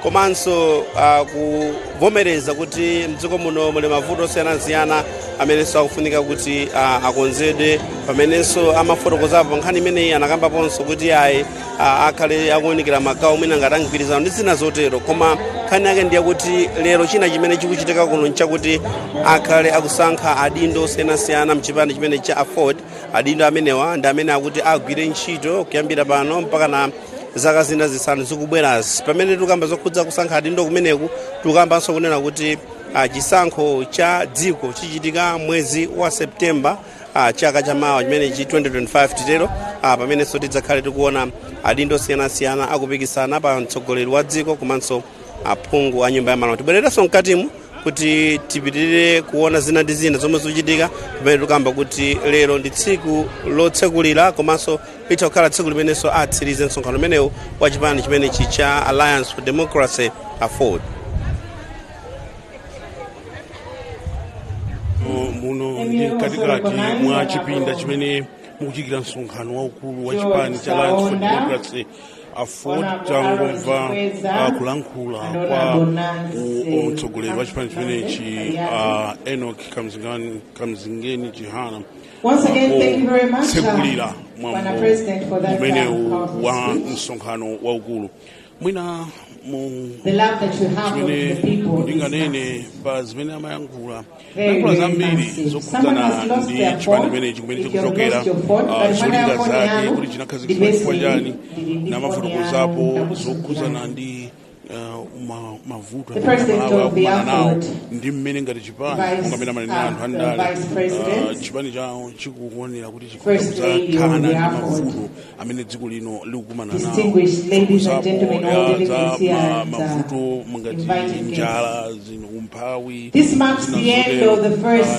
komanso kuvomereza kuti mdziko muno muli mavuto osiyanasiyana amenenso akufunika kuti akonzedwe pamenenso amafotokozapo nkhani imeneyi anakambaponso kuti ayi akhale akuonekera magawo mwina ngati angwirizana ndi zina zotero koma nkhani yake ndiye kuti lero china chimene chikuchitika kuno nchakuti akhale akusankha adindo osiyanasiyana mchipani chimene cha afford adindo amenewa ndi amene akuti agwire ntchito kuyambira pano mpaka na zaka zina zisanu zikubwerazi pamene tukamba zokhudza kusankha adindo kumeneku tukambanso kunena kuti chisankho cha dziko chichitika mwezi wa Septemba chaka chamawa chimene chi 2025 titero pamenenso tidzakhale tikuona adindo osiyanasiyana akupikisana pa mtsogoleri wa dziko komanso aphungu a nyumba ya malamulo tibwererenso mkatimu kuti tipitirire kuona zina ndi zina zomwe zikuchitika pamene tukamba kuti lero ndi tsiku lotsekulira komanso litha kukhala tsiku limenenso atsirize msonkhano umenewu wa chipani chimene cha Alliance for Democracy Afford muno ndi katikati mwa chipinda chimene mukuchitira msonkhano waukulu wa chipani cha Alliance for Democracy Afford tangomva kulankhula kwa mtsogoleri wa chipani chimenechi Enoch Kamzingeni Chihana tsekulira mwambo umene wa msonkhano waukulu mwina chimene ndinganene pa zimene amayankhula zambiri zokhudzana ndi chipani chimenechi kumene chikuchokera zolinga zake kuti chinakhazikitsidwa chifukwa chani namafotokozapo zokhudzana ndi mavuto akumana nawo ndi mmene ngati chipani kungamene amanena anthu andale chipani chawo chikuonera kuti chikuzathana ndi mavuto amene dziko lino likukumana nawo za mavuto ngati njala zino umphawi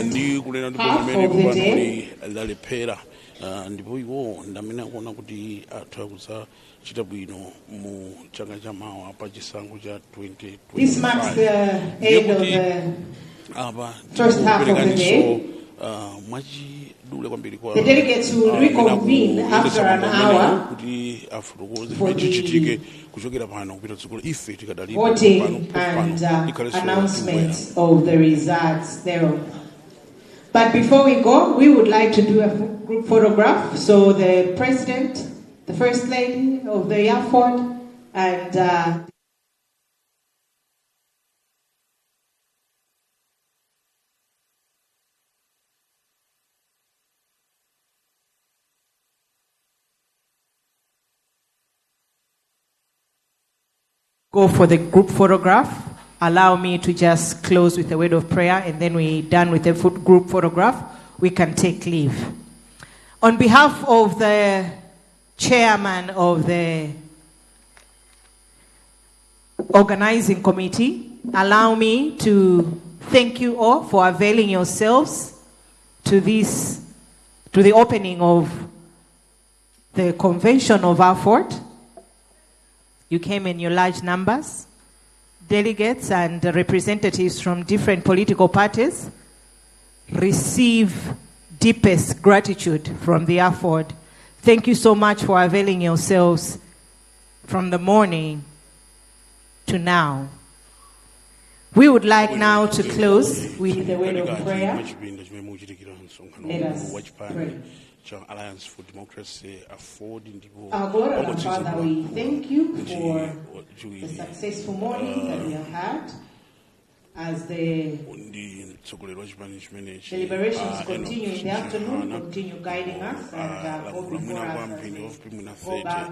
ndi kunena ndipo pamene popano kuti lalephera ndipo iwo ndamene akuona kuti atha kuchita bwino mu chaka chamawa pa chisankho cha 2025. This marks the end of the first half of the day. The delegates will reconvene after an hour for the voting and announcements of the results thereof. But before we go, we would like to do a group photograph. So the President, the First Lady of the airport, and go for the group photograph. Allow me to just close with a word of prayer, and then we're done with the group photograph. We can take leave. On behalf of the chairman of the organizing committee, allow me to thank you all for availing yourselves to the opening of the convention of our fort. You came in your large numbers. Delegates and representatives from different political parties receive deepest gratitude from the afford. Thank you so much for availing yourselves from the morning to now. We would like now to close with the word of prayer. Let us pray. Alliance for Democracy Our God and our Father, we thank you for the successful morning that we have had as the deliberations continue in the afternoon, continue guiding us and go before us as we go back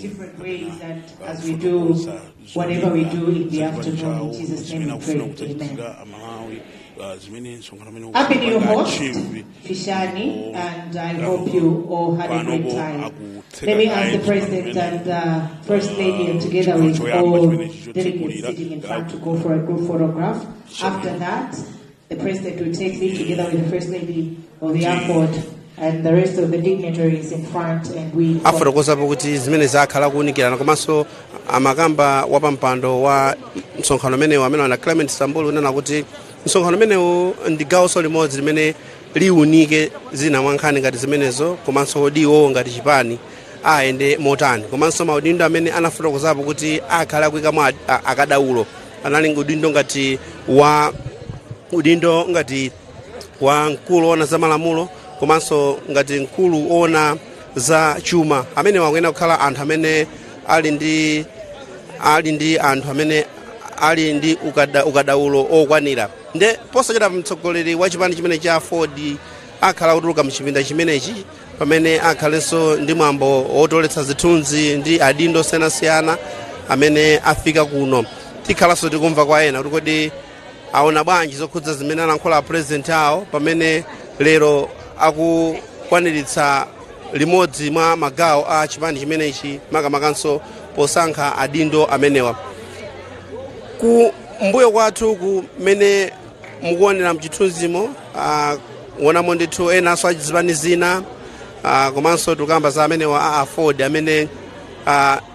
different ways, and as we do whatever we do in the afternoon. In Jesus' name we pray. Amen. I've been your host, Fishani, and I hope you all had a great time. Let me ask the President and First Lady, and together with all delegates sitting in front, to go for a group photograph. After that, the President will take me together with the First Lady of the airport and the rest of the dignitaries in front, and we afotokoza kuti zimene zakhala kuunikirana komanso amakamba wapampando wa msonkhano umenewu amene wana Clement Sambulu unena kuti msonkhano umenewu ndi gawo limodzi limene liunike zina mwankhani ngati zimenezo, komanso odiwo ngati chipani ayende motani, komanso maudindo amene anafotokozapo kuti akhala kuikamo akadaulo anali udindo ngati wa mkulu ona za malamulo, komanso ngati mkulu ona za chuma, amene wakuyenda kukhala anthu amene ali ndi anthu amene ali ndi ukadaulo okwanira. Nde posachita mtsogoleri wa chipani chimene cha Ford akhala kutuluka mchipinda chimenechi, pamene akhalenso ndi mwambo otoletsa zithunzi ndi adindo osiyanasiyana amene afika kuno. Tikhalanso tikumva kwa ena kuti kodi aona bwanji zokhudza zimene Alankhula president awo pamene lero akukwaniritsa limodzi mwa magawo a chipani chimenechi, makamakanso posankha adindo amenewa. Ku mbuyo kwathu kumene mukuonera mchithunzimo wonamo ndithu enanso achizipani zina, komanso tukamba za amenewa a Ford amene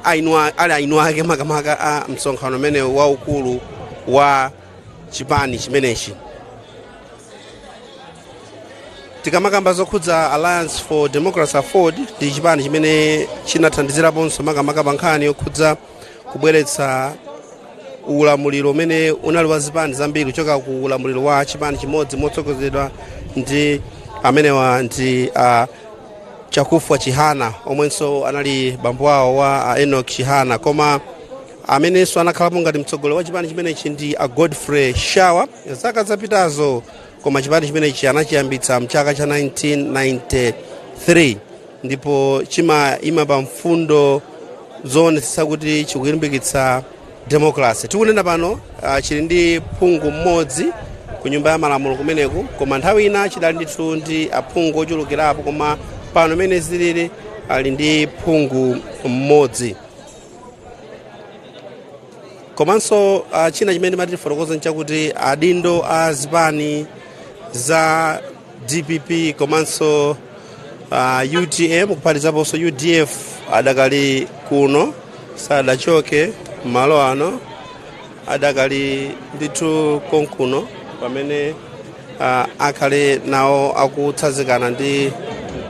ali ainu ake makamaka a msonkhano amene waukulu wa chipani chimenechi. Tikamakamba zokhudza Alliance for Democracy Ford ndi chipani chimene chinathandiziraponso makamaka pankhani yokhudza kubweretsa ulamuliro umene unali wa zipani zambiri kuchoka ku ulamuliro wa chipani chimodzi motsogozedwa ndi amenewa ndi Achakufwa Chihana, omwenso anali bambo wawo wa Enoch Chihana, koma amenenso anakhalapo ngati mtsogoleri wa chipani chimenechi ndi Godfrey Shawa zaka zapitazo, koma chipani chimenechi anachiyambitsa mchaka cha 1993 ndipo chimayima pa mfundo zoonetsa kuti chikulimbikitsa democracy. Tikunena pano chili ndi phungu mmodzi ku nyumba ya malamulo kumeneku, koma nthawi ina chidali ndithu ndi aphungu ochulukirapo, koma pano mene zilili ali ndi phungu mmodzi. Komanso china chimene matifotokoza nchakuti adindo a zipani za DPP komanso UTM kuphatizaponso UDF adakali kuno sadachoke malo ano adakali ndithu konkuno pamene akhale nawo akutsanzikana ndi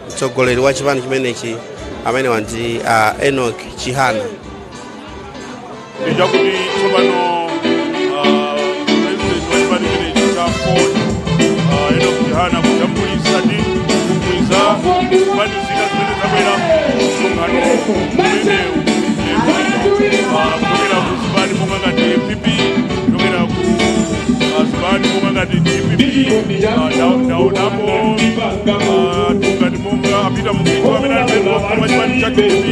mtsogoleri wa chipani chimenechi amene wandi Enoch Chihana. Ndijakuti tsopano president wa chipani chimenechi cha Ford Enoch Chihana kujambulisa ndi kumwiza chipani zina zimene zabwera msonkhano umenewu kuchokera ku zipani monga ngati APP kuchokera ku zipani monga ngati DPP ndaonapo tungati monga apita mukito amene alipendo kwa chipani cha DPP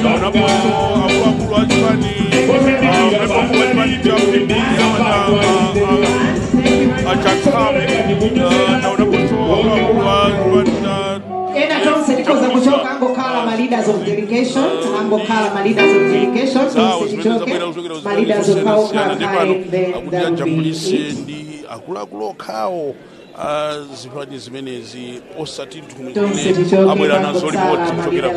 ndaonapo akulu a chipani mlepo kwa chipani cha DPP Achakufwa ndaonapo akulu a chipani leaders of delegation, leaders of delegation, leaders of akuluakulu okhawo zipani zimenezi osati nthumikine abwera nazo limodzi kuchokera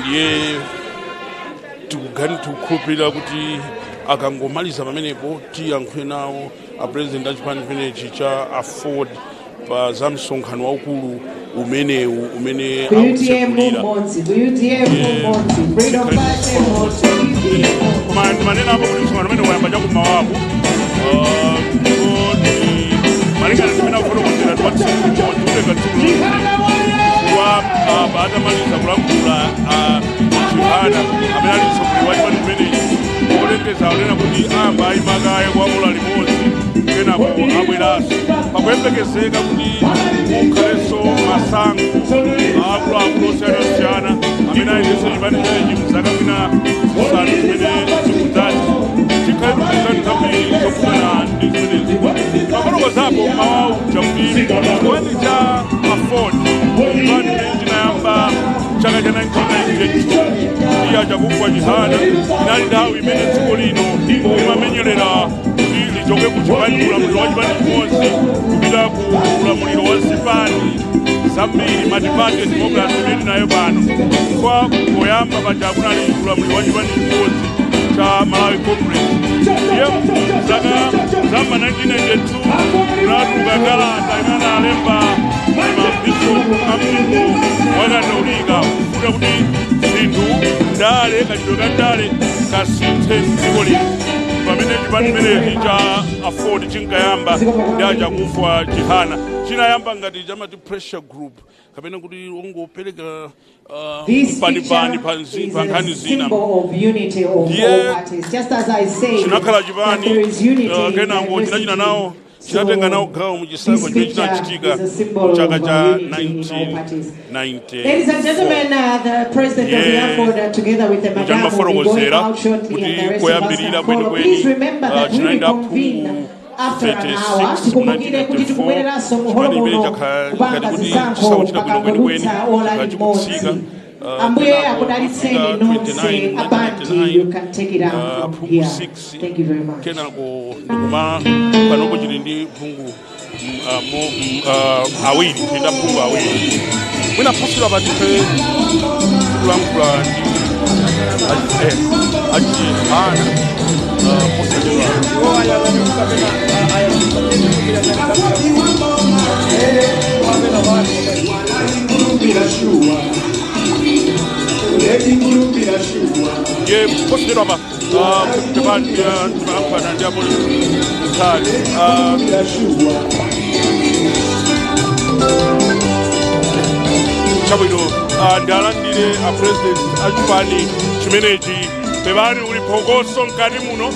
ndiye tikukhulupirira kuti akangomaliza pamenepo tiyankhule nawo apresident a chipani chimenechi cha Aford pa za msonkhano waukulu umenewu umene akutsegulira koma manena apo kuti msonkhano umene wayamba chakummawapo malingana zimene akufotokozera tipatsikuuleka wa atamaliza kulankhula Chihana amene ali mtsogoleri wa chipani chimenechi olengeza onena kuti amba ayimakaya kuamula limodzi kenako abweranso pakuyembekezeka kuti kukhalenso masankho akuluakulu osiyanasiyana amene ayizenso chipani chimenechi mzaka mwina zisanu zimene zikudzati chikhale tuzizani zambiri zokhudzana ndi zimenezi pafotokozapo mawawu chakuti chipani cha Aford chipani chimene chinayamba chaka cha 1992 ndi Achakufwa Chihana inali nthawi imene dziko lino limamenyerera kuti lichoke ku chipani ulamuliro wa chipani chimodzi kupita ku ulamuliro wa zipani zambiri multi-party democracy imene nayo pano kwa poyamba paja kunali ulamuliro wa chipani chimodzi cha Malawi Congress ndiye zaka zama 1992 kunatuluka kalata imene analemba mabishopu ampingo wakatolika kufuta kuti zinthu ndale kachitidwe ka ndale kasinthe dziko lino pamene chipani chimenechi cha Aford chinkayamba ndi Achakufwa Chihana chinayamba ngati chamati pressure group kapena kuti ungopereka panipani pa nkhani zina ndiye chinakhala chipani kenango chinachina nawo chinatenga nawo gawo muchisankho chimene chinachitika chaka cha 1994 chamafotokozera kuti koyambirira kwenikweni chinaenda ku 36 chipani imene chakhala kuti chisankho china kwenikweni chikutsika Ambuye akudalitseni nonse abantu you can take it out from here. Thank you very much. Kenako ndikuma panopo chili ndi phungu awiri tenda phungu awiri mwina phunzira patife kulankhula ndi Chihana ye positero apa timalankhulana ndi apoli mtali chabwino ndialandire apresident achipani chimenechi pepani uli phokoso mkati muno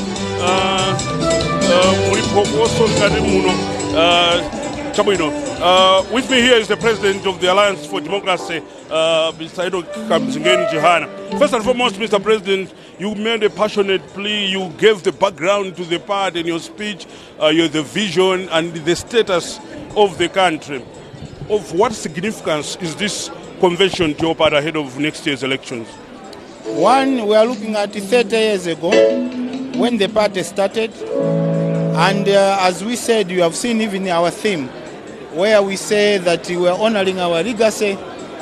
uli phokoso mkati muno chabwino. With me here is the president of the Alliance for Democracy, Mr. Chihana. First and foremost, Mr. President, you made a passionate plea. You gave the background to the party in your speech, the vision and the status of the country. Of what significance is this convention to your party ahead of next year's elections? One, we are looking at 30 years ago when the party started. And as we said, you have seen even our theme, where we say that we are honoring our legacy,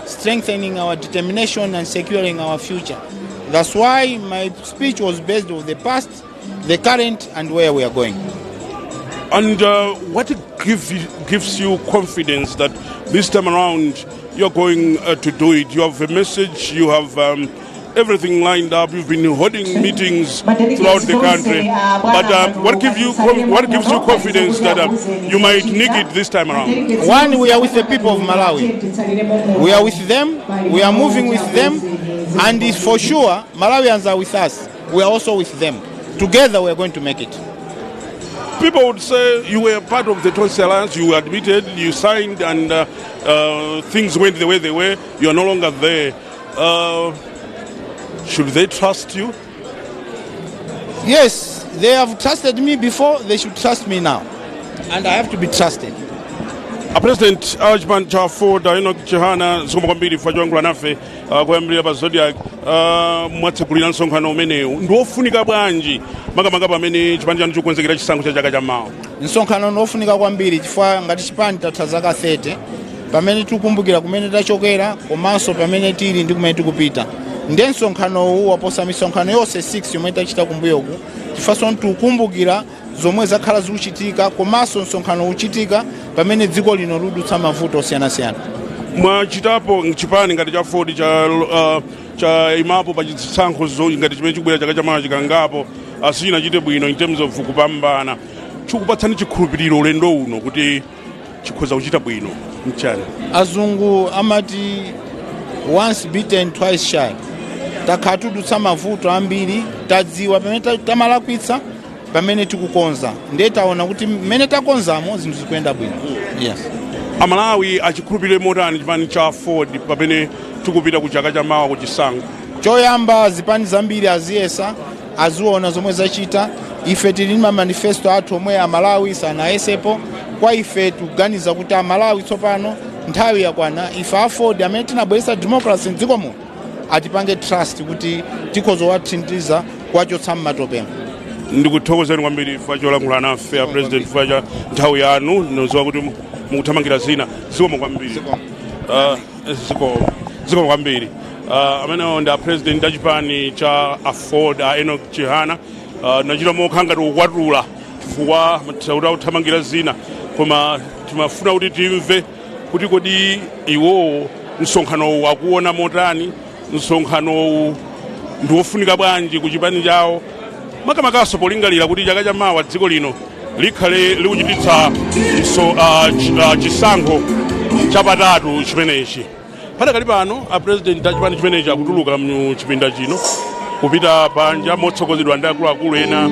strengthening our determination, and securing our future. That's why my speech was based on the past, the current, and where we are going. And what gives you confidence that this time around you're going to do it? You have a message, you have everything lined up, you've been holding meetings throughout the country. But what gives you confidence that you might nick it this time around? One, we are with the people of Malawi. We are with them, we are moving with them, and it's for sure Malawians are with us. We are also with them. Together we are going to make it. People would say you were part of the Tonsi Alliance, you admitted, you signed, and things went the way they were. You are no longer there. Should they trust you? Yes, they have trusted me before, they should trust me now. And I have to be trusted. President Archman Chaford, Chihana, Zomwe kwambiri fajwangula nafe kuyambira pa Zodiac mwatsekulira nsonkhano umene ndiofunika bwanji makamaka pamene chipani chanu chikukonzekera chisankho cha chaka chammawa. Nsonkhano ndiofunika kwambiri chifukwa ngati chipani tatha zaka 30 pamene tikukumbukira kumene tachokera komanso pamene tili ndi kumene tikupita. Ndiye nsonkhano uwu waposa misonkhano yonse 6 yomwe tachita kumbuyoku chifukwa tikukumbukira zomwe zakhala zikuchitika komanso nsonkhano uchitika pamene dziko lino lidutsa mavuto osiyanasiyana. Mwachitapo chipani ngati cha Ford cha imapo pa chisankho ngati chimene chikubwera chaka chammawa chikangapo achinachite bwino in terms of kupambana, chikupatsani chikhulupiriro ulendo uno kuti chikhoza kuchita bwino mchana? Azungu amati once bitten twice shy. Takhala tidutsa mavuto ambiri, tadziwa pamene tamalakwitsa, pamene tikukonza. Ndiye taona kuti mmene takonzamo zinthu zikuyenda bwino. Yes. Amalawi achikhulupirire motani chipani cha Ford pamene tikupita ku chaka chammawa ku chisankho? Choyamba zipani zambiri aziyesa, aziona zomwe zachita. Ife tili ndi manifesto athu omwe Amalawi sanayesepo. Kwa ife tuganiza kuti Amalawi tsopano nthawi yakwana ife a Ford amene tinabweretsa democracy m'dziko muno atipange trust kuti tikhoza wathandiza kuwachotsa m'matopemo. Ndikuthokozeni kwambiri chifukwa cholankhula nafe a president chifukwa cha nthawi yanu, noziwa kuti mukuthamangira zina. Zikomo kwambiri. Zikomo kwambiri. Amene ndi a president achipani cha Ford Enoch Chihana, nachita mokhanga tikukwatula chifukwa kuthamangira zina, koma timafuna kuti timve kuti kodi iwowo msonkhano wakuona motani, msonkhano ndiofunika bwanji ku chipani chawo, makamakaso polingalira kuti chaka chammawa dziko lino likhale likuchititsa chisankho chapatatu chimenechi. Padakali pano a president achipani chimenechi akutuluka mu chipinda chino kupita panja motsogozedwa ndi akuluakulu ena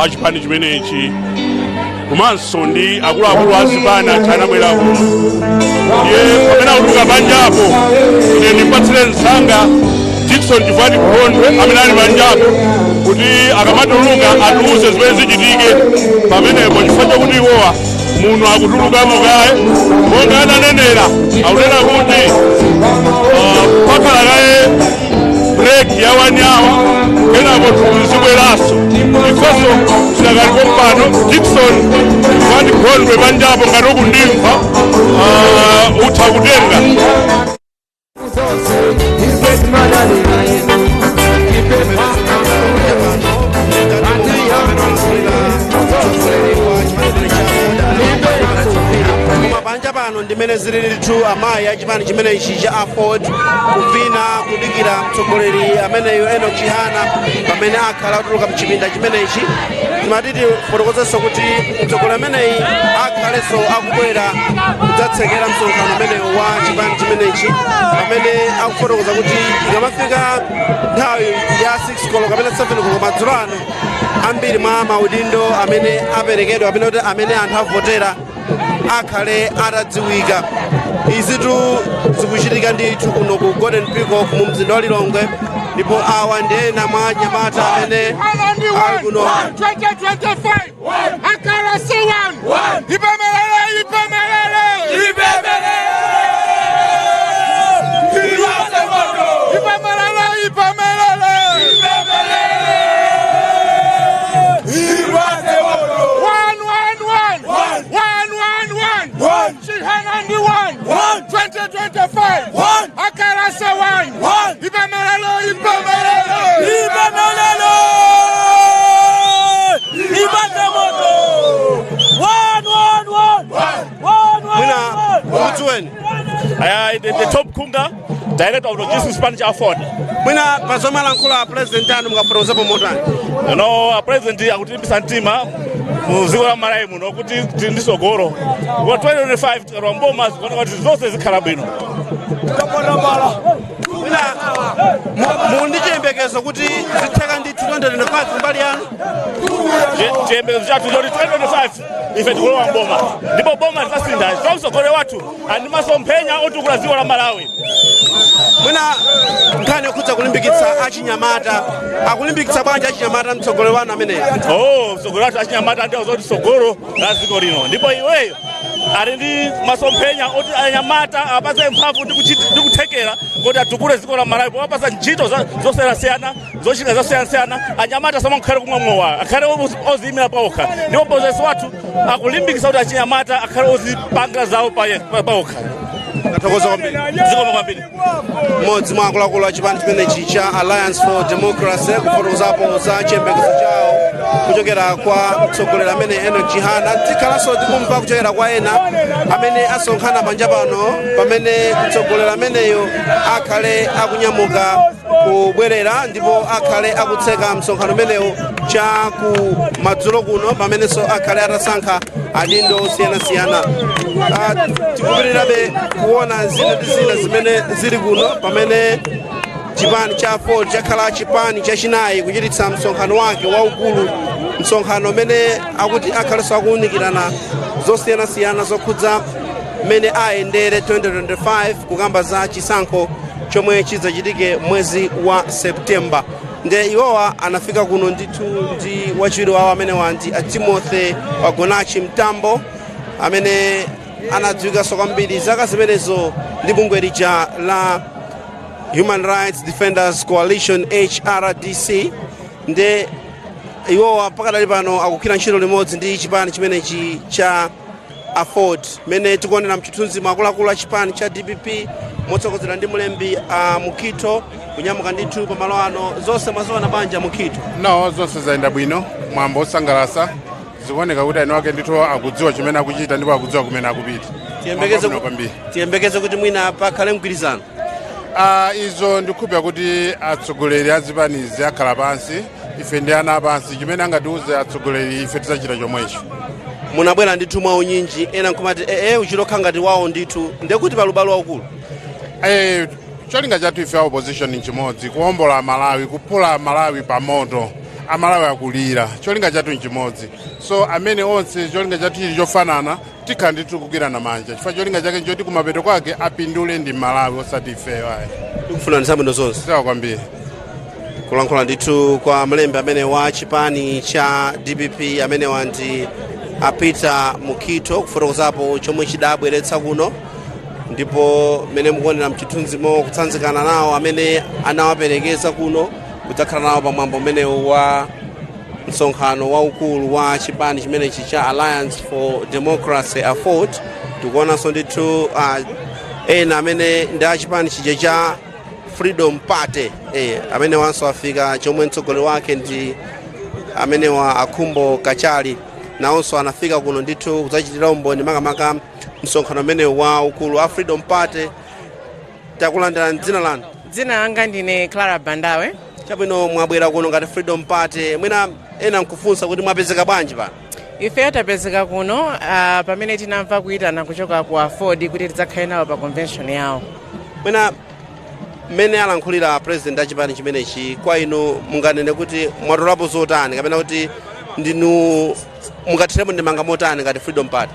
a chipani chimenechi komanso ndi akuluakulu azipani anabwera kuno. Ndiye pamene akutuluka panjapo ine ndipatsire msanga Dixon Chivati Kondwe amene ali panjapo kuti akamatuluka atiuze zimene zichitike pamenepo, chifukwa chakuti iwowa muno akutulukamo kaye monga ananenera akunena kuti pakhala kaye break ya 1 hour kenako tizibweranso. Ifenso tidakalipo mpano Dixon Chivati Kondwe panjapo ngati ukundimva utha kutenga. Panja pano ndimene zililitu amayi achipani chimenechi cha Ford kuvina kudikira mtsogoleri ameneyo Enoch Chihana pamene akhala atuluka mchipinda chimenechi. Timatiti fotokozenso kuti mtsogoleri ameneyi akhalenso akubwera kudzatsekera msonkhano ameneyo wa chipani chimenechi, pamene akufotokoza kuti ikamafika nthawi ya 6 koloko kapena 7 koloko madzulo ano ambiri mwa maudindo amene aperekedwa kapena kuti amene anthu avotera akhale atadziwika. Izitu zikuchitika ndithu kuno ku Golden Peacock mu mzinda wa Lilongwe, ndipo awa ndi ena mwa anyamata amene ali kuno. 2025 akala siwan ipemelele ipemelele ipemelele ipemelele ipemelele ipemelele the top kunga director of logistics chipani cha Ford. Mwina pazomwe Alankhula president anu mukafotokoza pomotani. President akutilimbisa mtima muziko la Malawi muno kuti ndisogoro. Kwa 2025 tikalowa mboma zikuona kuti zonse zikhala bwino. Mundi chiyembekezo kuti zitheka ndi 2025 mbali yanu. Chiyembekezo chathu choti 2025 ife tikolowa mboma. Ndipo boma litasintha tikusogolera wathu andi masomphenya otukula dziko la Malawi. Mwina nkhani yokhudza kulimbikitsa achinyamata akulimbikitsa bwanji achinyamata mtsogoleri wanu ameneyo. Mtsogoleri wathu achinyamata ndiwo zoti tsogolo la dziko lino. Ndipo iweyo ali ndi masomphenya oti anyamata apase mphamvu ndi kuthekera kuti atukule dziko la Malawi popasa ntchito zosiyanasiyana zochita zosiyanasiyana anyamata samakhale kumwamwowa akhale oziyimira pawokha ndipo pozesi wathu akulimbikitsa kuti achinyamata akhale ozipanga zawo pawokha. Tathokoza kwambiri. Zikomo kwambiri. Mmodzi mwa akuluakulu a chipani chimenechi cha Alliance for Democracy kufotokozapo za chiyembekezo chawo kuchokera kwa mtsogoleri amene eno Chihana. Tikhalanso tikumva kuchokera kwa ena amene asonkhana panja pano pamene mtsogoleri ameneyo akhale akunyamuka kubwerera ndipo akhale akutseka msonkhano umenewu cha ku madzulo kuno pamenenso akhale atasankha adindo osiyanasiyana. Tikupitirabe kuona zina ndi zina zimene zili kuno pamene chipani cha Ford chakhala chipani chachinayi kuchititsa msonkhano wake waukulu, msonkhano umene akuti akhalenso akuwunikirana zosiyanasiyana zokhudza mmene ayendere 2025 kukamba za chisankho chomwe chidzachitike mwezi wa Septemba. Nde iwowa anafika kuno ndithu ndi wachiwiri wawo amene wanti Timothy Wagonachi Mtambo amene anadziwikanso kwambiri zaka zimenezo ndi bungwe lija la Human Rights Defenders Coalition HRDC. Nde iwowa pakadali pano akukhira ntchito limodzi ndi chipani chimenechi cha Ford mene tikuonera mchithunzi makuluakulu a chipani cha DPP motsogozera ndi mlembi Mukito kunyamuka ndithu pa malo ano. Zonse mwaziona banja Mukito? No, zonse zayenda bwino, mwambo osangalatsa. Zikuoneka kuti eno ake ndithu akudziwa chimene akuchita ndipo akudziwa kumene akupita. Tiyembekeze kuti mwina pakhale mgwirizano. Izo ndikukhulupirira kuti atsogoleri a zipanizi akhala pansi, ife ndi ana pansi, chimene angatiuze atsogoleri ife tidzachita chomwecho. Munabwera ndithu mwa unyinji ena nkumati uchilokha ngati wawo ndithu ndekuti palubalu waukulu. Cholinga chathu ife opposition nchimodzi kuombola Malawi, kuphula Malawi pa moto, Amalawi akulira. Cholinga chathu nchimodzi. So amene onse cholinga chathu chili chofanana tikhala ndithu kugwirana manja. Chifukwa cholinga chake njoti kumapeto kwake apindule ndi Malawi osati ifeyo ayi. Tikufuna nsabwino zonse. Sawa kwambiri. Kulankhula ndithu kwa mlembi amene wa chipani cha DPP amene wanti Peter Mukito kufotokozapo chomwe chidabweretsa kuno ndipo mene mukuonera mchithunzimo kutsanzikana nawo amene anawaperekeza kuno kudzakhala nawo pamwambo umenewu wa msonkhano waukulu wa chipani chimenechi cha Alliance for Democracy Ford. Tikuonanso ndithu ena amene ndi achipani chija cha Freedom Party amene wanso afika chomwe mtsogoleri wake ndi amene wa Akhumbo Kachali naonso anafika kuno ndithu kudzachitira umboni makamaka msonkhano umene wa ukulu wa Freedom Party. Takulandira dzina lanu? Dzina langa ndine Clara Bandawe. Chabwino mwabwera kuno ngati Freedom Party, mwina ena nkufunsa kuti mwapezeka bwanji pano? Ife tapezeka kuno pamene tinamva kuyitana kuchoka ku Ford kuti tidzakhale nawo pa convention yawo. Mwina mmene alankhulira president a chipani chimenechi kwa inu munganene kuti mwatolapo zotani kapena kuti ndinu mungathiremo ndimanga motani ngati Freedom Party?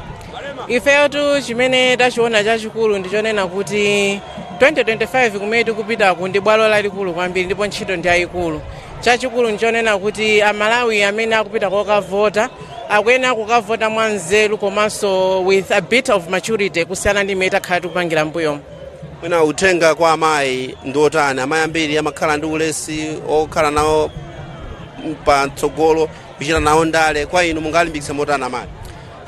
Ifeyo tu chimene tachiona chachikulu ndichonena kuti 2025 kumene tikupitaku ndi bwalo lalikulu kwambiri ndipo ntchito ndi yayikulu. Chachikulu ndichonena kuti Amalawi amene akupita kokavota akuyenera kukavota mwanzeru komanso with a bit of maturity kusiyana ndi mmene takhala tikupangira mbuyomu. Mwina uthenga kwa amayi ndi otani? Amayi ambiri amakhala ndi ulesi okhala nawo patsogolo kuchita nawo ndale, kwa inu mungalimbikitsa motani amayi?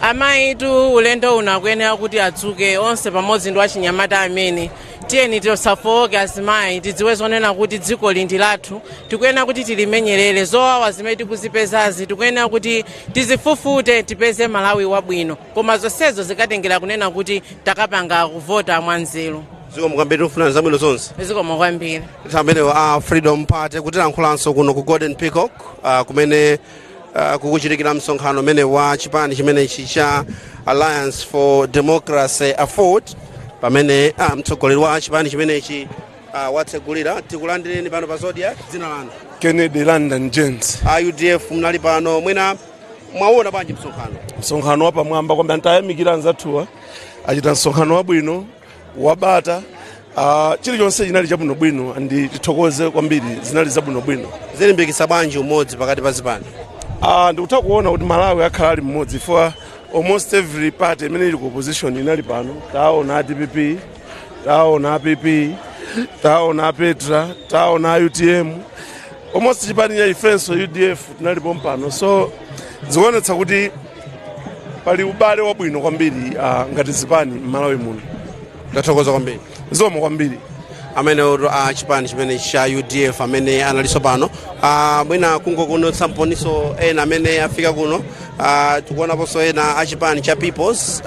Amayi tu ulendo uno akuyenera kuti adzuke onse pamodzi ndi achinyamata amene tiyeni tisafowoke azimayi tidziwe zonena kuti dziko lindi lathu tikuyenera kuti tilimenyerere zowawa zimene tikuzipezazi tikuyenera kuti tizifufute tipeze Malawi wabwino koma zonsezo zikatengera kunena kuti takapanga kuvota mwanzeru. Zikomo kwambiri ufuna zabwino zonse. Zikomo kwambiri. Tamene Freedom Party kuti lankhulanso kuno ku Golden Peacock kumene kukuchitikira msonkhano mene wa chipani chimene cha Alliance for Democracy Afford pamene mtsogoleri wa chipani chimenechi watsegulira tikulandireni pano pa Zodiac dzina lanu. Kennedy London James. UDF mnali pano mwina mwaona bwanji msonkhano wa pamwamba kwamba ntayamikira nzathuwa achita msonkhano wabwino wabata chilichonse chinali chabwinobwino andi tithokoze kwambiri zinali zabwinobwino. Zilimbikitsa bwanji umodzi pakati pa zipani? Ndikutaka kuona kuti Malawi akhala ali mmodzi for almost every party imene ili ku opposition inali pano. Taona DPP, taona APP, taona Petra, taona UTM, almost chipani ya ifenso UDF tinali pompano, so zikuonetsa kuti pali ubale wabwino kwambiri ngati zipani Malawi muno. Ndathokoza kwambiri. Zikomo kwambiri. Amene chipani chimene cha UDF amene analiso pano mwina kungokuno samponiso ena amene afika kuno tikuonaponso ena achipani cha Peoples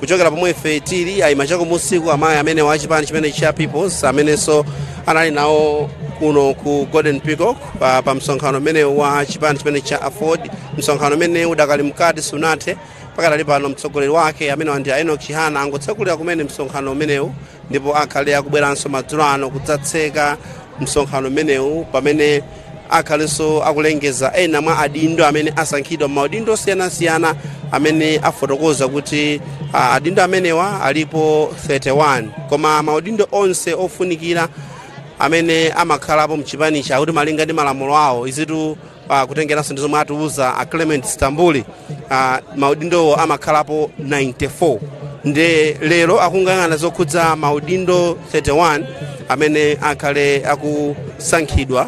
kuchokera pomwe ife tili ayimachako musiku amayi amene wa chipani chimene cha Peoples amenenso anali nawo kuno ku Golden Peacock pa msonkhano mene wa chipani chimene cha Afford, msonkhano mene udakali mkati sunathe pakadali pano mtsogoleri wake amene ndi Chihana angotsekulira kumene msonkhano umenewu ndipo akhale akubweranso madzulo ano kudzatseka msonkhano umenewu pamene akhalenso akulengeza ena mwa adindo amene asankhidwa maudindo osiyanasiyana amene afotokoza kuti adindo amenewa alipo 31 koma maudindo onse ofunikira amene amakhalapo mchipani cha kuti malinga ndi malamulo awo izitu kutengeranso ndi zomwe atiuza Clement Stambuli maudindo amakhalapo 94 nde lero akungangana zokhudza maudindo 31 amene akhale akusankhidwa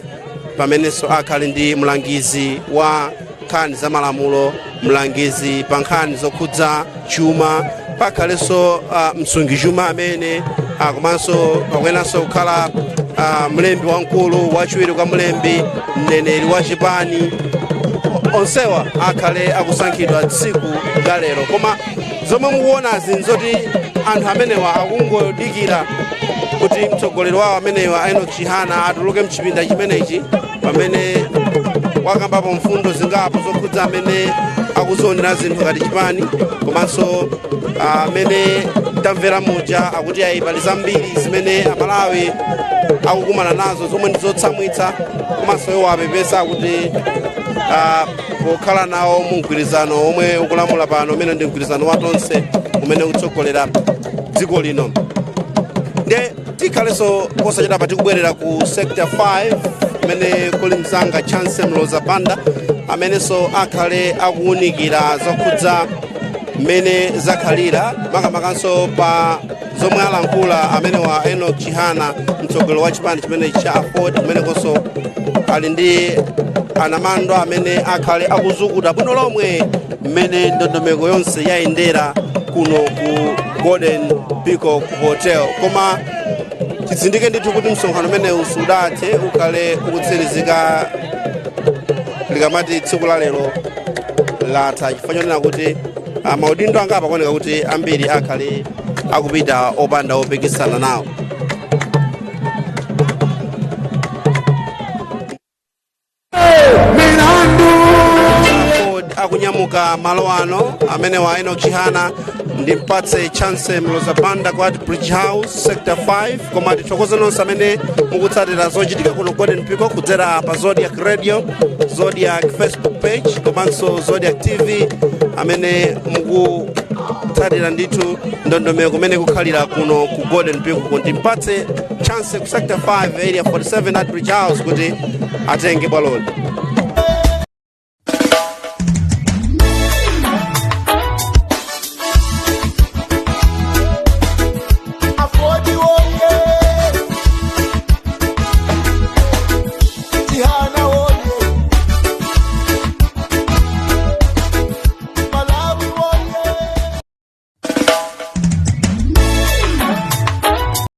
pamenenso akhale ndi mlangizi wa nkhani za malamulo, mlangizi pa nkhani zokhudza chuma, pakhalenso msungichuma amene komanso pakwenanso kukhala mlembi wamkulu wachiwiri kwa mlembi mneneri wa chipani onsewa akhale akusankhidwa tsiku la lero. Koma zomwe mukuona zinzoti anthu amenewa akungodikira kuti mtsogoleri wawo amenewa Chihana atuluke mchipinda chimenechi pamene wakambapo mfundo zingapo zokhudza amene akuzionera zinthu ngati chipani komanso amene tamvera muja akuti pali zambiri zimene Amalawi akukumana nazo zomwe ndizotsamwitsa komanso iwo apepesa kuti pokhala nawo mu mgwirizano omwe ukulamula pano umene ndi mgwirizano watonse umene ukutsogolera dziko lino. Nde tikhalenso posachita pa tikubwerera ku sector 5 amene kuli mzanga Chance Mloza Banda amenenso akhale akuwunikira zokhudza mmene zakhalira makamakanso pa zomwe alankhula amene wa Chihana mtsogoleri wa chipani chimene cha Afford kumenekonso ali ndi anamando amene akhale akuzukuta bwino lomwe mmene ndondomeko yonse yayendera kuno ku Golden Peacock Hotel. Koma titsindike ndithu kuti msonkhano umene usudathe ukhale ukutsirizika likamati tsiku la lero latha chifukwa chonena kuti maudindo anga pakuoneka kuti ambiri akhale akupita opanda opikisana nawo. Akunyamuka malo ano amene wa Chihana ndi mpatse Chance Mloza Banda kwa Bridge House sector 5 koma tithokoze nonse amene mukutsatira zochitika kuno Golden Peacock kudzera pa Zodiac Radio, Zodiac Facebook page komanso Zodiac TV amene mukutsatira ndithu ndondomeko kumene kukhalira kuno ku Golden Peacock ndi mpatse Chance ku sector 5 area 47 at Bridge House kuti atenge bwaloli.